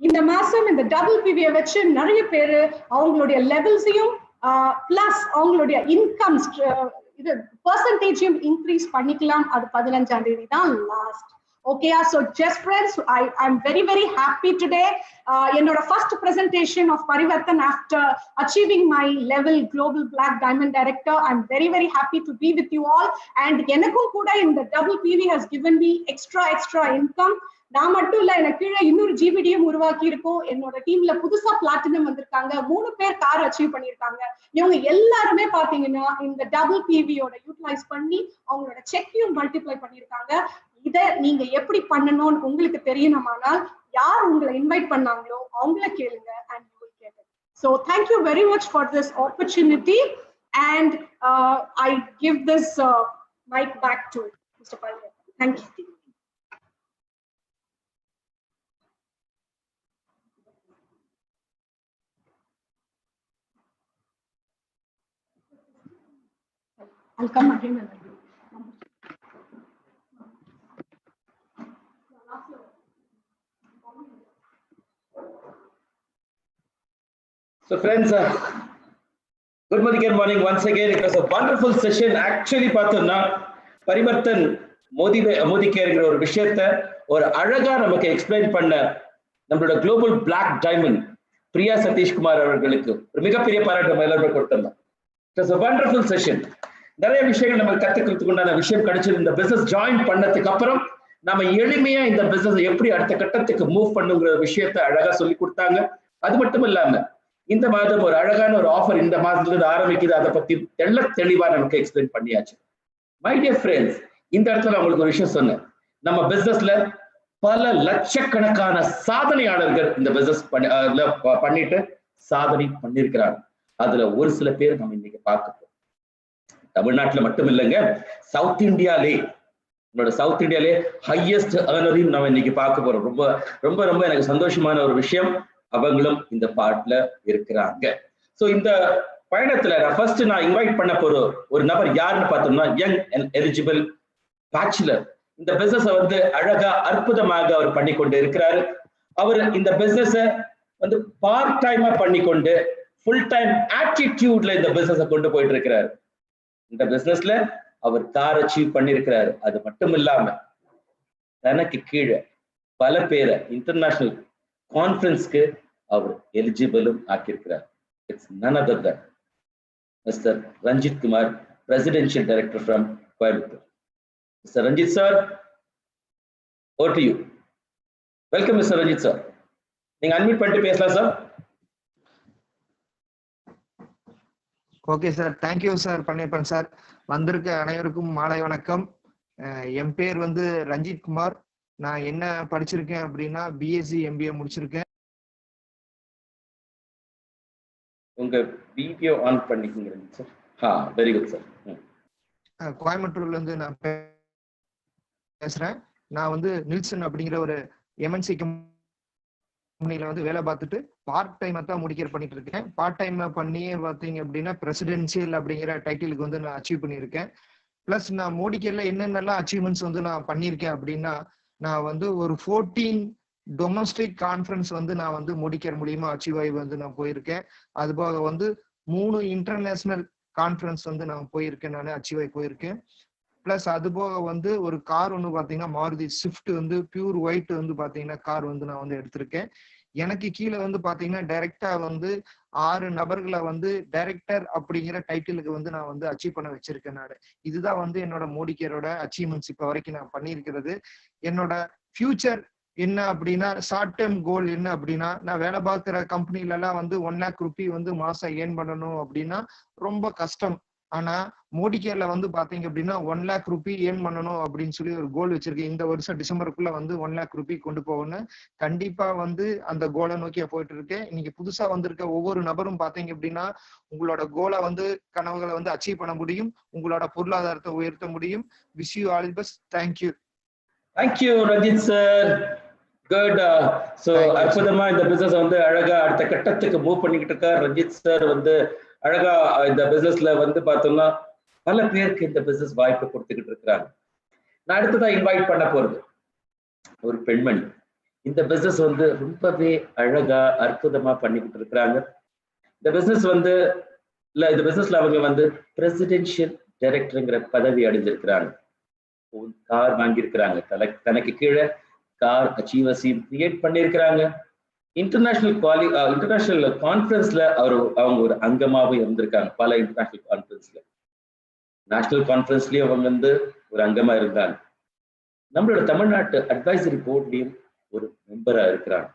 இந்த மாசம் இந்த டபுள் பிவியை வச்சு நிறைய பேரு அவங்களுடைய லெவல்ஸையும் பிளஸ் அவங்களுடைய இன்கம் இது பெர்சன்டேஜையும் இன்க்ரீஸ் பண்ணிக்கலாம். அது 15ஆம் தேதி தான் last. Okay, so just friends, I'm very very happy today. Enoda first presentation of Parivartan after achieving my level global black diamond director. I'm very very happy to be with you all. And enakkum kuda in the double PV has given me extra income. நான் மட்டும் இல்ல, எனக்கு கீழே இன்னொரு ஜிபிடியும் உருவாக்கி இருக்கோம். என்னோட டீம்ல புதுசா பிளாட்டினம் வந்திருக்காங்க, 3 பேர் கார் அச்சீவ் பண்ணிருக்காங்க. இவங்க எல்லாருமே பாத்தீங்கன்னா இந்த டபுள் பிவியோட யூட்டிலைஸ் பண்ணி அவங்களோட செக்கையும் மல்டிப்ளை பண்ணிருக்காங்க. இதை நீங்க எப்படி பண்ணணும்னு உங்களுக்கு தெரியணுமானால் யார் உங்களை இன்வைட் பண்ணாங்களோ அவங்கள கேளுங்க and you will get it. So thank you very much for this opportunity and I give this mic back to Mr. Parivartan. Thank you. I'll come again and again. So friends, good morning once again. It was a wonderful session. Actually பார்த்தோம்னா பரிவர்த்தன் மோதி கேர்ங்கிற ஒரு விஷயத்தை ஒரு அழகா நமக்கு explain பண்ண நம்மளோட global black diamond Priya Sathishkumar அவர்களுக்கு ஒரு மிகப்பெரிய பாராட்டு நம்ம எல்லாருமே கொடுத்திருந்தோம். It was a wonderful session. நிறைய விஷயங்கள் நம்ம கத்துக்கிறதுக்கு உண்டான விஷயம் கிடைச்சது. இந்த பிசினஸ் ஜாயின் பண்ணதுக்கு அப்புறம் நம்ம எளிமையா இந்த பிசினஸ் எப்படி அடுத்த கட்டத்துக்கு மூவ் பண்ணுங்கிற விஷயத்தை அழகா சொல்லி கொடுத்தாங்க. அது மட்டும் இல்லாம இந்த மாதம் ஒரு அழகான ஒரு ஆஃபர் இந்த மாதத்துல இருந்து ஆரம்பிக்குது. அதை பத்தி தெளிவா நமக்கு எக்ஸ்பிளைன் பண்ணியாச்சு. மை டியர் ஃப்ரெண்ட்ஸ், இந்த இடத்துல உங்களுக்கு ஒரு விஷயம் சொன்னேன். நம்ம பிசினஸ்ல பல லட்சக்கணக்கான சாதனையாளர்கள் இந்த பிசினஸ் பண்ணிட்டு சாதனை பண்ணிருக்கிறாங்க. அதுல ஒரு சில பேர் நம்ம இன்னைக்கு பார்க்க தமிழ்நாட்டுல மட்டும் இல்லைங்க, சவுத் இந்தியாலே ஹையஸ்ட் ஏர்னரையும் நம்ம இன்னைக்கு பார்க்க போறோம். ரொம்ப ரொம்ப ரொம்ப எனக்கு சந்தோஷமான ஒரு விஷயம். அவங்களும் இந்த பார்ட்ல இருக்கிறாங்க. சோ இந்த பயணத்துல நான் இன்வைட் பண்ண போற ஒரு நபர் யாருன்னு பார்த்தோம்னா யங் அண்ட் எலிஜிபிள் பேச்சுலர். இந்த பிசினஸ் வந்து அழகா அற்புதமாக அவர் பண்ணி கொண்டு இருக்கிறாரு. அவர் இந்த பிசினஸ வந்து பார்ட் டைமா பண்ணிக்கொண்டு ஃபுல் டைம் ஆட்டிடியூட்ல இந்த பிசினஸ கொண்டு போயிட்டு இருக்கிறார். இந்த பிசினஸ்ல அவர் கார் அச்சீவ் பண்ணிருக்கிறாரு. அது மட்டும் இல்லாம தனக்கு கீழே பல பேரை இன்டர்நேஷனல் கான்ஃபரன்ஸ்க்கு அவர் எலிஜிபிளும் ஆக்கியிருக்கிறார். It's none other than Mr. Ranjit Kumar, Presidential Director from Coimbatore. Mr. Ranjit sir, over to you. Welcome Mr. Ranjit sir. நீங்க அன்மியூட் பண்ணிட்டு பேசலாம் sir. Okay sir, thank you sir பண்ணிருப்பேன் சார். வந்திருக்க அனைவருக்கும் மாலை வணக்கம். என் பேர் வந்து ரஞ்சித் குமார். நான் என்ன படிச்சிருக்கேன் அப்படின்னா பிஎஸ்சி எம்பிஏ முடிச்சிருக்கேன். உங்க வீடியோ ஆன் பண்ணிக்கங்க சார். Very good sir. கோயம்புத்தூர்ல இருந்து நான் பேசுறேன். நான் வந்து நில்சன் அப்படிங்கிற ஒரு எம்என்சி கம்பெனில வந்து வேலை பார்த்துட்டு பார்ட் டைமா தான் பண்ணிட்டு இருக்கேன். பார்ட் டைமா பண்ணியே பார்த்தீங்க அப்படின்னா பிரசிடென்சியல் அப்படிங்கிற டைட்டிலுக்கு வந்து நான் அச்சீவ் பண்ணியிருக்கேன். பிளஸ் நான் மோடிகேர்ல என்னென்னலாம் அச்சீவ்மெண்ட்ஸ் வந்து நான் பண்ணியிருக்கேன் அப்படின்னா, நான் வந்து ஒரு 14 டொமஸ்டிக் கான்ஃபரன்ஸ் வந்து நான் வந்து மோடிகேர் மூலியமா அச்சீவ் ஆகி வந்து நான் போயிருக்கேன். அது போக வந்து 3 இன்டர்நேஷனல் கான்ஃபரன்ஸ் வந்து நான் போயிருக்கேன், நான் அச்சீவ் ஆகி போயிருக்கேன். பிளஸ் அது போக வந்து ஒரு கார் ஒன்று பார்த்தீங்கன்னா மாருதி ஸ்விஃப்ட் வந்து பியூர் ஒயிட் வந்து பார்த்தீங்கன்னா கார் வந்து நான் வந்து எடுத்திருக்கேன். எனக்கு கீழே வந்து பார்த்தீங்கன்னா டைரக்டா வந்து 6 நபர்களை வந்து டைரக்டர் அப்படிங்கிற டைட்டிலுக்கு வந்து நான் வந்து அச்சீவ் பண்ண வச்சிருக்கேன். நான் இதுதான் வந்து என்னோட மோடிகேரோட அச்சீவ்மெண்ட்ஸ் இப்போ வரைக்கும் நான் பண்ணியிருக்கிறது. என்னோட ஃபியூச்சர் என்ன அப்படின்னா, ஷார்ட் டேர்ம் கோல் என்ன அப்படின்னா, நான் வேலை பார்க்குற கம்பெனில எல்லாம் வந்து 1 lakh ரூபி வந்து மாசம் ஏர்ன் பண்ணணும் அப்படின்னா ரொம்ப கஷ்டம். ஆனா மோடிகேர்ல வந்து பாத்தீங்க அப்படின்னா 1 lakh ரூபி ஏர்ன் பண்ணணும் அப்படின்னு சொல்லி ஒரு கோல் வச்சிருக்கேன். இந்த வருஷம் டிசம்பருக்குள்ள வந்து 1 lakh ரூபி கொண்டு போகணும். கண்டிப்பா வந்து அந்த கோலை நோக்கியா போயிட்டு இருக்கேன். இன்னைக்கு புதுசா வந்திருக்க ஒவ்வொரு நபரும் பாத்தீங்க அப்படின்னா உங்களோட கோலை வந்து கனவுகளை வந்து அச்சீவ் பண்ண முடியும், உங்களோட பொருளாதாரத்தை உயர்த்த முடியும். Wish you all the best. Thank you. Thank you Ranjith sir. Good. So அற்புதமா இந்த பிசினஸ் வந்து அழகா அடுத்த கட்டத்துக்கு மூவ் பண்ணிக்கிட்டு இருக்கார் ரஞ்சித் சார். வந்து அழகா இந்த பிசினஸ்ல வந்து பார்த்தோம்னா பல பேருக்கு இந்த பிசினஸ் வாய்ப்பு கொடுத்துக்கிட்டு இருக்கிறாங்க. நான் அடுத்ததான் இன்வைட் பண்ண போறது ஒரு பெண்மணி. இந்த பிசினஸ் வந்து ரொம்பவே அழகா அற்புதமா பண்ணிக்கிட்டு இருக்கிறாங்க. இந்த பிசினஸ் வந்து இந்த பிசினஸ்ல அவங்க வந்து பிரசிடென்ஷியல் டைரக்டருங்கிற பதவி அடைஞ்சிருக்கிறாங்க. கார் வாங்கியிருக்கிறாங்க, தனக்கு கீழே கார் அச்சீவர்ஸையும் கிரியேட் பண்ணியிருக்கிறாங்க. இன்டர்நேஷனல் கான்ஃபரன்ஸ்ல அவங்க ஒரு அங்கமாகவும் இருந்திருக்காங்க. பல இன்டர்நேஷனல் கான்ஃபரன்ஸ்ல, நேஷனல் கான்ஃபரன்ஸ்லயும் அவங்க வந்து ஒரு அங்கமா இருந்தாங்க. நம்மளோட தமிழ்நாட்டு அட்வைசரி போர்ட்லயும் ஒரு மெம்பரா இருக்கிறாங்க.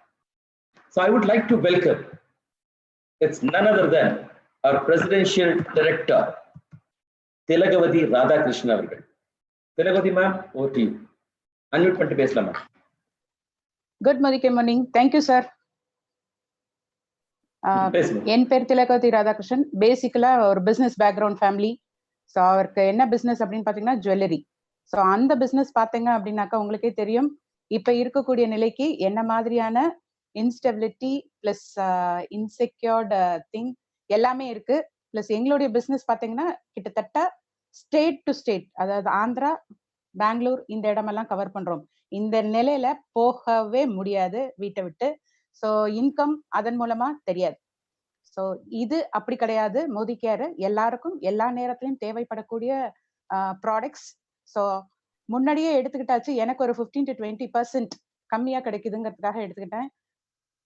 So I would like to welcome, it's none other than our presidential director Thilagavathi Radhakrishnan அவர்கள். Thilagavathi ma'am, over to you. Unmute பண்ணிட்டு பேசலாம் ma'am. Good morning. Thank you sir. என் பேர் திலகவதி ராதாகிருஷ்ணன். பேசிக்கலா ஒரு பிசினஸ் பேக்ரவுண்ட் ஃபேமிலி. ஸோ அவருக்கு என்ன பிசினஸ் அப்படின்னு பாத்தீங்கன்னா ஜுவல்லரி. ஸோ அந்த பிசினஸ் பாத்தீங்க அப்படின்னாக்கா உங்களுக்கே தெரியும் இப்ப இருக்கக்கூடிய நிலைக்கு என்ன மாதிரியான இன்ஸ்டெபிலிட்டி பிளஸ் இன்செக்யூர்டு திங் எல்லாமே இருக்கு. பிளஸ் எங்களுடைய பிசினஸ் பாத்தீங்கன்னா கிட்டத்தட்ட ஸ்டேட் டு ஸ்டேட், அதாவது ஆந்திரா, பெங்களூர் இந்த இடமெல்லாம் கவர் பண்றோம். இந்த நிலையில போகவே முடியாது வீட்டை விட்டு. ஸோ இன்கம் அதன் மூலமா தெரியாது. ஸோ இது அப்படி கிடையாது. மோடி கேர் எல்லாருக்கும் எல்லா நேரத்திலையும் தேவைப்படக்கூடிய ப்ராடக்ட்ஸ். ஸோ முன்னாடியே எடுத்துக்கிட்டாச்சு. எனக்கு ஒரு 15 to 20% கம்மியா கிடைக்குதுங்கிறதுக்காக எடுத்துக்கிட்டேன்.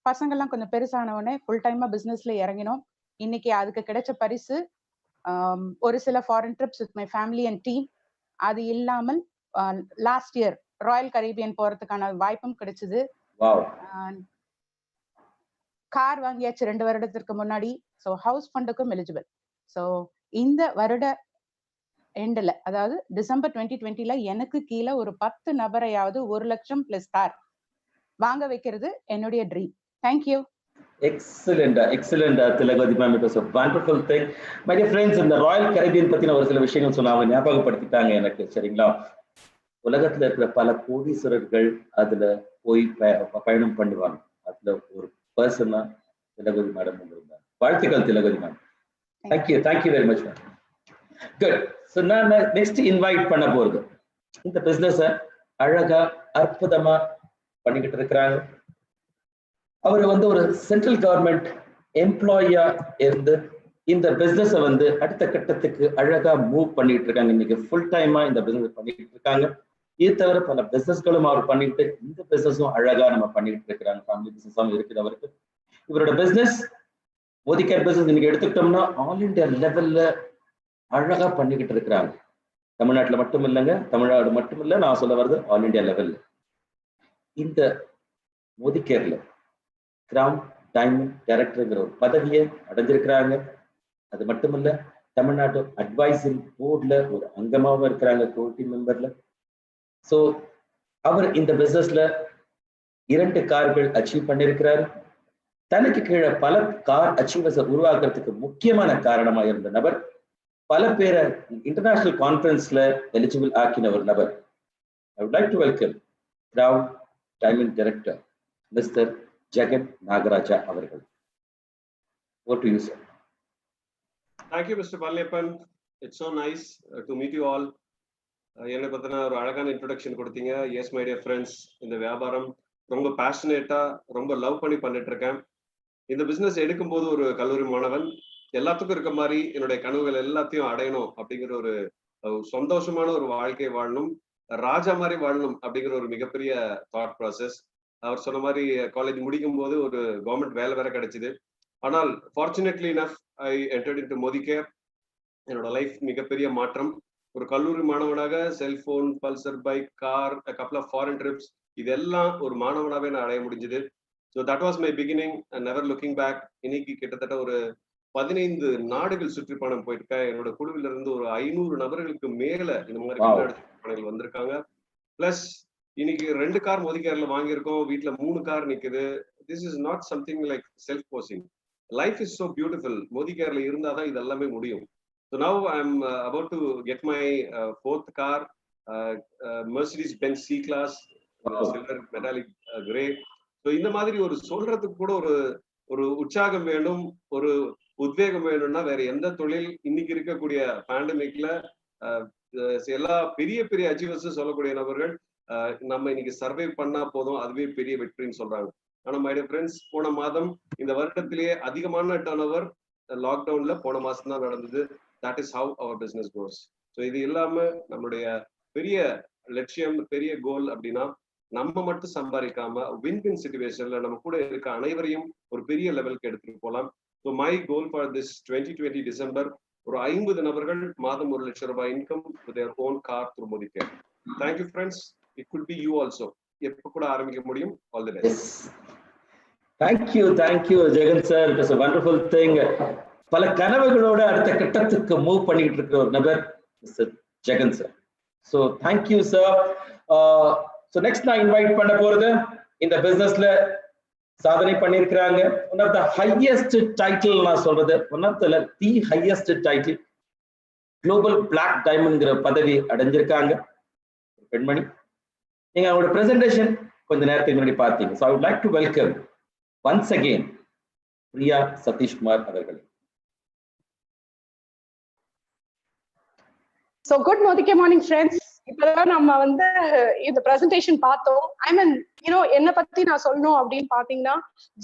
பசங்கள்லாம் கொஞ்சம் பெருசானவொடனே ஃபுல் டைமா பிசினஸ்ல இறங்கினோம். இன்னைக்கு அதுக்கு கிடைச்ச பரிசு ஒரு சில foreign drips with my family and team. அது இல்லாமல் லாஸ்ட் இயர் ராயல் கரீபியன் போறதுக்கான வாய்ப்பும் கிடைச்சது. கார் வாங்கியாச்சு 2 வருடத்திற்கு முன்னாடி. ஸோ ஹவுஸ் ஃபண்டுக்கும் எலிஜிபிள். ஸோ இந்த வருட எண்டில், அதாவது டிசம்பர் 2020ல எனக்கு கீழே ஒரு 10 நபரையாவது 1 லட்சம் பிளஸ் கார் வாங்க வைக்கிறது என்னுடைய dream. Thank you. Excellent Thilagavathi ma'am. It was a wonderful thing. My dear friends, இந்த ராயல் கரீபியன் பத்தின ஒரு சில விஷயங்கள் சொன்னாங்க, ஞாபகப்படுத்திட்டாங்க எனக்கு. சரிங்களா? உலகத்துல இருக்கிற பல கோடீஸ்வரர்கள் அதுல போய் பயணம் பண்ணுவாங்க. அதுல ஒரு பர்சனா திலகவதி மேடம் இருந்தாங்க. வாழ்த்துக்கள் Thilagavathi ma'am. Thank you very much ma'am. Good. So நான் நெக்ஸ்ட் இன்வைட் பண்ண போறது இந்த பிசினஸ அழகா அற்புதமா பண்ணிக்கிட்டு இருக்கிறாங்க. அவர் வந்து ஒரு சென்ட்ரல் கவர்மெண்ட் எம்ப்ளாயியா இருந்து இந்த பிசினஸ வந்து அடுத்த கட்டத்துக்கு அழகா மூவ் பண்ணிட்டு இருக்காங்க. இன்னைக்கு ஃபுல் டைமா இந்த பிசினஸ் பண்ணிட்டு இருக்காங்க. இது தவிர பல பிசினஸ்களும் அவர் பண்ணிட்டு இந்த பிசினஸும் அழகா நம்ம பண்ணிட்டு இருக்கிறாங்க. ஃபேமிலி பிசினஸாகவும் இருக்குது அவருக்கு. இவரோட பிசினஸ் மோதி கேர் பிசினஸ் இன்னைக்கு எடுத்துக்கிட்டோம்னா ஆல் இண்டியா லெவல்ல அழகா பண்ணிக்கிட்டு இருக்கிறாங்க. தமிழ்நாட்டுல மட்டும் இல்லைங்க, தமிழ்நாடு மட்டும் இல்ல, நான் சொல்ல வர்றது ஆல் இண்டியா லெவல்ல. இந்த மோதி கேர்ல கிரவுன் டைமண்ட் டைரக்டர்ங்கிற ஒரு பதவியை அடைஞ்சிருக்கிறாங்க. அது மட்டும் இல்ல, தமிழ்நாட்டு அட்வைசரி போர்ட்ல ஒரு அங்கமாவும் இருக்கிறாங்க, கோர் மெம்பர்ல. சோ அவர் இந்த பிசினஸ்ல 2 கார்கள் அச்சீவ் பண்ணிருக்கிறாரு. தனக்கு கீழே பல கார் அச்சீவர்ஸை உருவாக்குறதுக்கு முக்கியமான காரணமா இருந்த நபர், பல பேரை இன்டர்நேஷனல் கான்ஃபரன்ஸ்ல எலிஜிபிள் ஆக்கின ஒரு நபர். I would like to welcome Crown Diamond Director Mr. Jagan Nagaraja அவர்கள். Over to you, sir. Thank you, Mr. Palliappan. It's so nice to meet you all. என்னை பத்தின ஒரு அழகான இன்ட்ரோடக்ஷன் கொடுத்தீங்க. எஸ் மை டியர் ஃப்ரெண்ட்ஸ், இந்த வியாபாரம் ரொம்ப பேஷனேட்டா ரொம்ப லவ் பண்ணி பண்ணிட்டு இருக்கேன். இந்த பிசினஸ் எடுக்கும்போது ஒரு கல்லூரி மாணவன், எல்லாத்துக்கும் இருக்க மாதிரி என்னுடைய கனவுகள் எல்லாத்தையும் அடையணும் அப்படிங்கிற ஒரு சந்தோஷமான ஒரு வாழ்க்கை வாழணும், ராஜா மாதிரி வாழணும் அப்படிங்கிற ஒரு மிகப்பெரிய தாட் ப்ராசஸ். அவர் சொன்ன மாதிரி காலேஜ் முடிக்கும் போது ஒரு கவர்மெண்ட் வேலை வேற கிடைச்சிது. ஆனால் fortunately enough I entered into Modicare. என்னோட லைஃப் மிகப்பெரிய மாற்றம். ஒரு கல்லூரி மாணவனாக செல்போன், பல்சர் பைக், கார், கப்பல் ஆஃப் ஃபாரின் ட்ரிப்ஸ், இதெல்லாம் ஒரு மாணவனாவே நான் அடைய முடிஞ்சது. So that was my beginning and never looking back. இன்னைக்கு கிட்டத்தட்ட ஒரு 15 நாடுகள் சுற்றுப்பயணம் போயிருக்கேன். என்னோட குழுவில இருந்து ஒரு 500 நபர்களுக்கு மேல இந்த மாதிரி சுற்றுப்பயணங்கள் வந்திருக்காங்க. பிளஸ் இன்னைக்கு 2 கார் மோதி கேர்ல வாங்கியிருக்கோம். வீட்டுல 3 கார் நிக்குது. This is not something like self boasting. Life is so beautiful. மோதி கேர்ல இருந்தாதான் இது எல்லாமே முடியும். So now I'm about to get my 4th car, Mercedes-Benz C-Class, silver metallic grey. So இந்த மாதிரி ஒரு சொல்றதுக்கு கூட ஒரு உற்சாகம் வேணும், ஒரு உத்வேகம் வேணும்னா வேற எந்த தொழில் இன்னைக்கு இருக்கக்கூடிய பேண்டமிக்ல எல்லா பெரிய பெரிய அச்சீவர்ஸ் சொல்லக்கூடிய நபர்கள் நம்ம இன்னைக்கு சர்வை பண்ணா போதும், அதுவே பெரிய வெற்றின்னு சொல்றாங்க. ஆனா மை டியர் ஃப்ரெண்ட்ஸ், போன மாதம் இந்த வருடத்திலேயே அதிகமான டர்ன் ஓவர் லாக்டவுன்ல போன மாசம் தான் நடந்தது. That is how our business goes. So இது இல்லாம நம்மளுடைய பெரிய லட்சியம், பெரிய கோல் அப்படின்னா நம்ம மட்டும் சம்பாதிக்காம வின்-வின் சிச்சுவேஷன்ல நம்ம கூட இருக்க அனைவரையும் ஒரு பெரிய லெவலுக்கு எடுத்துட்டு போகலாம். So my goal for this 2020 December ஒரு 50 நபர்கள் மாதம் 1 லட்சம் ரூபாய் income with their own car through Modi Care. Thank you friends. It could be you also. எப்ப கூட ஆரம்பிக்க முடியும். All the best. Thank you Jagan sir. It was a wonderful thing. பல கனவுகளோட அடுத்த கட்டத்துக்கு மூவ் பண்ணிட்டு இருக்கிற ஒரு நபர் mister Jagan sir. So thank you sir. So next நான் இன்வைட் பண்ண போறது இந்த பிசினஸ்ல சாதனை பண்ணியிருக்கிறாங்க. One of the highest title நான் சொல்றது, one of the highest title global black டைமண்ட்ங்கிற பதவி அடைஞ்சிருக்காங்க பெண்மணி. நீங்க அவங்களோட பிரசன்டேஷன் கொஞ்ச நேரத்துக்கு முன்னாடி பார்த்தீங்க. So I would like to welcome once again Priya Sathishkumar அவர்களை. So good morning friends. இப்பதான் நம்ம வந்து இந்த பிரசன்டேஷன் பார்த்தோம். ஐ மீன் என்ன பத்தி நான் சொல்லணும் அப்படின்னு பாத்தீங்கன்னா,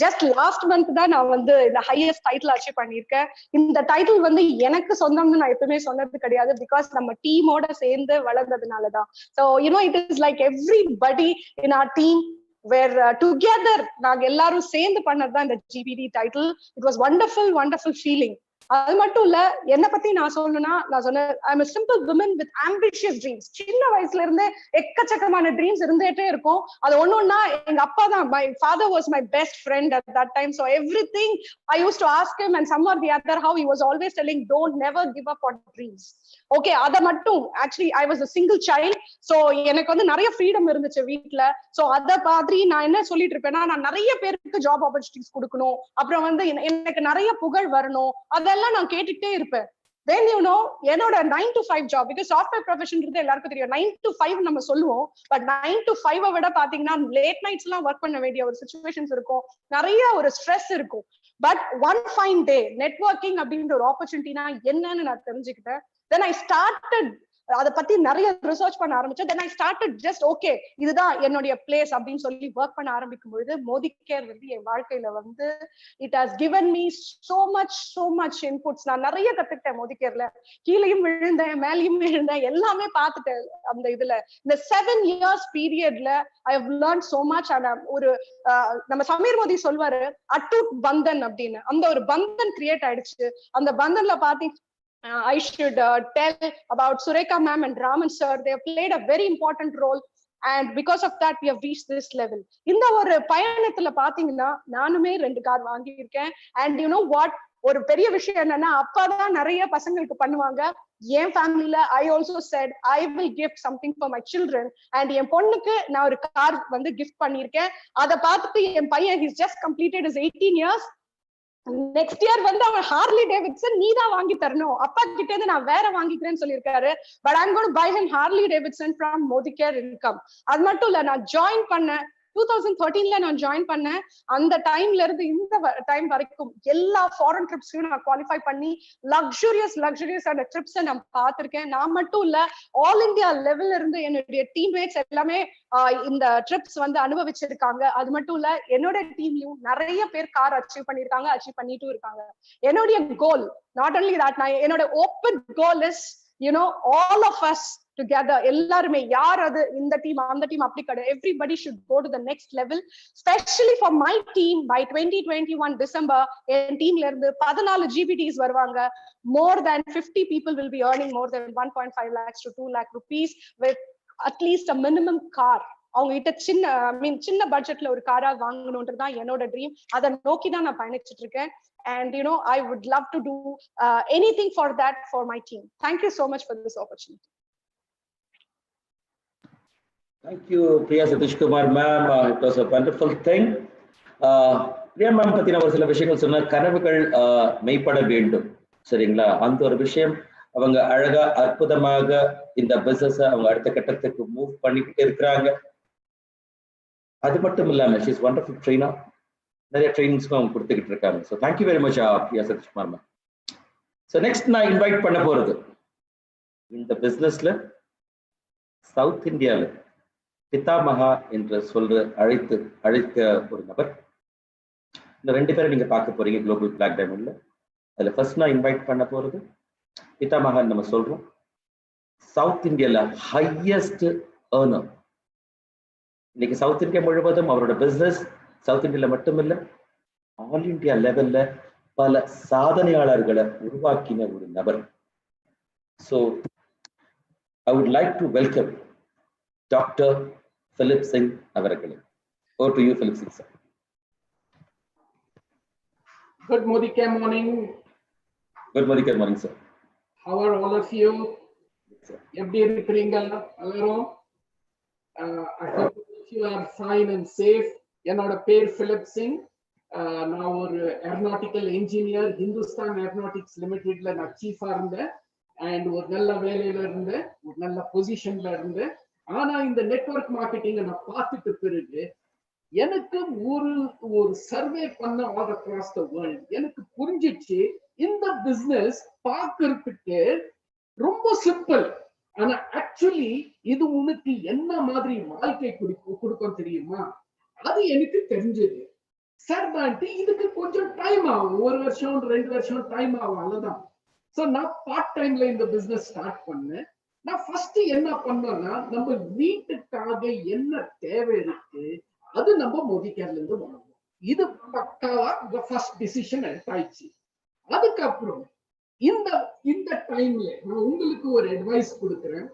ஜஸ்ட் லாஸ்ட் மந்த் தான் நான் வந்து இந்த ஹையஸ்ட் டைட்டில் அச்சீவ் பண்ணியிருக்கேன். இந்த டைட்டில் வந்து எனக்கு சொந்தம்னு நான் எப்பவுமே சொன்னது கிடையாது. பிகாஸ் நம்ம டீமோட சேர்ந்து வளர்ந்ததுனாலதான். So it is like everybody in our team were together நாங்க எல்லாரும் சேர்ந்து பண்ணதுதான் இந்த GBD title. It was wonderful feeling. அது மட்டும் இல்ல, என்ன பத்தி நான் சொல்லணும்னா, நான் சொன்னேன் I'm a simple woman with ambitious dreams. சின்ன வயசுல இருந்தே எக்கச்சக்கமான ட்ரீம்ஸ் இருந்துட்டே இருக்கும். அது ஒண்ணுன்னா எங்க அப்பா தான், my father was my best friend at that time. So everything I used to ask him and some or the other how he was always telling don't never give up on dreams. Okay, அத மட்டும் actually I was a single child. So எனக்கு வந்து நிறைய freedom இருந்துச்சு வீட்டுல. So அத மாதிரி நான் என்ன சொல்லிட்டு இருப்பேன்னா, நான் நிறைய பேருக்கு ஜாப் ஆப்பர்ச்சுனிட்டிஸ் கொடுக்கணும், அப்புறம் வந்து எனக்கு நிறைய புகழ் வரணும், அதெல்லாம் நான் கேட்டுட்டே இருப்பேன். Then என்னோட 9 to 5 job, because software profession எல்லாருக்கும் தெரியும். 9 to 5 நம்ம சொல்லுவோம், பட் 9 to 5 விட பாத்தீங்கன்னா லேட் நைட்ஸ் எல்லாம் ஒர்க் பண்ண வேண்டிய ஒரு சிச்சுவேஷன்ஸ் இருக்கும், நிறைய ஒரு ஸ்ட்ரெஸ் இருக்கும். But one fine day networking அப்படின்ற ஒரு ஆப்பர்ச்சுனிட்டினா என்னன்னு நான் தெரிஞ்சுக்கிட்டேன். Then I started அதை பத்தி நிறைய ரிசர்ச் பண்ண ஆரம்பிச்சேன். தென் ஐ ஸ்டார்டட் ஜஸ்ட் ஓகே இதுதான் என்னுடைய பிளேஸ் அப்படின்னு சொல்லி ஒர்க் பண்ண ஆரம்பிக்கும் பொழுது மோதி கேர் வந்து என் வாழ்க்கையில வந்து it has given me so much inputs. நான் நிறைய கத்துக்கிட்டேன் மோதி கேர்ல. கீழையும் விழுந்தேன், மேலையும் விழுந்தேன், எல்லாமே பார்த்துட்டேன். அந்த இதுல இந்த 7 years பீரியட்ல I have learnt so much. ஒரு நம்ம சமீர் மோதி சொல்வாரு அட்டூட் பந்தன் அப்படின்னு, அந்த ஒரு பந்தன் கிரியேட் ஆயிடுச்சு. அந்த பந்தன்ல பாத்தீங்க I should tell about Sureka ma'am and Raman sir. They have played a very important role and because of that we have reached this level. இந்த ஒரு பயணத்துல பாத்தீங்கன்னா நானுமே 2 கார் வாங்கி இருக்கேன். and you know what, ஒரு பெரிய விஷயம் என்னன்னா அப்பா தான் நிறைய பசங்களுக்கு பண்ணுவாங்க. என் ஃபேமிலில I also said I will gift something for my children and என் பொண்ணுக்கு நான் ஒரு கார் வந்து கிஃப்ட் பண்ணிருக்கேன். அதை பார்த்துட்டு என் பையன் he's just completed his 18 years. Next year வந்து அவன் ஹார்லி டேவிட்சன் நீ தான் வாங்கி தரணும், அப்பா கிட்ட இருந்து நான் வேற வாங்கிக்கிறேன்னு சொல்லியிருக்காரு. But I'm going to buy him Harley Davidson from Modicare income. அது மட்டும் இல்ல, நான் ஜாயின் பண்ண 2013ல நான் ஜாயின் பண்ணேன். அந்த டைம்ல இருந்து இந்த டைம் வரைக்கும் எல்லா ஃபாரின் ட்ரிப்ஸையும் நான் குவாலிஃபை பண்ணி லக்ஸூரியஸான ட்ரிப்ஸை நான் பார்த்திருக்கேன். நான் மட்டும் இல்ல, ஆல் இந்தியா லெவல்ல இருந்து என்னுடைய டீம்மேட்ஸ் எல்லாமே இந்த ட்ரிப்ஸ் வந்து அனுபவிச்சிருக்காங்க. அது மட்டும் இல்ல, என்னோட டீம்லயும் நிறைய பேர் கார் அச்சீவ் பண்ணிருக்காங்க, அச்சீவ் பண்ணிட்டும் இருக்காங்க. என்னுடைய கோல் நாட் ஒன்லி தட், நான் என்னோட open goal is all of us together, எல்லாருமே, யார் அது இந்த டீம் அந்த டீம் அப்படி கிடையாது, everybody should go to the next level, especially for my team. By 2021 December என் டீம்ல இருந்து 14 GPTs வருவாங்க. More than 50 people will be earning more than 1.5 lakhs to 2 lakh rupees with at least a minimum car. அவங்க கிட்ட சின்ன பட்ஜெட்ல ஒரு காரா வாங்கணும்ன்றதுதான் என்னோட ட்ரீம். அதை நோக்கி தான் நான் பயணிச்சுட்டு இருக்கேன். And I would love to do anything for that for my team. Thank you so much for this opportunity. Thank you, Priya Satish Kumar ma'am. It was a wonderful thing. Priya ma'am பத்தின ஒரு சில விஷயங்கள் சொன்ன, கனவுகள் மெய்ப்பட வேண்டும், சரிங்களா? அந்த ஒரு விஷயம் அவங்க அழகா அற்புதமாக இந்த பிசினஸ் அவங்க அடுத்த கட்டத்துக்கு மூவ் பண்ணிக்கிட்டு இருக்கிறாங்க. அது மட்டும் இல்லாம she is wonderful trainer. நிறைய ட்ரைனிங்ஸ்க்கும் அவங்க கொடுத்துக்கிட்டு இருக்காங்க. So thank you very much Priya Sathish Kumar ma'am. So next நான் இன்வைட் பண்ண போறது இந்த பிஸ்னஸ்ல சவுத் இந்தியாவில் பிதாமகா என்று அழைக்க ஒரு நபர். இந்த 2 பேரை நீங்க பார்க்க போறீங்க குளோபல் பிளாக் டைமண்ட்ல. அதுல ஃபர்ஸ்ட் நான் இன்வைட் பண்ண போறது பிதாமகான்னு நம்ம சொல்றோம். சவுத் இந்தியால ஹையஸ்ட் ஏர்னர். இன்னைக்கு சவுத் இந்தியா முழுவதும் அவரோட பிசினஸ் சவுத் இந்தியால மட்டுமில்ல, ஆல் இந்தியா லெவல்ல பல சாதனையாளர்களை உருவாக்கின ஒரு நபர். So I would like to welcome doctor Philip Singh அவர்களை. Over to you, Philip Singh sir. Good Modicare morning. Good Modicare morning sir. How are all of you? எப்படி இருக்கிறீங்க எல்லாரும்? I hope you are fine and safe. என்னோட பேர் Philip Singh. நான் ஒரு aeronautical engineer, Hindustan aeronautics லிமிடெட்ல நான் சீஃபா இருந்தேன். அண்ட் ஒரு நல்ல வேலையில இருந்தேன், ஒரு நல்ல பொசிஷன்ல இருந்தேன். ஆனா இந்த நெட்வொர்க் மார்க்கெட்டிங் நான் பார்த்துட்டு பிறகு எனக்கு ஒரு சர்வே பண்ண ஆல் அக்ராஸ் த வேர்ல்ட் எனக்கு புரிஞ்சிச்சு, இந்த பிசினஸ் பார்க்கறதுக்கு ரொம்ப சிம்பிள், ஆனா ஆக்சுவலி இது உனக்கு என்ன மாதிரி வாழ்க்கை கொடுக்கும் தெரியுமா? அது எனக்கு தெரிஞ்சது. சார் இதுக்கு கொஞ்சம் டைம் ஆகும், 1 வருஷம் 2 வருஷம் டைம் ஆகும், அவ்வளவுதான். சோ நான் பார்ட் டைம்ல இந்த பிசினஸ் ஸ்டார்ட் பண்ணேன். நான் ஃபர்ஸ்ட் என்ன பண்ணேன்னா, நம்ம வீட்டுக்காக என்ன தேவை இருக்கு அது நம்ம மோதி கேர்ல இருந்து வாங்குவோம். இது பக்காவா ஃபர்ஸ்ட் டிசிஷன் எடுத்தாச்சு. அதுக்கப்புறம் இந்த டைம்ல நான் உங்களுக்கு ஒரு அட்வைஸ் கொடுக்குறேன்.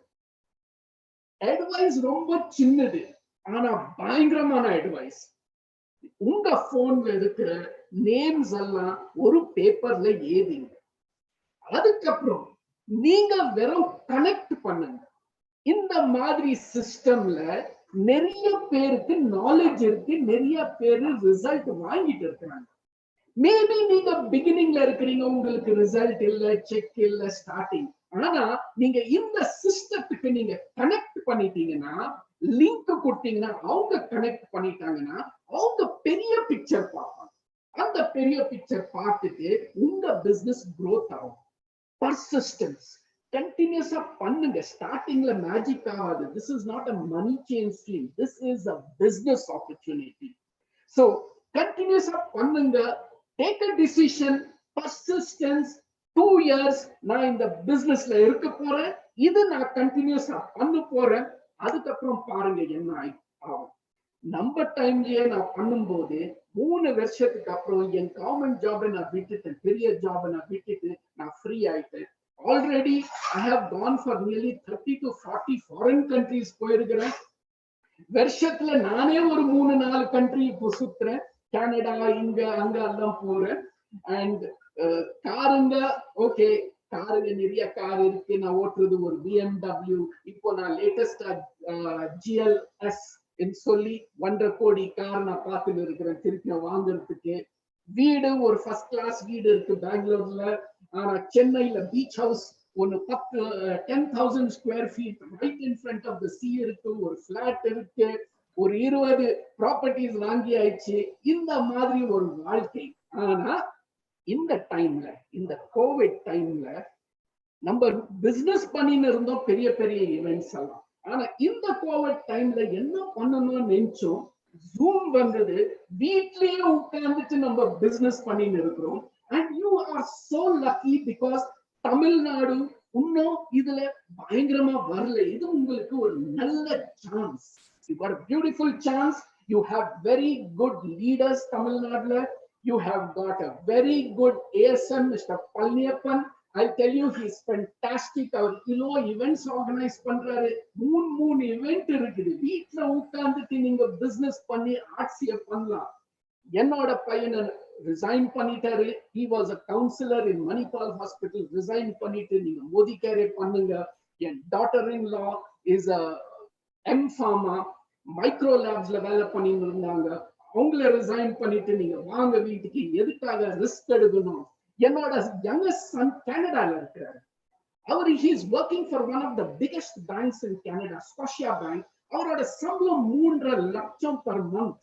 அட்வைஸ் ரொம்ப சின்னது, ஆனா பயங்கரமான அட்வைஸ். உங்க போன்ல இருக்கிற நேம்ஸ் எல்லாம் ஒரு பேப்பர்ல ஏதிங்க. அதுக்கப்புறம் நீங்க வெறும் கனெக்ட் பண்ணுங்க. இந்த மாதிரி சிஸ்டம்ல நிறைய பேருக்கு நாலேஜ் இருக்கு, நிறைய பேரு ரிசல்ட் வாங்கிட்டு இருக்காங்க. மேபி நீங்க பிகினிங்ல இருக்கிறீங்க, உங்களுக்கு ரிசல்ட் இல்ல, செக் இல்ல, ஸ்டார்டிங். ஆனா நீங்க இந்த சிஸ்டத்துக்கு நீங்க கனெக்ட் பண்ணிட்டீங்கன்னா, லிங்க் கொடுத்தீங்கன்னா, அவங்க கனெக்ட் பண்ணிட்டாங்கன்னா அவங்க பெரிய பிக்சர் பார்ப்பாங்க. அந்த பெரிய பிக்சர் பார்த்துட்டு உங்க பிசினஸ் growth ஆகும். பர்சிஸ்டன்ஸ், கண்டினியூஸா பண்ணுங்க. ஸ்டார்டிங்ல மேஜிக் ஆகாது. This is not a money change scheme, this is a business opportunity. So கண்டினியூஸா பண்ணுங்க. Take a decision, persistence. 2 years நான் இந்த பிசினஸ்ல இருக்க போறேன், இது நான் கண்டினியூஸா பண்ண போறேன். அதுக்கப்புறம் பாருங்க என்ன ஆகும். நம்ம டைம்லயே நான் பண்ணும்போது 3 வருஷத்துக்கு அப்புறம் என் கவர்மெண்ட் ஜாபை நான் விட்டுட்டேன், பெரிய ஜாபை நான் விட்டுட்டு நான் ஃப்ரீ ஆயிட்டேன். Already I have gone for nearly 30 to 40 foreign countries போயிருக்கிறேன். வருஷத்துல நானே ஒரு 3-4 கண்ட்ரி இப்போ சுத்துறேன். கனடா, இங்க அங்க எல்லாம் போறேன். அண்ட் காருங்க, ஓகே, காருங்க நிறைய கார் இருக்கு. நான் ஓட்டுறது ஒரு BMW. இப்போ நான் லேட்டஸ்டா GLS சொல்லி 1.5 கோடி கார் நான் பார்த்துட்டு இருக்கிறேன் திருப்பி வாங்குறதுக்கு. வீடு ஒரு ஃபர்ஸ்ட் கிளாஸ் வீடு இருக்கு பெங்களூர்ல. ஆனா சென்னையில பீச் ஹவுஸ் ஒன்னு 10,000 square feet right in front of the sea இருக்கு. ஒரு பிளாட் இருக்கு. ஒரு 20 ப்ராப்பர்ட்டிஸ் வாங்கி ஆயிடுச்சு. இந்த மாதிரி ஒரு வாழ்க்கை. ஆனா இந்த டைம்ல, இந்த கோவிட் டைம்ல நம்ம பிசினஸ் பண்ணின்னு இருந்தோம், பெரிய பெரிய ஈவெண்ட்ஸ் எல்லாம். ஆனா இந்த கோவிட் டைம்ல என்ன பண்ணணும்னு நினைச்சோம், ஜூம் வந்தது. வீட்லயே உட்கார்ந்துட்டு நம்ம பிசினஸ் பண்ணின்னு இருக்கிறோம். And you are so lucky because Tamil Nadu இன்னும் இதுல பயங்கரமா வரல. இது உங்களுக்கு ஒரு நல்ல chance. You got a beautiful chance. You have very good leaders தமிழ்நாடுல. You have got a very good ASM, Mr. Palniappan. I'll tell you, he's fantastic. Our kilo events organize பண்றாரு. 3 event இருக்குது. வீட்ல உட்கார்ந்துட்டு நீங்க பிசினஸ் பண்ணி ஆட்சியை பண்ணலாம். என்னோட பையனை ரிசைன் பண்ணிட்டாரு. he was a counselor in Manipal Hospital. Resign பண்ணிட்டு நீங்க மோதி கேரே பண்ணுங்க. என் daughter in law is a M-Pharma micro லேப்ஸ்ல வேலை பண்ணிட்டு இருந்தாங்க. அவங்கள ரிசைன் பண்ணிட்டு நீங்க வாங்க வீட்டுக்கு. எதுக்காக ரிஸ்க் எடுக்கணும்? என்னோட யங்கஸ்ட் சன் கனடால இருக்கிறாரு. அவர் he is working for one of the biggest banks in Canada, Scotia Bank. அவரோட சம்பளம் 3.5 லட்சம் per month.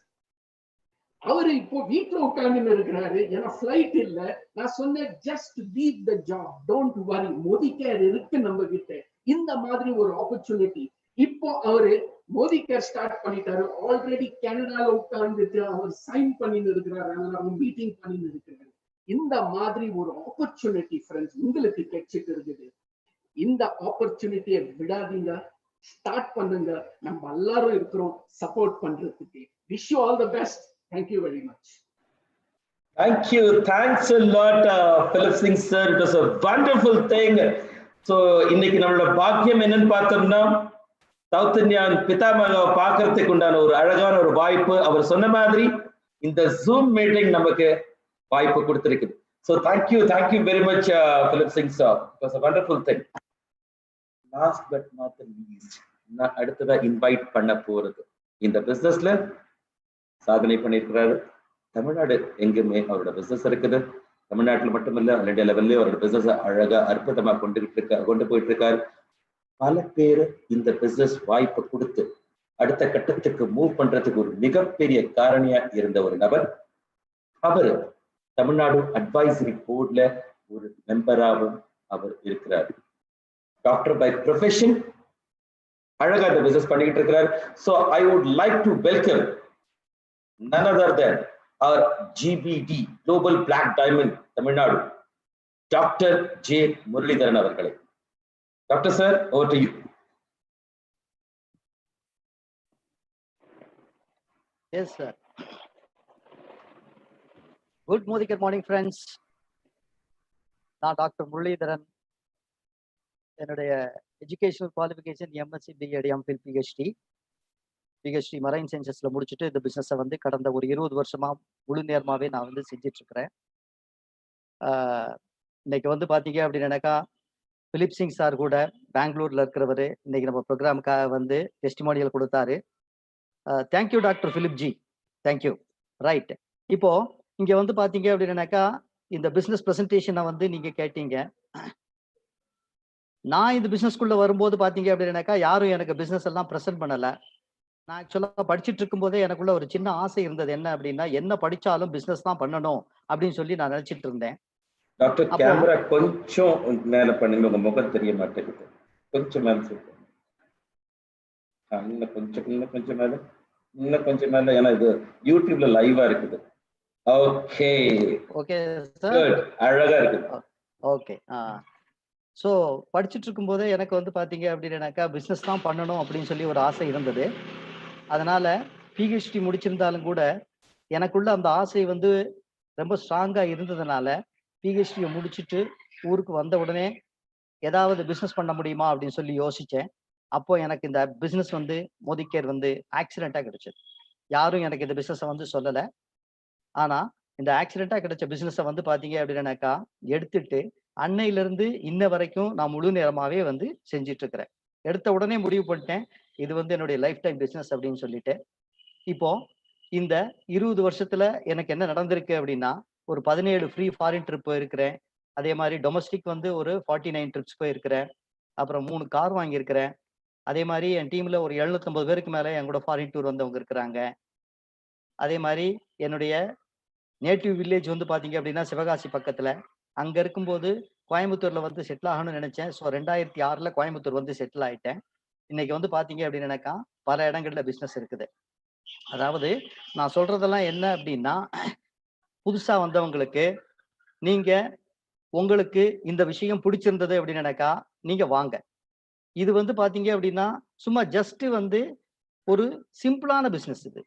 அவரு இப்போ வீட்டுல உட்கார்ந்து இருக்கிறாரு. ஏன்னா ஃபிளைட் இல்ல. நான் சொன்னேன், just leave the job, don't worry, Modi care இருக்கு நம்ம கிட்ட. இந்த மாதிரி ஒரு ஆப்பர்ச்சுனிட்டி. இப்போ அவரு மோடி கேர் ஸ்டார்ட் பண்ணிட்டாரு. ஆல்ரெடி கனடால உட்கார்ந்துட்டு அவர் சைன் பண்ணிட்டு இருக்கிறாரு. அவங்க மீட்டிங் பண்ணிட்டு இருக்கிறாரு. இந்த மாதிரி ஒரு ஆப்பர்ச்சுனிட்டி ஃப்ரெண்ட்ஸ் உங்களுக்கு கிடைச்சிட்டு இருக்குது. இந்த ஆப்பர்ச்சுனிட்டியை விடாதீங்க, ஸ்டார்ட் பண்ணுங்க. நம்ம எல்லாரும் இருக்கிறோம் சப்போர்ட் பண்றதுக்கு. Wish you all the best. Thank you very much. Thank you. Thanks a lot, Philip Singh sir. It was a wonderful thing. So, இன்னைக்கு நம்மளோட பாக்கியம் என்னன்னு பார்த்தோம்னா, சவுத் இந்தியன் பிதாமகாவை பார்க்கறதுக்கு உண்டான ஒரு அழகான ஒரு வாய்ப்பு அவர் சொன்ன மாதிரி இந்த ஜூம் மீட்டிங் நமக்கு வாய்ப்பு கொடுத்திருக்குது. So, thank you very much, Philip Singh sir. It was a wonderful thing. Last but not the least, நான் அடுத்ததா இன்வைட் பண்ண போறது, இந்த பிசினஸ்ல சாதனை பண்ணியிருக்கிறாரு. தமிழ்நாடு எங்குமே அவரோட பிசினஸ் இருக்குது. தமிழ்நாட்டில் மட்டுமில்ல, இந்தியா லெவல்லே அவரோட பிசினஸ் அழகா அற்புதமா கொண்டு போயிட்டு இருக்காரு. பல பேர் இந்த பிசினஸ் வாய்ப்பை கொடுத்து அடுத்த கட்டத்துக்கு மூவ் பண்றதுக்கு ஒரு மிகப்பெரிய காரணியா இருந்த ஒரு நபர். அவர் தமிழ்நாடு அட்வைசரி போர்ட்ல ஒரு மெம்பராகவும் அவர் இருக்கிறார். டாக்டர் பை ப்ரொஃபஷன், அழகா இந்த பிசினஸ் பண்ணிக்கிட்டு இருக்கிறார். So I would like to welcome none other than our GBD Global Black Diamond Tamil Nadu, Dr. J. Muralidharan avarkale. Doctor sir, over to you. Yes sir. Good morning friends. நான் doctor Muralidharan. என்னுடைய educational qualification MSc BEd MPhil PhD marine சயின்சஸ்ல முடிச்சுட்டு இந்த பிசினஸை வந்து கடந்த ஒரு 20 வருஷமா முழு நேரமாவே நான் வந்து செஞ்சிட்டு இருக்கிறேன். இன்னைக்கு வந்து பாத்தீங்க அப்படின்னாக்கா பிலிப் சிங் சார் கூட பெங்களூர்ல இருக்கிறவரு இன்னைக்கு நம்ம ப்ரோக்ராமுக்காக வந்து டெஸ்டிமோனியல் கொடுத்தாரு. Thank you doctor Philip ji, thank you. Right, இப்போ இங்க வந்து பாத்தீங்க அப்படின்னாக்கா இந்த பிசினஸ் பிரசன்டேஷனை வந்து நீங்க கேட்டீங்க. நான் இந்த பிசினஸ்குள்ள வரும்போது பாத்தீங்க அப்படின்னாக்கா யாரும் எனக்கு பிசினஸ் எல்லாம் ப்ரெசென்ட் பண்ணல. நான் ஆக்சுவலா படிச்சுட்டு இருக்கும் போதே எனக்குள்ள ஒரு சின்ன ஆசை இருந்தது. என்ன அப்படின்னா, என்ன படிச்சாலும் பிசினஸ் தான் பண்ணணும் அப்படின்னு சொல்லி நான் நினைச்சிட்டு இருந்தேன். டாக்டர் கேமரா கொஞ்சம் மேல பண்ணுங்க, உங்க முகம் தெரிய மாட்டேங்குது. கொஞ்சம் மேல சொல்லுங்க. இன்னும் கொஞ்சம் மேல, இன்னும் கொஞ்சம் மேல. ஏன்னா இது யூடியூப்ல லைவா இருக்குது. ஓகே ஓகே சார், அழகா இருக்குது. ஓகே. ஸோ படிச்சுட்டு இருக்கும்போதே எனக்கு வந்து பார்த்தீங்க அப்படின்னாக்கா பிஸ்னஸ் தான் பண்ணணும் அப்படின்னு சொல்லி ஒரு ஆசை இருந்தது. அதனால பிஹெச்டி முடிச்சிருந்தாலும் கூட எனக்குள்ள அந்த ஆசை வந்து ரொம்ப ஸ்ட்ராங்கா இருந்ததுனால பிஹெச்டியை முடிச்சுட்டு ஊருக்கு வந்த உடனே ஏதாவது பிஸ்னஸ் பண்ண முடியுமா அப்படின்னு சொல்லி யோசிச்சேன். அப்போ எனக்கு இந்த பிஸ்னஸ் வந்து மோதிகேர் வந்து ஆக்சிடென்ட்டா கிடைச்சது. யாரும் எனக்கு இந்த பிஸ்னஸை வந்து சொல்லலை. ஆனா இந்த ஆக்சிடென்ட்டா கிடைச்ச பிஸ்னஸை வந்து பார்த்தீங்க அப்படின்னாக்கா எடுத்துட்டு அன்னையிலிருந்து இன்ன வரைக்கும் நான் முழு நேரமாவே வந்து செஞ்சிட்டு இருக்கிறேன். எடுத்த உடனே முடிவு பண்ணிட்டேன் இது வந்து என்னுடைய லைஃப் டைம் பிஸ்னஸ் அப்படின்னு சொல்லிட்டு. இப்போ இந்த 20 வருஷத்துல எனக்கு என்ன நடந்திருக்கு அப்படின்னா, ஒரு 17 ஃப்ரீ ஃபாரின் ட்ரிப் போயிருக்கிறேன். அதே மாதிரி டொமஸ்டிக் வந்து ஒரு 49 ட்ரிப்ஸ் போயிருக்கிறேன். அப்புறம் 3 கார் வாங்கியிருக்கிறேன். அதே மாதிரி என் டீம்ல ஒரு 750 பேருக்கு மேல என் கூட ஃபாரின் டூர் வந்தவங்க இருக்கிறாங்க. அதே மாதிரி என்னுடைய நேட்டிவ் வில்லேஜ் வந்து பாத்தீங்க அப்படின்னா சிவகாசி பக்கத்துல. அங்க இருக்கும்போது கோயம்புத்தூர்ல வந்து செட்டில் ஆகணும்னு நினைச்சேன். ஸோ 2006ல கோயம்புத்தூர் வந்து செட்டில் ஆயிட்டேன். இன்னைக்கு வந்து பாத்தீங்க அப்படின்னாக்கா பல இடங்கள்ல பிசினஸ் இருக்குது. அதாவது நான் சொல்றதெல்லாம் என்ன அப்படின்னா, புதுசா வந்தவங்களுக்கு நீங்க உங்களுக்கு இந்த விஷயம் பிடிச்சிருந்தது அப்படின்னாக்கா நீங்க வாங்க. இது வந்து பாத்தீங்க அப்படின்னா சும்மா ஜஸ்ட் வந்து ஒரு சிம்பிளான பிசினஸ் இது.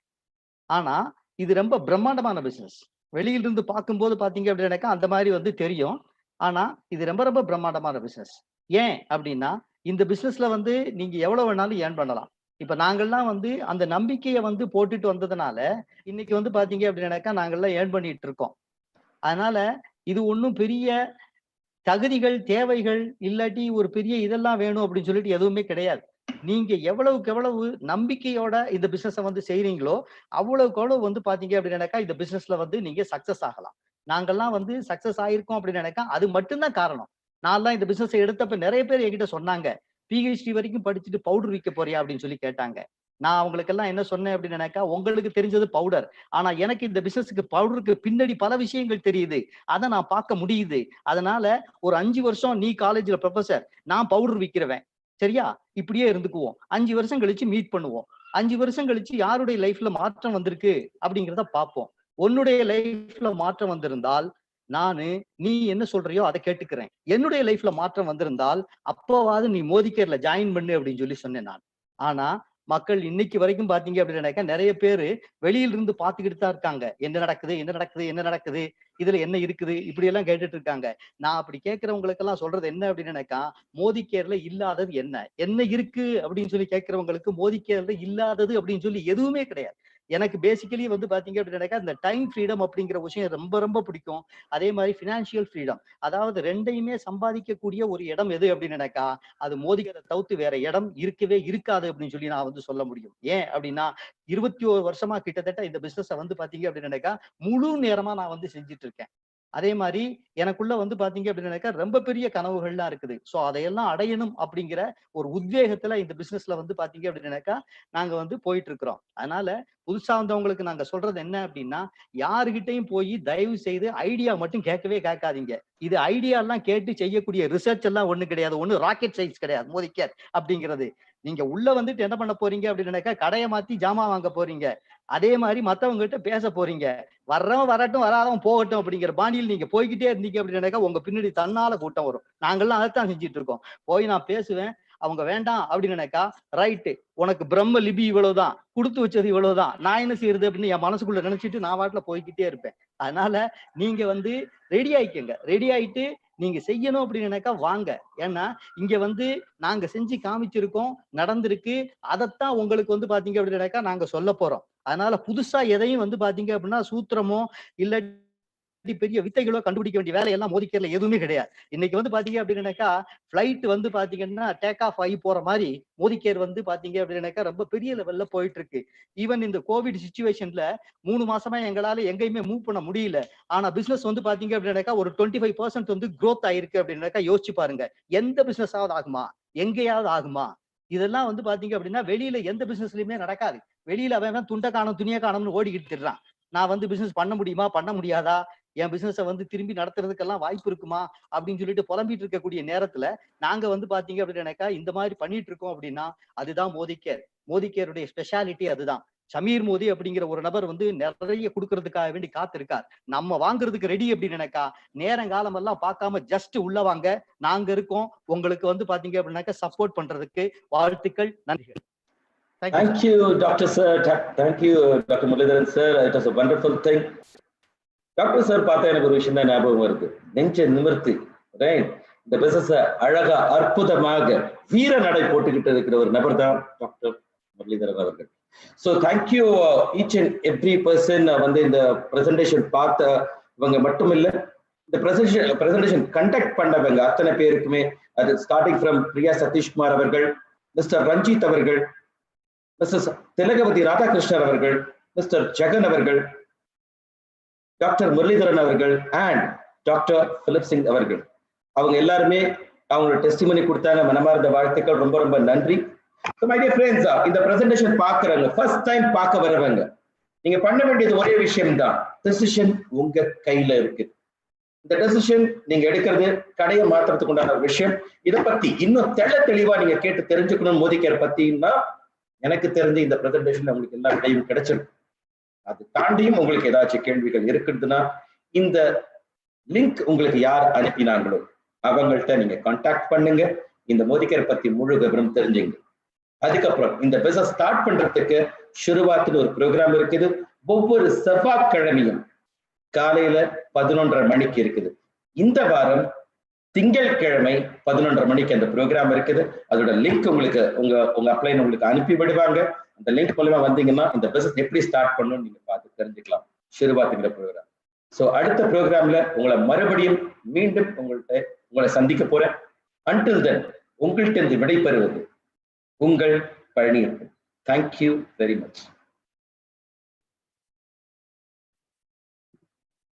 ஆனா இது ரொம்ப பிரம்மாண்டமான பிசினஸ். வெளியிலிருந்து பார்க்கும்போது பாத்தீங்க அப்படின்னாக்கா அந்த மாதிரி வந்து தெரியும். ஆனா இது ரொம்ப ரொம்ப பிரம்மாண்டமான பிசினஸ். ஏன் அப்படின்னா இந்த பிசினஸ்ல வந்து நீங்க எவ்வளவு வேணாலும் ஏர்ன் பண்ணலாம். இப்ப நாங்கள்லாம் வந்து அந்த நம்பிக்கையை வந்து போட்டுட்டு வந்ததுனால இன்னைக்கு வந்து பாத்தீங்க அப்படின்னாக்கா நாங்கள்லாம் ஏர்ன் பண்ணிட்டு இருக்கோம். அதனால இது ஒன்றும் பெரிய தகுதிகள் தேவைகள் இல்லாட்டி ஒரு பெரிய இதெல்லாம் வேணும் அப்படின்னு சொல்லிட்டு எதுவுமே கிடையாது. நீங்க எவ்வளவுக்கு எவ்வளவு நம்பிக்கையோட இந்த பிசினஸை வந்து செய்றீங்களோ அவ்வளவுக்கு அவ்வளவு வந்து பாத்தீங்க அப்படின்னாக்கா இந்த பிசினஸ்ல வந்து நீங்க சக்சஸ் ஆகலாம். நாங்கெல்லாம் வந்து சக்சஸ் ஆயிருக்கோம் அப்படின்னு அது மட்டும்தான் காரணம். நான்லாம் இந்த பிசினஸ் எடுத்தப்ப நிறைய பேர் என்கிட்ட சொன்னாங்க, பிஹெச்டி வரைக்கும் படிச்சுட்டு பவுடர் விற்க போறியா அப்படின்னு சொல்லி கேட்டாங்க. நான் அவங்களுக்கெல்லாம் என்ன சொன்னேன் அப்படின்னாக்கா, உங்களுக்கு தெரிஞ்சது பவுடர். ஆனா எனக்கு இந்த பிசினஸுக்கு பவுடருக்கு பின்னாடி பல விஷயங்கள் தெரியுது. அதை நான் பார்க்க முடியுது. அதனால ஒரு 5 வருஷம் நீ காலேஜ்ல ப்ரொஃபசர், நான் பவுடர் விற்கிறவன். சரியா? இப்படியே இருந்துக்குவோம். 5 வருஷம் கழிச்சு மீட் பண்ணுவோம். 5 வருஷம் கழிச்சு யாருடைய லைஃப்ல மாற்றம் வந்திருக்கு அப்படிங்கிறத பார்ப்போம். உன்னுடைய லைஃப்ல மாற்றம் வந்திருந்தால் நீ என்ன சொல்றியோ அதை கேட்டுக்கிறேன். என்னுடைய லைஃப்ல மாற்றம் வந்திருந்தால் அப்போவாது நீ மோதிகேர்ல ஜாயின் பண்ணு அப்படின்னு சொல்லி சொன்னேன் நான். ஆனா மக்கள் இன்னைக்கு வரைக்கும் பாத்தீங்க அப்படின்னாக்கா நிறைய பேரு வெளியில இருந்து பாத்துக்கிட்டு தான் இருக்காங்க. என்ன நடக்குது என்ன நடக்குது என்ன நடக்குது, இதுல என்ன இருக்குது, இப்படி எல்லாம் கேட்டுட்டு இருக்காங்க. நான் அப்படி கேட்கிறவங்களுக்கு எல்லாம் சொல்றது என்ன அப்படின்னாக்கா, மோதிகேர்ல இல்லாதது என்ன என்ன இருக்கு அப்படின்னு சொல்லி கேட்கிறவங்களுக்கு மோதிகேர்ல இல்லாதது அப்படின்னு சொல்லி எதுவுமே கிடையாது. எனக்கு பேசிக்கலி வந்து பாத்தீங்க அப்படின்னாக்கா இந்த டைம் ஃப்ரீடம் அப்படிங்கிற விஷயம் ரொம்ப ரொம்ப பிடிக்கும். அதே மாதிரி பினான்சியல் ஃப்ரீடம், அதாவது ரெண்டையுமே சம்பாதிக்கக்கூடிய ஒரு இடம் எது அப்படின்னாக்கா அது மோதிகேரை தவிர்த்து வேற இடம் இருக்கவே இருக்காது அப்படின்னு சொல்லி நான் வந்து சொல்ல முடியும். ஏன் அப்படின்னா 21 வருஷமா கிட்டத்தட்ட இந்த பிசினஸை வந்து பாத்தீங்க அப்படின்னாக்கா முழு நேரமா நான் வந்து செஞ்சுட்டு இருக்கேன். அதே மாதிரி எனக்குள்ள வந்து பாத்தீங்க அப்படின்னாக்கா ரொம்ப பெரிய கனவுகள்லாம் இருக்குது. சோ அதையெல்லாம் அடையணும் அப்படிங்கிற ஒரு உத்வேகத்துல இந்த பிசினஸ்ல வந்து பாத்தீங்க அப்படின்னாக்கா நாங்க வந்து போயிட்டு இருக்கிறோம். அதனால புதுசா வந்தவங்களுக்கு நாங்க சொல்றது என்ன அப்படின்னா, யாருகிட்டையும் போய் தயவு செய்து ஐடியா மட்டும் கேட்கவே கேட்காதீங்க. இது ஐடியா எல்லாம் கேட்டு செய்யக்கூடிய ரிசர்ச் எல்லாம் ஒண்ணு கிடையாது. ஒண்ணு ராக்கெட் சயின்ஸ் கிடையாது மோதிகேர் அப்படிங்கிறது. நீங்க உள்ள வந்துட்டு என்ன பண்ண போறீங்க அப்படின்னாக்கா கடையை மாத்தி ஜாமான் வாங்க போறீங்க. அதே மாதிரி மத்தவங்க கிட்ட பேச போறீங்க. வர்றவன் வரட்டும் வராதவன் போகட்டும் அப்படிங்கிற பாணியில் நீங்க போய்கிட்டே இருந்தீங்க அப்படின்னாக்கா உங்க பின்னாடி தன்னால கூட்டம் வரும். நாங்கெல்லாம் அதைத்தான் செஞ்சுட்டு இருக்கோம். போய் நான் பேசுவேன், அவங்க வேண்டாம் அப்படின்னாக்கா ரைட்டு, உனக்கு பிரம்ம லிபி இவ்வளவுதான், கொடுத்து வச்சது இவ்வளவுதான், நான் என்ன செய்யறது அப்படின்னு என் மனசுக்குள்ள நினைச்சிட்டு நான் வாட்டில போய்கிட்டே இருப்பேன். அதனால நீங்க வந்து ரெடி ஆயிக்கங்க. ரெடி ஆயிட்டு நீங்க செய்யணும் அப்படின்னாக்கா வாங்க. ஏன்னா இங்க வந்து நாங்க செஞ்சு காமிச்சிருக்கோம், நடந்திருக்கு. அதைத்தான் உங்களுக்கு வந்து பாத்தீங்க அப்படின்னாக்கா நாங்க சொல்ல போறோம். அதனால புதுசா எதையும் வந்து பாத்தீங்க அப்படின்னா சூத்திரமோ இல்ல பெரிய வித்தைகளோ கண்டுபிடிக்க வேண்டிய வேலையெல்லாம் மோதிகேர்ல எதுவுமே கிடையாது. இன்னைக்கு வந்து பாத்தீங்க அப்படின்னாக்கா பிளைட் வந்து பாத்தீங்கன்னா டேக் ஆஃப் ஆகி போற மாதிரி மோதிகேர் வந்து பாத்தீங்க அப்படின்னாக்கா ரொம்ப பெரிய லெவல்ல போயிட்டு இருக்கு. ஈவன் இந்த கோவிட் சிச்சுவேஷன்ல 3 மாசமா எங்களால எங்கேயுமே மூவ் பண்ண முடியல. ஆனா பிசினஸ் வந்து பாத்தீங்க அப்படின்னாக்கா ஒரு 25% வந்து growth ஆயிருக்கு அப்படின்னாக்கா யோசிச்சு பாருங்க. எந்த பிசினஸ் ஆவது ஆகுமா? எங்கேயாவது ஆகுமா? இதெல்லாம் வந்து பாத்தீங்க அப்படின்னா வெளியில எந்த பிசினஸ்லயுமே நடக்காது. வெளியில அவன் துண்டை காணும் துணியை காணும்னு ஓடிக்கிட்டு இருக்கான். நான் வந்து பிசினஸ் பண்ண முடியுமா பண்ண முடியாதா, என் பிசினஸை வந்து திரும்பி நடத்துறதுக்கெல்லாம் வாய்ப்பு இருக்குமா அப்படின்னு சொல்லிட்டு புலம்பிட்டு இருக்கக்கூடிய நேரத்துல நாங்க வந்து பாத்தீங்க அப்படின்னாக்கா இந்த மாதிரி பண்ணிட்டு இருக்கோம் அப்படின்னா அதுதான் மோடி கேர். மோடி கேருடைய ஸ்பெஷாலிட்டி அதுதான். சமீர் மோடி அப்படிங்கிற ஒரு நபர் வந்து நிறைய கொடுக்கறதுக்காக வேண்டி காத்திருக்கார். நம்ம வாங்குறதுக்கு ரெடி அப்படின்னாக்கா நேரங்காலம் எல்லாம் பார்க்காம ஜஸ்ட் உள்ள வாங்க, நாங்க இருக்கோம் உங்களுக்கு வந்து பாத்தீங்க அப்படின்னாக்கா சப்போர்ட் பண்றதுக்கு. வாழ்த்துக்கள், நன்றிகள். Thank you, Dr. Sir. Thank you, Dr. Muralidharan Sir. It was a wonderful thing. Dr. Sir பார்த்தா எனக்கு ஒரு விஷயம் தான் ஞாபகம் வருது. நெஞ்ச நிமிர்த்தி, ரைட், இந்த பிசினஸ் அழகா அற்புதமாக வீர நடை போட்டுக்கிட்டு இருக்கிற ஒரு நபர் தான் டாக்டர் முரளிதரன் அவர்கள். So thank you each and every person வந்து இந்த பிரசன்டேஷன் பார்த்தவங்க மட்டும் இல்ல, இந்த பிரசன்டேஷன் கண்டக்ட் பண்ணவங்க அத்தனை பேருக்குமே, அது ஸ்டார்டிங் ஃப்ரம் பிரியா சதீஷ்குமார் அவர்கள், மிஸ்டர் ரஞ்சித் அவர்கள், மிஸ்டர் திலகவதி ராதாகிருஷ்ணன் அவர்கள், மிஸ்டர் ஜெகன் அவர்கள், டாக்டர் முரளிதரன் அவர்கள் அண்ட் டாக்டர் பிலிப் சிங் அவர்கள், அவங்க எல்லாருமே அவங்களோட டெஸ்டிமனி கொடுத்தாங்க. மனமார்ந்த வாழ்த்துக்கள், ரொம்ப ரொம்ப நன்றி. So my dear friends, இந்த பிரசன்டேஷன் பார்க்கறவங்க, ஃபர்ஸ்ட் டைம் பார்க்க வரவங்க, நீங்க பண்ண வேண்டியது ஒரே விஷயம் தான், டெசிஷன் உங்க கையில இருக்கு. இந்த டெசிஷன் நீங்க எடுக்கிறது கடையை மாத்துறதுக்கு உண்டான விஷயம். இதை பத்தி இன்னும் தெளிவா நீங்க கேட்டு தெரிஞ்சுக்கணும் மோடி கேர் பத்தின்னா, எனக்கு தெரிஞ்சு இந்த பிரசன்டேஷன் உங்களுக்கு எல்லா விடையும் கிடைச்சிருக்கும். அது தாண்டியும் உங்களுக்கு ஏதாச்சும் கேள்விகள் இருக்குதுன்னா இந்த லிங்க் உங்களுக்கு யார் அனுப்பினாங்களோ அவங்கள்ட்ட நீங்க கான்டாக்ட் பண்ணுங்க. இந்த மோடி கேர் பத்தி முழு விவரம் தெரிஞ்சுங்க. அதுக்கப்புறம் இந்த பிசினஸ் ஸ்டார்ட் பண்றதுக்கு ஷுருவாத்னு ஒரு ப்ரோக்ராம் இருக்குது. ஒவ்வொரு செவ்வாய்க்கிழமையும் காலையில 11:30 மணிக்கு இருக்குது. இந்த வாரம் திங்கட்கிழமை 11:30 மணிக்கு அந்த ப்ரோக்ராம் இருக்குது. அதோட லிங்க் உங்களுக்கு உங்க அப்ளைன் உங்களுக்கு அனுப்பி விடுவாங்க. அந்த லிங்க் மூலமா வந்தீங்கன்னா இந்த பிசினஸ் எப்படி ஸ்டார்ட் பண்ணணும்னு நீங்க பார்த்து தெரிஞ்சுக்கலாம். ஷுருவாத்ங்கிற ப்ரோக்ராம். ஸோ அடுத்த ப்ரோக்ராம்ல உங்களை மறுபடியும் மீண்டும் உங்களை சந்திக்க போறேன். அன்டில் தென் உங்கள்கிட்ட இருந்து விடைபெறுவது உங்கள் Palaniappan. Thank you very much.